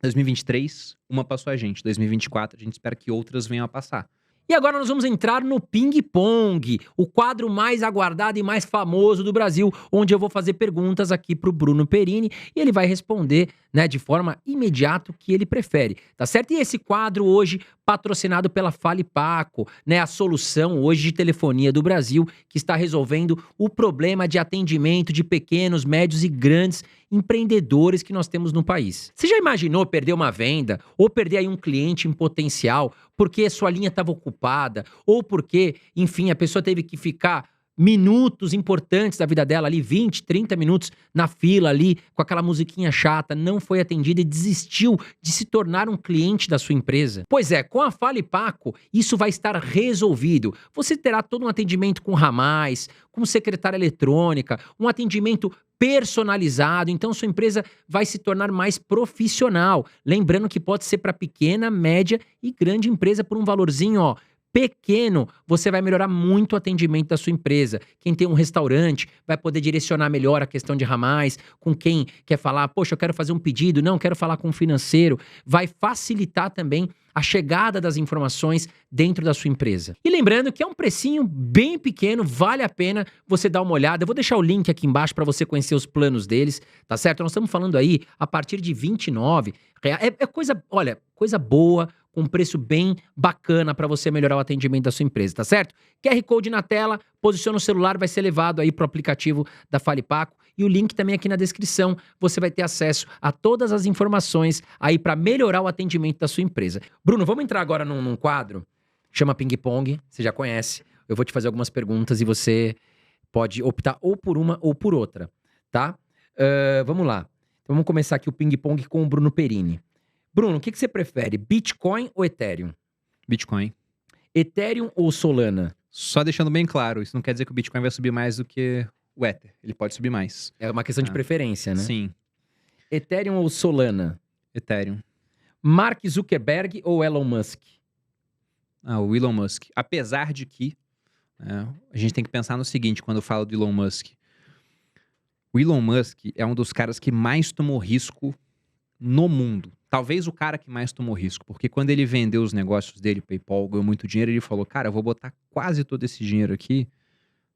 [SPEAKER 2] 2023, uma passou a gente. 2024, a gente espera que outras venham a passar.
[SPEAKER 1] E agora nós vamos entrar no Ping Pong, o quadro mais aguardado e mais famoso do Brasil, onde eu vou fazer perguntas aqui pro Bruno Perini e ele vai responder, né, de forma imediata o que ele prefere, tá certo? E esse quadro hoje patrocinado pela Fale Paco, né, a solução hoje de telefonia do Brasil que está resolvendo o problema de atendimento de pequenos, médios e grandes empreendedores que nós temos no país. Você já imaginou perder uma venda ou perder aí um cliente em potencial porque sua linha estava ocupada ou porque, enfim, a pessoa teve que ficar minutos importantes da vida dela ali, 20, 30 minutos na fila ali, com aquela musiquinha chata, não foi atendida e desistiu de se tornar um cliente da sua empresa? Pois é, com a Fale Paco, isso vai estar resolvido. Você terá todo um atendimento com ramais, com secretária eletrônica, um atendimento personalizado, então sua empresa vai se tornar mais profissional. Lembrando que pode ser para pequena, média e grande empresa por um valorzinho, ó, pequeno, você vai melhorar muito o atendimento da sua empresa. Quem tem um restaurante vai poder direcionar melhor a questão de ramais, com quem quer falar, poxa, eu quero fazer um pedido, não, quero falar com um financeiro. Vai facilitar também a chegada das informações dentro da sua empresa. E lembrando que é um precinho bem pequeno, vale a pena você dar uma olhada. Eu vou deixar o link aqui embaixo para você conhecer os planos deles, tá certo? Nós estamos falando aí a partir de R$29. É coisa, olha, coisa boa, com um preço bem bacana para você melhorar o atendimento da sua empresa, tá certo? QR Code na tela, posiciona o celular, vai ser levado aí pro aplicativo da Fale Paco e o link também aqui na descrição, você vai ter acesso a todas as informações aí para melhorar o atendimento da sua empresa. Bruno, vamos entrar agora num quadro, chama Ping Pong, você já conhece, eu vou te fazer algumas perguntas e você pode optar ou por uma ou por outra, tá? Vamos lá, então vamos começar aqui o Ping Pong com o Bruno Perini. Bruno, o que você prefere, Bitcoin ou Ethereum?
[SPEAKER 2] Bitcoin.
[SPEAKER 1] Ethereum ou Solana?
[SPEAKER 2] Só deixando bem claro, isso não quer dizer que o Bitcoin vai subir mais do que o Ether. Ele pode subir mais.
[SPEAKER 1] É uma questão de preferência, né?
[SPEAKER 2] Sim.
[SPEAKER 1] Ethereum ou Solana?
[SPEAKER 2] Ethereum.
[SPEAKER 1] Mark Zuckerberg ou Elon Musk?
[SPEAKER 2] O Elon Musk. Apesar de que a gente tem que pensar no seguinte quando eu falo do Elon Musk. O Elon Musk é um dos caras que mais tomou risco no mundo. Talvez o cara que mais tomou risco, porque quando ele vendeu os negócios dele, PayPal, ganhou muito dinheiro, ele falou, cara, eu vou botar quase todo esse dinheiro aqui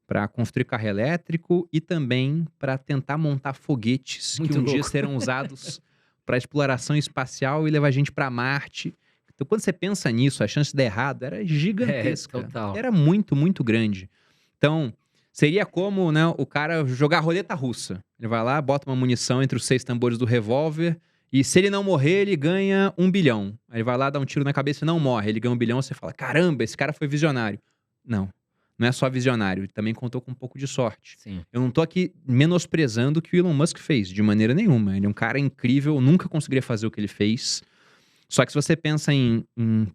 [SPEAKER 2] para construir carro elétrico e também para tentar montar foguetes
[SPEAKER 1] Muito
[SPEAKER 2] que um dia
[SPEAKER 1] louco.
[SPEAKER 2] serão usados para exploração espacial e levar a gente para Marte. Então, quando você pensa nisso, a chance de dar errado era gigantesca.
[SPEAKER 1] Total.
[SPEAKER 2] Era muito, muito grande. Então, seria como, né, o cara jogar roleta russa. Ele vai lá, bota uma munição entre os 6 tambores do revólver e se ele não morrer, ele ganha 1 bilhão. Aí ele vai lá, dá um tiro na cabeça e não morre. Ele ganha 1 bilhão, você fala, caramba, esse cara foi visionário. Não é só visionário, ele também contou com um pouco de sorte.
[SPEAKER 1] Sim.
[SPEAKER 2] Eu não tô aqui menosprezando o que o Elon Musk fez, de maneira nenhuma. Ele é um cara incrível, eu nunca conseguiria fazer o que ele fez. Só que se você pensa em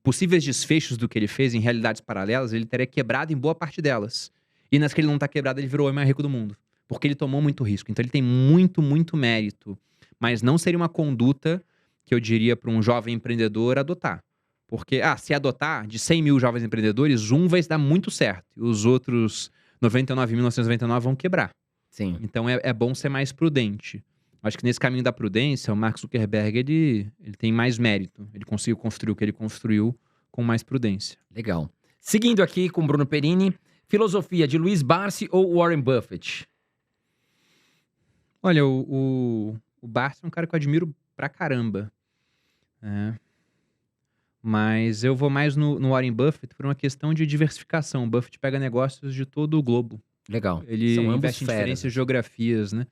[SPEAKER 2] possíveis desfechos do que ele fez, em realidades paralelas, ele teria quebrado em boa parte delas. E nas que ele não tá quebrado, ele virou o homem mais rico do mundo. Porque ele tomou muito risco. Então ele tem muito, muito mérito. Mas não seria uma conduta que eu diria para um jovem empreendedor adotar. Porque, se adotar, de 100 mil jovens empreendedores, um vai se dar muito certo. E os outros 99.999 vão quebrar.
[SPEAKER 1] Sim.
[SPEAKER 2] Então é bom ser mais prudente. Acho que nesse caminho da prudência, o Mark Zuckerberg, ele tem mais mérito. Ele conseguiu construir o que ele construiu com mais prudência.
[SPEAKER 1] Legal. Seguindo aqui com o Bruno Perini, filosofia de Luiz Barsi ou Warren Buffett?
[SPEAKER 2] Olha, o Barsi é um cara que eu admiro pra caramba. Mas eu vou mais no Warren Buffett por uma questão de diversificação. O Buffett pega negócios de todo o globo.
[SPEAKER 1] Legal.
[SPEAKER 2] Ele
[SPEAKER 1] São ambos
[SPEAKER 2] investe em
[SPEAKER 1] feras.
[SPEAKER 2] diferentes geografias, né?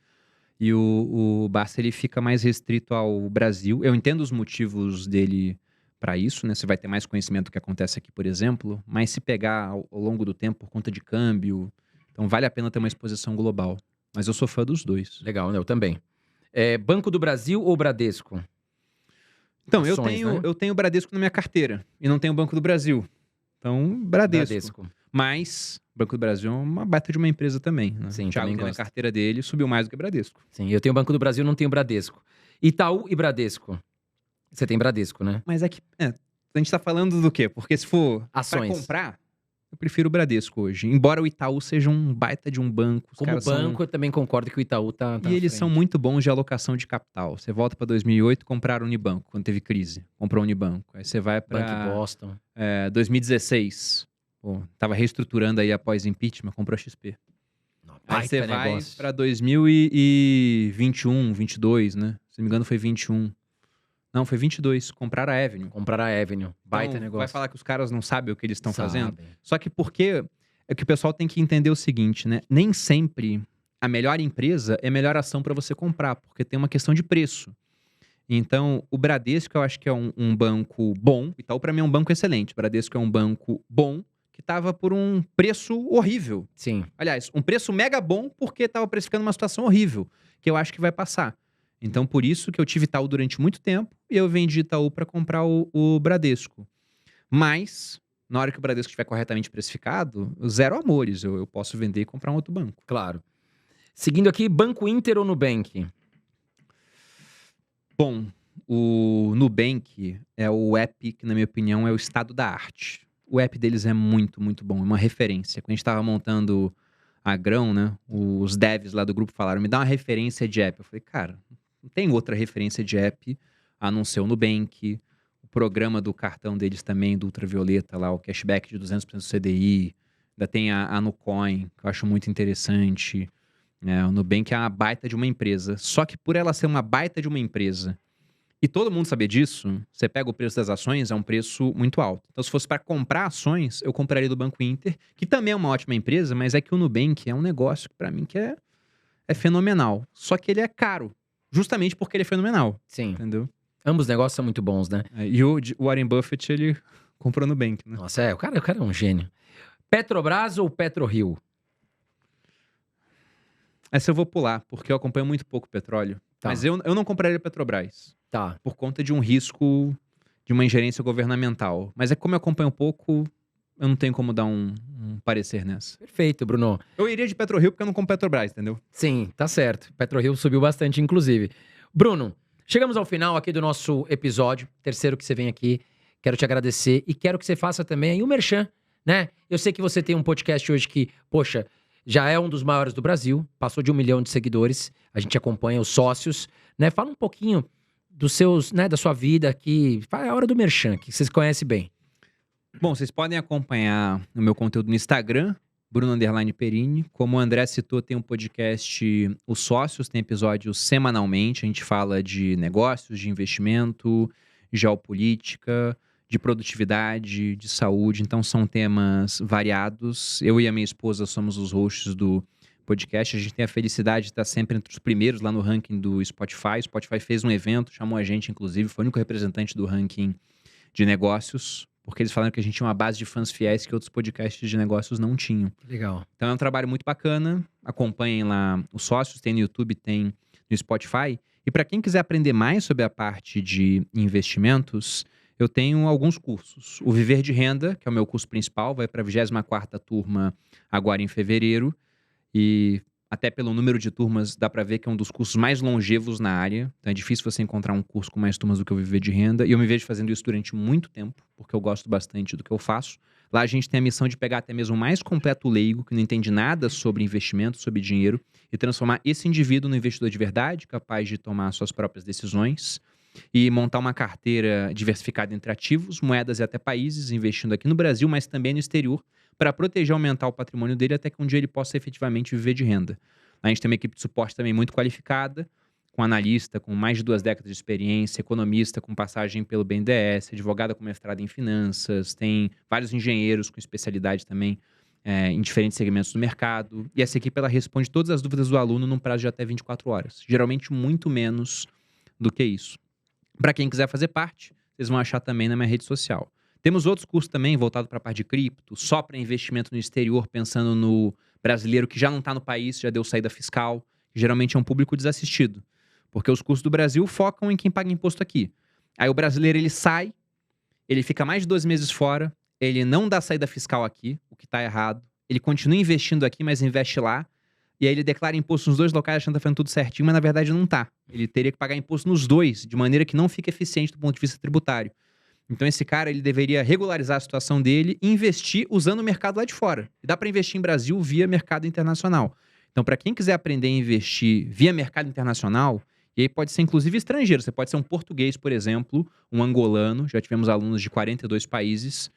[SPEAKER 2] E o Barça, ele fica mais restrito ao Brasil. Eu entendo os motivos dele para isso, né? Você vai ter mais conhecimento do que acontece aqui, por exemplo. Mas se pegar ao longo do tempo por conta de câmbio, então vale a pena ter uma exposição global. Mas eu sou fã dos dois.
[SPEAKER 1] Legal, eu também. Banco do Brasil ou Bradesco?
[SPEAKER 2] Então,
[SPEAKER 1] Ações, né?
[SPEAKER 2] eu tenho Bradesco na minha carteira e não tenho Banco do Brasil. Então, Bradesco. Mas Banco do Brasil é uma baita de uma empresa também, né?
[SPEAKER 1] Sim,
[SPEAKER 2] o Thiago
[SPEAKER 1] também
[SPEAKER 2] tem na
[SPEAKER 1] gosto.
[SPEAKER 2] carteira dele, subiu mais do que Bradesco.
[SPEAKER 1] Sim, eu tenho Banco do Brasil, não tenho Bradesco. Itaú e Bradesco? Você tem Bradesco, né?
[SPEAKER 2] Mas a gente tá falando do quê? Porque se for
[SPEAKER 1] Ações.
[SPEAKER 2] pra comprar, eu prefiro o Bradesco hoje. Embora o Itaú seja um baita de um banco. Os
[SPEAKER 1] Como
[SPEAKER 2] caras
[SPEAKER 1] banco, eu também concordo que o Itaú tá
[SPEAKER 2] E eles são muito bons de alocação de capital. Você volta pra 2008, compraram Unibanco, quando teve crise. Comprou Unibanco. Aí você vai
[SPEAKER 1] Banco
[SPEAKER 2] pra
[SPEAKER 1] Boston.
[SPEAKER 2] 2016. Pô, tava reestruturando aí após impeachment, comprou a XP. Aí você vai
[SPEAKER 1] negócio.
[SPEAKER 2] pra 2021, 22, né? Se não me engano foi 21. Não, foi 22. Compraram a Avenue.
[SPEAKER 1] Comprar a Avenue. Baita
[SPEAKER 2] Então,
[SPEAKER 1] negócio.
[SPEAKER 2] vai falar que os caras não sabem o que eles estão fazendo?
[SPEAKER 1] Sabem.
[SPEAKER 2] Só que porque é que o pessoal tem que entender o seguinte, né? Nem sempre a melhor empresa é a melhor ação para você comprar, porque tem uma questão de preço. Então, o Bradesco eu acho que é um banco bom. Itaú para mim é um banco excelente. O Bradesco é um banco bom que estava por um preço horrível.
[SPEAKER 1] Sim.
[SPEAKER 2] Aliás, um preço mega bom porque estava precificando uma situação horrível, que eu acho que vai passar. Então, por isso que eu tive Itaú durante muito tempo e eu vendi Itaú para comprar o Bradesco. Mas, na hora que o Bradesco estiver corretamente precificado, zero amores. Eu posso vender e comprar um outro banco.
[SPEAKER 1] Claro. Seguindo aqui, Banco Inter ou Nubank?
[SPEAKER 2] Bom, o Nubank é o app que, na minha opinião, é o estado da arte. O app deles é muito, muito bom. É uma referência. Quando a gente estava montando a Grão, né? Os devs lá do grupo falaram, me dá uma referência de app. Eu falei, cara, não tem outra referência de app a não ser o Nubank. O programa do cartão deles também, do Ultravioleta lá, o cashback de 200% do CDI. Ainda tem a Nucoin, que eu acho muito interessante. O Nubank é uma baita de uma empresa. Só que por ela ser uma baita de uma empresa e todo mundo saber disso, você pega o preço das ações, é um preço muito alto. Então, se fosse para comprar ações, eu compraria do Banco Inter, que também é uma ótima empresa, mas é que o Nubank é um negócio que para mim que é fenomenal. Só que ele é caro, justamente porque ele é fenomenal.
[SPEAKER 1] Sim.
[SPEAKER 2] Entendeu?
[SPEAKER 1] Ambos negócios são muito bons, né?
[SPEAKER 2] E o Warren Buffett, ele comprou no Nubank, né?
[SPEAKER 1] Nossa, o cara é um gênio. Petrobras ou PetroRio?
[SPEAKER 2] Essa eu vou pular, porque eu acompanho muito pouco petróleo.
[SPEAKER 1] Tá.
[SPEAKER 2] Mas eu não compraria Petrobras.
[SPEAKER 1] Tá.
[SPEAKER 2] Por conta de um risco de uma ingerência governamental. Mas é que como eu acompanho pouco, eu não tenho como dar um parecer nessa.
[SPEAKER 1] Perfeito, Bruno.
[SPEAKER 2] Eu iria de PetroRio porque eu não compro Petrobras, entendeu?
[SPEAKER 1] Sim, tá certo. PetroRio subiu bastante, inclusive. Bruno, chegamos ao final aqui do nosso episódio, terceiro que você vem aqui. Quero te agradecer e quero que você faça também aí o merchan, né? Eu sei que você tem um podcast hoje que, poxa, já é um dos maiores do Brasil, passou de 1 milhão de seguidores, a gente acompanha os sócios, né? Fala um pouquinho dos seus, né, da sua vida aqui, é a hora do merchan, que vocês conhecem bem.
[SPEAKER 2] Bom, vocês podem acompanhar o meu conteúdo no Instagram, Bruno_Perini. Como o André citou, tem um podcast Os Sócios, tem episódios semanalmente. A gente fala de negócios, de investimento, geopolítica, de produtividade, de saúde. Então são temas variados. Eu e a minha esposa somos os hosts do podcast. A gente tem a felicidade de estar sempre entre os primeiros lá no ranking do Spotify. O Spotify fez um evento, chamou a gente, inclusive, foi o único representante do ranking de negócios, porque eles falaram que a gente tinha uma base de fãs fiéis que outros podcasts de negócios não tinham.
[SPEAKER 1] Legal.
[SPEAKER 2] Então é um trabalho muito bacana. Acompanhem lá os sócios, tem no YouTube, tem no Spotify. E para quem quiser aprender mais sobre a parte de investimentos, eu tenho alguns cursos. O Viver de Renda, que é o meu curso principal, vai para a 24ª turma agora em fevereiro. E até pelo número de turmas dá para ver que é um dos cursos mais longevos na área. Então é difícil você encontrar um curso com mais turmas do que o Viver de Renda. E eu me vejo fazendo isso durante muito tempo, porque eu gosto bastante do que eu faço. Lá a gente tem a missão de pegar até mesmo o mais completo leigo, que não entende nada sobre investimento, sobre dinheiro, e transformar esse indivíduo no investidor de verdade, capaz de tomar suas próprias decisões, e montar uma carteira diversificada entre ativos, moedas e até países, investindo aqui no Brasil, mas também no exterior, para proteger e aumentar o patrimônio dele até que um dia ele possa efetivamente viver de renda. A gente tem uma equipe de suporte também muito qualificada, com analista com mais de 2 décadas de experiência, economista com passagem pelo BNDES, advogada com mestrado em finanças, tem vários engenheiros com especialidade também em diferentes segmentos do mercado. E essa equipe ela responde todas as dúvidas do aluno num prazo de até 24 horas. Geralmente muito menos do que isso. Para quem quiser fazer parte, vocês vão achar também na minha rede social. Temos outros cursos também voltados para a parte de cripto, só para investimento no exterior, pensando no brasileiro que já não está no país, já deu saída fiscal, que geralmente é um público desassistido. Porque os cursos do Brasil focam em quem paga imposto aqui. Aí o brasileiro ele sai, ele fica mais de 2 meses fora, ele não dá saída fiscal aqui, o que está errado. Ele continua investindo aqui, mas investe lá. E aí ele declara imposto nos 2 locais achando que está fazendo tudo certinho, mas na verdade não está. Ele teria que pagar imposto nos 2, de maneira que não fica eficiente do ponto de vista tributário. Então esse cara ele deveria regularizar a situação dele e investir usando o mercado lá de fora. E dá para investir em Brasil via mercado internacional. Então para quem quiser aprender a investir via mercado internacional, e aí pode ser inclusive estrangeiro, você pode ser um português, por exemplo, um angolano, já tivemos alunos de 42 países,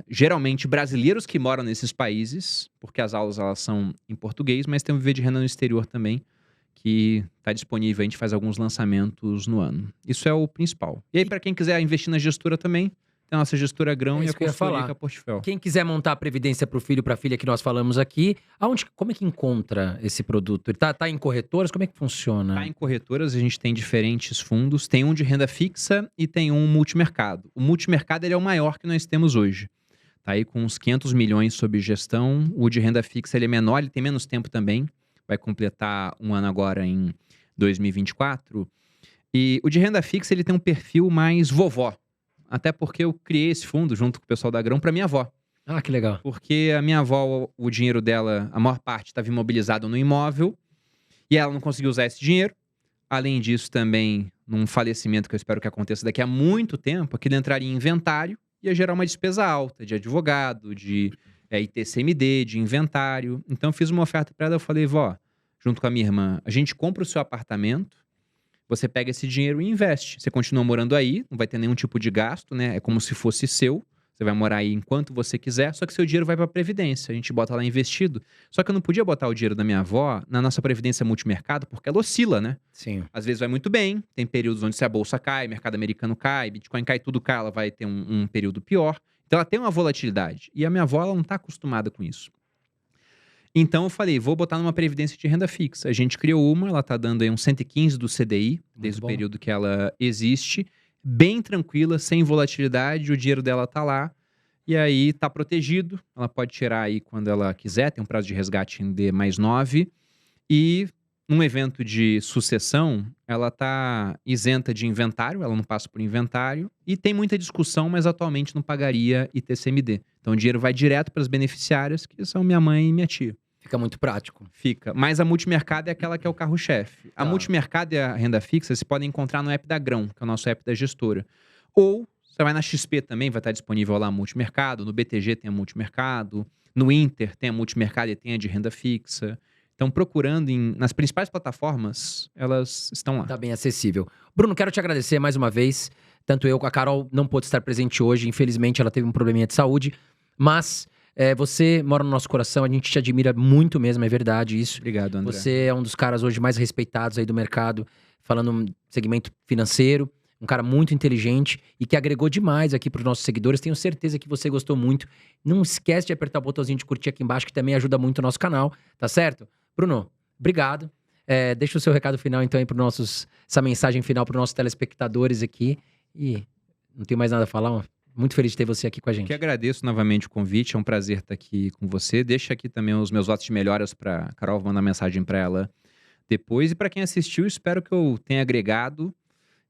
[SPEAKER 2] geralmente brasileiros que moram nesses países, porque as aulas elas são em português, mas tem um Viver de Renda no exterior também, que está disponível, a gente faz alguns lançamentos no ano. Isso é o principal. E aí, para quem quiser investir na gestora também, tem a nossa gestora Grão e a consultoria que é a Portfel.
[SPEAKER 1] Quem quiser montar a previdência para o filho, para a filha que nós falamos aqui, como é que encontra esse produto? Ele tá em corretoras? Como é que funciona?
[SPEAKER 2] Tá em corretoras, a gente tem diferentes fundos. Tem um de renda fixa e tem um multimercado. O multimercado ele é o maior que nós temos hoje. Tá aí com uns 500 milhões sob gestão. O de renda fixa ele é menor, ele tem menos tempo também. Vai completar um ano agora em 2024. E o de renda fixa, ele tem um perfil mais vovó. Até porque eu criei esse fundo junto com o pessoal da Grão para minha avó.
[SPEAKER 1] Ah, que legal.
[SPEAKER 2] Porque a minha avó, o dinheiro dela, a maior parte estava imobilizado no imóvel. E ela não conseguiu usar esse dinheiro. Além disso, também, num falecimento que eu espero que aconteça daqui a muito tempo, aquilo entraria em inventário e ia gerar uma despesa alta de advogado, de ITCMD, de inventário. Então eu fiz uma oferta para ela, eu falei, vó, junto com a minha irmã, a gente compra o seu apartamento, você pega esse dinheiro e investe. Você continua morando aí, não vai ter nenhum tipo de gasto, né? É como se fosse seu. Você vai morar aí enquanto você quiser, só que seu dinheiro vai para a Previdência. A gente bota lá investido. Só que eu não podia botar o dinheiro da minha avó na nossa Previdência Multimercado, porque ela oscila, né?
[SPEAKER 1] Sim.
[SPEAKER 2] Às vezes vai muito bem, tem períodos onde se a bolsa cai, mercado americano cai, Bitcoin cai, tudo cai, ela vai ter um período pior. Então ela tem uma volatilidade. E a minha avó, ela não está acostumada com isso. Então eu falei, vou botar numa previdência de renda fixa. A gente criou uma, ela está dando aí uns 115 do CDI, desde o período que ela existe. Bem tranquila, sem volatilidade, o dinheiro dela tá lá. E aí tá protegido, ela pode tirar aí quando ela quiser, tem um prazo de resgate em D+9. E num evento de sucessão, ela tá isenta de inventário, ela não passa por inventário. E tem muita discussão, mas atualmente não pagaria ITCMD. Então o dinheiro vai direto para as beneficiárias, que são minha mãe e minha tia.
[SPEAKER 1] Fica muito prático.
[SPEAKER 2] Fica. Mas a multimercado é aquela que é o carro-chefe. A
[SPEAKER 1] Tá.
[SPEAKER 2] multimercado e a renda fixa, você podem encontrar no app da Grão, que é o nosso app da gestora. Ou você vai na XP também, vai estar disponível lá a multimercado. No BTG tem a multimercado. No Inter tem a multimercado e tem a de renda fixa. Então, procurando nas principais plataformas, elas estão lá.
[SPEAKER 1] Tá bem acessível. Bruno, quero te agradecer mais uma vez. Tanto eu, a Carol não pôde estar presente hoje. Infelizmente, ela teve um probleminha de saúde. Mas Você mora no nosso coração, a gente te admira muito mesmo, é verdade isso.
[SPEAKER 2] Obrigado, André.
[SPEAKER 1] Você é um dos caras hoje mais respeitados aí do mercado, falando no segmento financeiro. Um cara muito inteligente e que agregou demais aqui para os nossos seguidores. Tenho certeza que você gostou muito. Não esquece de apertar o botãozinho de curtir aqui embaixo, que também ajuda muito o nosso canal, tá certo? Bruno, obrigado. Deixa o seu recado final, então, aí essa mensagem final para os nossos telespectadores aqui. E não tenho mais nada a falar. Muito feliz de ter você aqui com a gente.
[SPEAKER 2] Que agradeço novamente o convite, é um prazer estar aqui com você. Deixa aqui também os meus votos de melhoras para Carol, vou mandar mensagem para ela depois. E para quem assistiu, espero que eu tenha agregado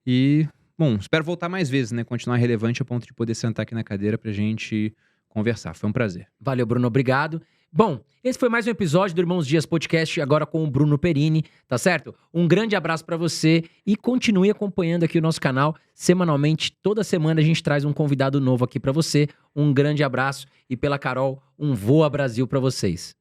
[SPEAKER 2] e... Bom, espero voltar mais vezes, né? Continuar relevante a ponto de poder sentar aqui na cadeira pra gente conversar. Foi um prazer.
[SPEAKER 1] Valeu, Bruno. Obrigado. Bom, esse foi mais um episódio do Irmãos Dias Podcast, agora com o Bruno Perini, tá certo? Um grande abraço pra você e continue acompanhando aqui o nosso canal. Semanalmente, toda semana a gente traz um convidado novo aqui pra você. Um grande abraço e pela Carol, um Voa Brasil pra vocês.